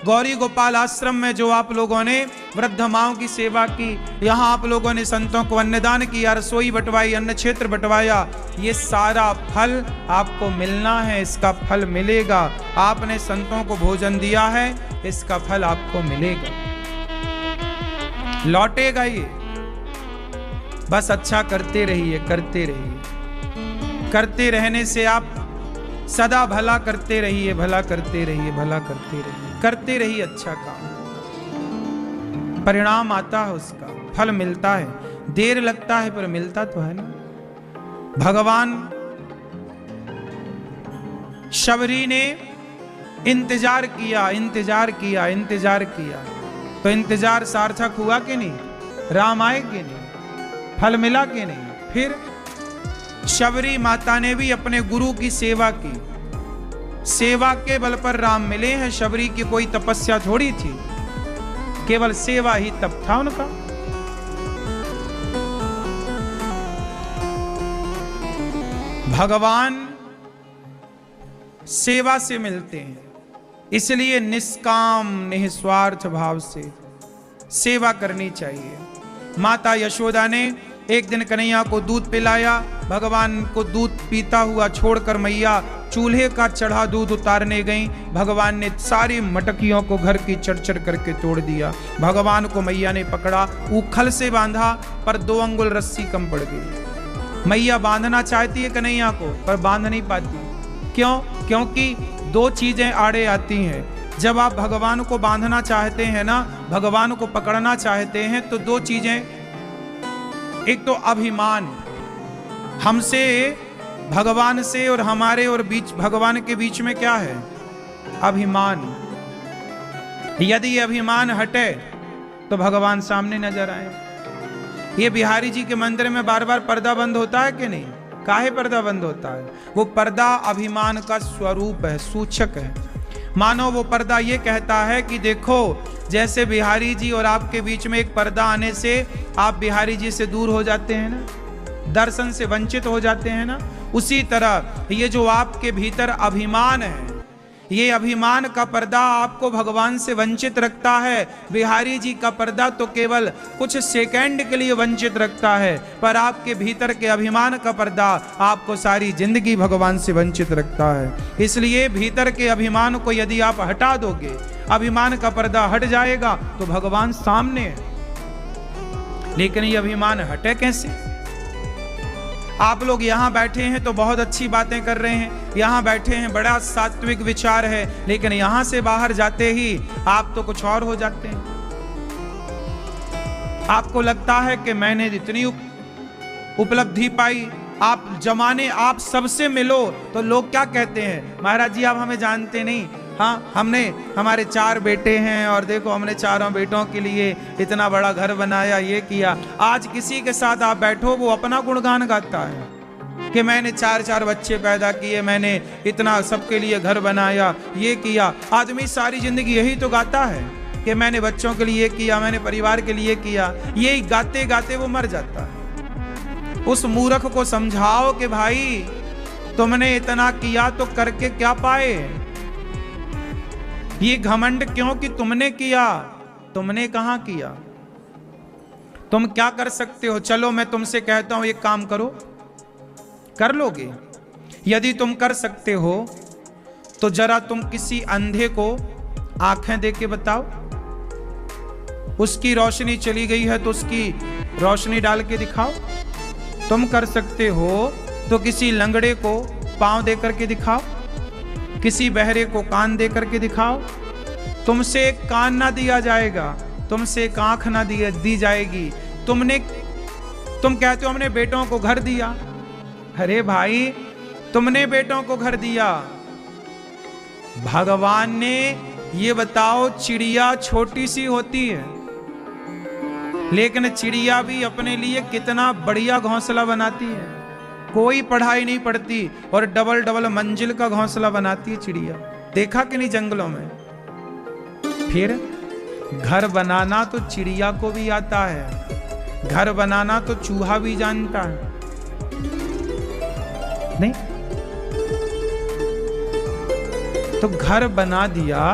गौरी गोपाल आश्रम में जो आप लोगों ने वृद्ध माओं की सेवा की, यहाँ आप लोगों ने संतों को अन्नदान किया, रसोई बंटवाई, अन्न क्षेत्र बंटवाया, ये सारा फल आपको मिलना है, इसका फल मिलेगा। आपने संतों को भोजन दिया है, इसका फल आपको मिलेगा, लौटेगा ये। बस अच्छा करते रहिए, करते रहिए। करते रहने से आप सदा भला करते रहिए, भला करते रहिए, भला करते रहिए, करते रहिए अच्छा काम, परिणाम आता है, उसका फल मिलता है। देर लगता है पर मिलता तो है ना। भगवान शबरी ने इंतजार किया, इंतजार किया, इंतजार किया, तो इंतजार सार्थक हुआ कि नहीं? राम आए कि नहीं? फल मिला कि नहीं? फिर शबरी माता ने भी अपने गुरु की सेवा की, सेवा के बल पर राम मिले हैं। शबरी की कोई तपस्या थोड़ी थी, केवल सेवा ही तप था उनका। भगवान सेवा से मिलते हैं, इसलिए निष्काम निस्वार्थ भाव से सेवा करनी चाहिए। माता यशोदा ने एक दिन कन्हैया को दूध पिलाया। भगवान को दूध पीता हुआ छोड़कर मैया चूल्हे का चढ़ा दूध उतारने गई। भगवान ने सारी मटकियों को घर की चढ़ करके तोड़ दिया। भगवान को मैया ने पकड़ा, उखल से बांधा, पर 2 अंगुल रस्सी कम पड़ गई। मैया बांधना चाहती है कन्हैया को, पर बांध नहीं पाती। क्यों? क्योंकि 2 चीजें आड़े आती हैं। जब आप भगवान को बांधना चाहते हैं ना, भगवान को पकड़ना चाहते हैं, तो 2 चीजें, एक तो अभिमान, हमसे, भगवान से और हमारे और भगवान के बीच में क्या है? अभिमान। यदि अभिमान हटे तो भगवान सामने नजर आए। ये बिहारी जी के मंदिर में बार बार पर्दा बंद होता है कि नहीं? काहे पर्दा बंद होता है? वो पर्दा अभिमान का स्वरूप है, सूचक है। मानो वो पर्दा ये कहता है कि देखो, जैसे बिहारी जी और आपके बीच में एक पर्दा आने से आप बिहारी जी से दूर हो जाते हैं ना, दर्शन से वंचित हो जाते हैं ना, उसी तरह ये जो आपके भीतर अभिमान है, ये अभिमान का पर्दा आपको भगवान से वंचित रखता है। बिहारी जी का पर्दा तो केवल कुछ सेकंड के लिए वंचित रखता है, पर आपके भीतर के अभिमान का पर्दा आपको सारी जिंदगी भगवान से वंचित रखता है। इसलिए भीतर के अभिमान को यदि आप हटा दोगे, अभिमान का पर्दा हट जाएगा तो भगवान सामने है। लेकिन ये अभिमान हटे कैसे? आप लोग यहाँ बैठे हैं तो बहुत अच्छी बातें कर रहे हैं, यहाँ बैठे हैं, बड़ा सात्विक विचार है, लेकिन यहाँ से बाहर जाते ही आप तो कुछ और हो जाते हैं। आपको लगता है कि मैंने इतनी उपलब्धि पाई, आप जमाने, आप सबसे मिलो तो लोग क्या कहते हैं? महाराज जी आप हमें जानते नहीं। हाँ, हमारे 4 बेटे हैं और देखो हमने 4 बेटों के लिए इतना बड़ा घर बनाया, ये किया। आज किसी के साथ आप बैठो, वो अपना गुणगान गाता है कि मैंने 4 बच्चे पैदा किए, मैंने इतना सबके लिए घर बनाया, ये किया। आदमी सारी जिंदगी यही तो गाता है कि मैंने बच्चों के लिए किया, मैंने परिवार के लिए किया। यही गाते गाते वो मर जाता है। उस मूर्ख को समझाओ कि भाई तुमने इतना किया तो करके क्या पाए? ये घमंड क्यों कि तुमने किया? तुमने कहां किया? तुम क्या कर सकते हो? चलो मैं तुमसे कहता हूं एक काम करो, कर लोगे? यदि तुम कर सकते हो तो जरा तुम किसी अंधे को आंखें दे के बताओ। उसकी रोशनी चली गई है तो उसकी रोशनी डाल के दिखाओ। तुम कर सकते हो तो किसी लंगड़े को पांव दे करके दिखाओ, किसी बहरे को कान दे करके दिखाओ। तुमसे एक कान ना दिया जाएगा, तुमसे एक आंख ना दी जाएगी। तुम कहते हो हमने बेटों को घर दिया। अरे भाई, तुमने बेटों को घर दिया, भगवान ने। ये बताओ, चिड़िया छोटी सी होती है, लेकिन चिड़िया भी अपने लिए कितना बढ़िया घोंसला बनाती है। कोई पढ़ाई नहीं पढ़ती और डबल मंजिल का घोंसला बनाती है चिड़िया। देखा कि नहीं जंगलों में? फिर घर बनाना तो चिड़िया को भी आता है, घर बनाना तो चूहा भी जानता है, नहीं? तो घर बना दिया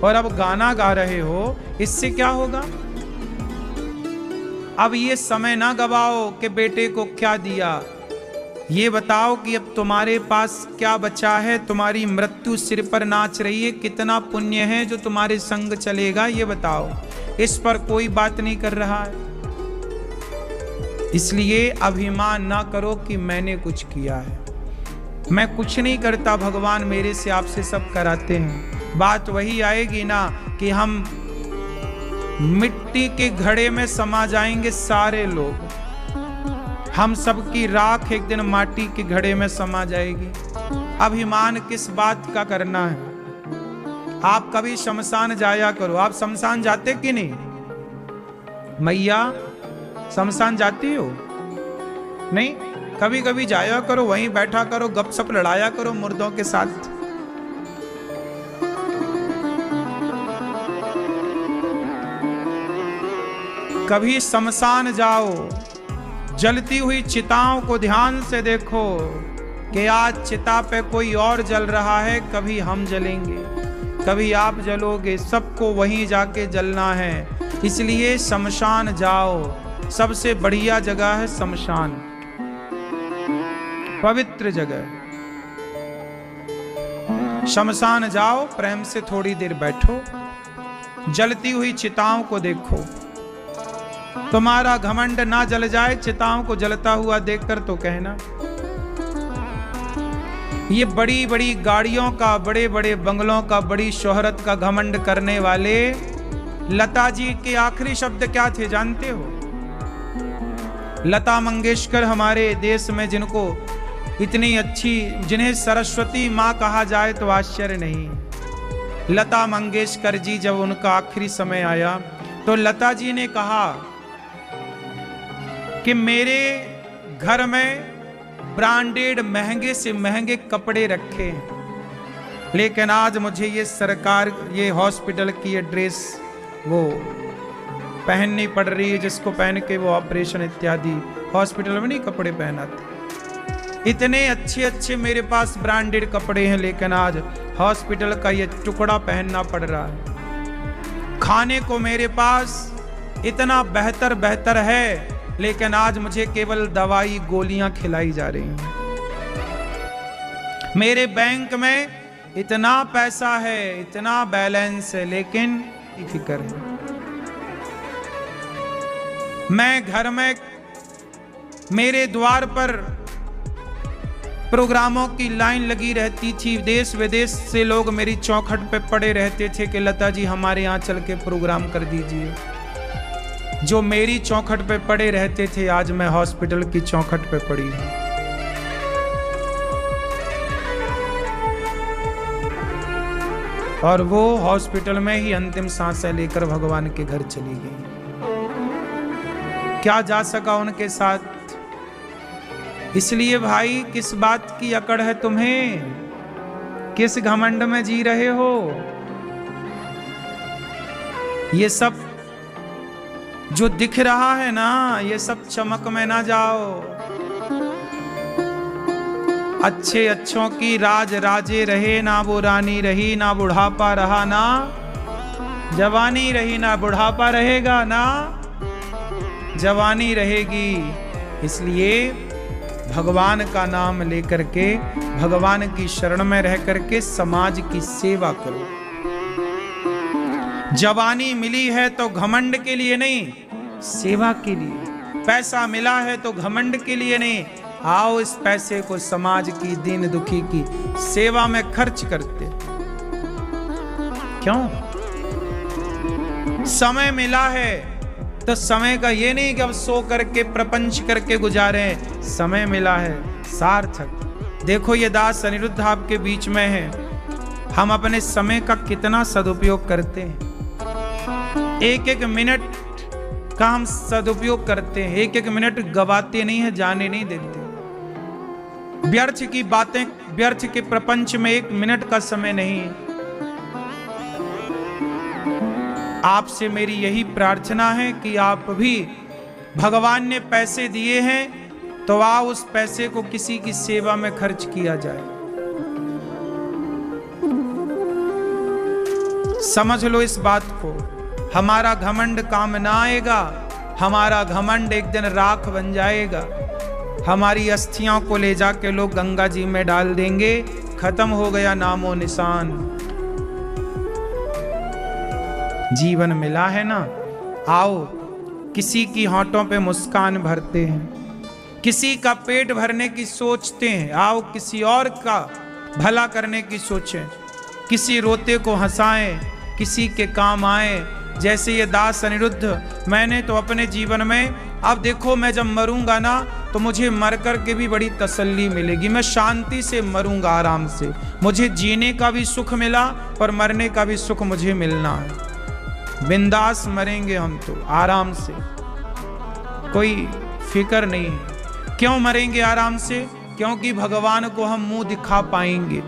और अब गाना गा रहे हो, इससे क्या होगा? अब ये समय ना गवाओ कि बेटे को क्या दिया। ये बताओ कि अब तुम्हारे पास क्या बचा है? तुम्हारी मृत्यु सिर पर नाच रही है, कितना पुण्य है जो तुम्हारे संग चलेगा, ये बताओ। इस पर कोई बात नहीं कर रहा है। इसलिए अभिमान ना करो कि मैंने कुछ किया है। मैं कुछ नहीं करता, भगवान मेरे से आपसे सब कराते हैं। बात वही आएगी ना कि हम मिट्टी के घड़े में समा जाएंगे सारे लोग। हम सबकी राख एक दिन माटी के घड़े में समा जाएगी। अभिमान किस बात का करना है? आप कभी शमशान जाया करो। आप शमशान जाते कि नहीं? मैया शमशान जाती हो? नहीं? कभी कभी जाया करो, वहीं बैठा करो, गपशप लड़ाया करो मुर्दों के साथ। कभी शमशान जाओ, जलती हुई चिताओं को ध्यान से देखो कि आज चिता पे कोई और जल रहा है, कभी हम जलेंगे, कभी आप जलोगे, सबको वहीं जाके जलना है। इसलिए शमशान जाओ, सबसे बढ़िया जगह है शमशान, पवित्र जगह। शमशान जाओ, प्रेम से थोड़ी देर बैठो, जलती हुई चिताओं को देखो। तुम्हारा घमंड ना जल जाए चिताओं को जलता हुआ देखकर तो कहना। ये बड़ी बड़ी गाड़ियों का, बड़े बड़े बंगलों का, बड़ी शोहरत का घमंड करने वाले लता जी के आखिरी शब्द क्या थे जानते हो? लता मंगेशकर हमारे देश में, जिनको इतनी अच्छी, जिन्हें सरस्वती माँ कहा जाए तो आश्चर्य नहीं। लता मंगेशकर जी जब उनका आखिरी समय आया तो लता जी ने कहा कि मेरे घर में ब्रांडेड महंगे से महंगे कपड़े रखे हैं, लेकिन आज मुझे ये सरकार, ये हॉस्पिटल की ये ड्रेस वो पहननी पड़ रही है, जिसको पहन के वो ऑपरेशन इत्यादि हॉस्पिटल में नहीं कपड़े पहनाते। इतने अच्छे अच्छे मेरे पास ब्रांडेड कपड़े हैं, लेकिन आज हॉस्पिटल का ये टुकड़ा पहनना पड़ रहा है। खाने को मेरे पास इतना बेहतर बेहतर है, लेकिन आज मुझे केवल दवाई गोलियां खिलाई जा रही हैं। मेरे बैंक में इतना पैसा है, इतना बैलेंस है, लेकिन फिक्र है। मैं घर में, मेरे द्वार पर प्रोग्रामों की लाइन लगी रहती थी, देश विदेश से लोग मेरी चौखट पे पड़े रहते थे कि लता जी हमारे यहाँ चल के प्रोग्राम कर दीजिए। जो मेरी चौखट पे पड़े रहते थे, आज मैं हॉस्पिटल की चौखट पे पड़ी हूं। और वो हॉस्पिटल में ही अंतिम सांसें लेकर भगवान के घर चली गई। क्या जा सका उनके साथ? इसलिए भाई, किस बात की अकड़ है तुम्हें? किस घमंड में जी रहे हो? ये सब जो दिख रहा है ना, ये सब चमक में ना जाओ। अच्छे अच्छों की राज राजे रहे, ना वो रानी रही, ना बुढ़ापा रहा, ना जवानी रही, ना बुढ़ापा रहेगा, ना जवानी रहेगी। इसलिए भगवान का नाम लेकर के, भगवान की शरण में रह करके समाज की सेवा करो। जवानी मिली है तो घमंड के लिए नहीं, सेवा के लिए। पैसा मिला है तो घमंड के लिए नहीं, आओ इस पैसे को समाज की, दीन दुखी की सेवा में खर्च करते। क्यों? समय मिला है तो समय का ये नहीं कि अब सो करके प्रपंच करके गुजारे। समय मिला है सार्थक। देखो ये दास अनिरुद्ध आपके बीच में है, हम अपने समय का कितना सदुपयोग करते हैं। एक एक मिनट का हम सदुपयोग करते हैं, एक एक मिनट गवाते नहीं है, जाने नहीं देते। व्यर्थ की बातें, व्यर्थ के प्रपंच में एक मिनट का समय नहीं। आपसे मेरी यही प्रार्थना है कि आप भी, भगवान ने पैसे दिए हैं तो आओ उस पैसे को किसी की सेवा में खर्च किया जाए। समझ लो इस बात को। हमारा घमंड काम ना आएगा, हमारा घमंड एक दिन राख बन जाएगा। हमारी अस्थियों को ले जाके लोग गंगा जी में डाल देंगे, खत्म हो गया नामो निशान। जीवन मिला है ना, आओ किसी की होंठों पे मुस्कान भरते हैं, किसी का पेट भरने की सोचते हैं। आओ किसी और का भला करने की सोचें, किसी रोते को हंसाएं, किसी के काम आए। जैसे ये दास अनिरुद्ध, मैंने तो अपने जीवन में, अब देखो मैं जब मरूंगा ना तो मुझे मर कर के भी बड़ी तसल्ली मिलेगी। मैं शांति से मरूंगा, आराम से। मुझे जीने का भी सुख मिला और मरने का भी सुख मुझे मिलना है। बिंदास मरेंगे हम तो, आराम से, कोई फिक्र नहीं है। क्यों मरेंगे आराम से? क्योंकि भगवान को हम मुंह दिखा पाएंगे।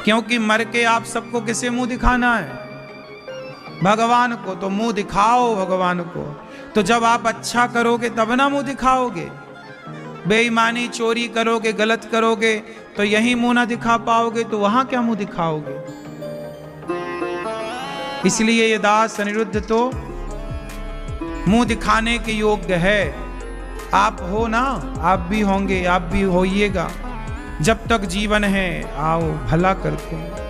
क्योंकि मर के आप सबको किसे मुंह दिखाना है? भगवान को। तो मुंह दिखाओ भगवान को। तो जब आप अच्छा करोगे तब ना मुंह दिखाओगे। बेईमानी, चोरी करोगे, गलत करोगे तो यही मुंह ना दिखा पाओगे, तो वहां क्या मुंह दिखाओगे? इसलिए ये दास अनिरुद्ध तो मुंह दिखाने के योग्य है। आप हो ना, आप भी होंगे, आप भी होइएगा। जब तक जीवन है आओ भला करते हैं।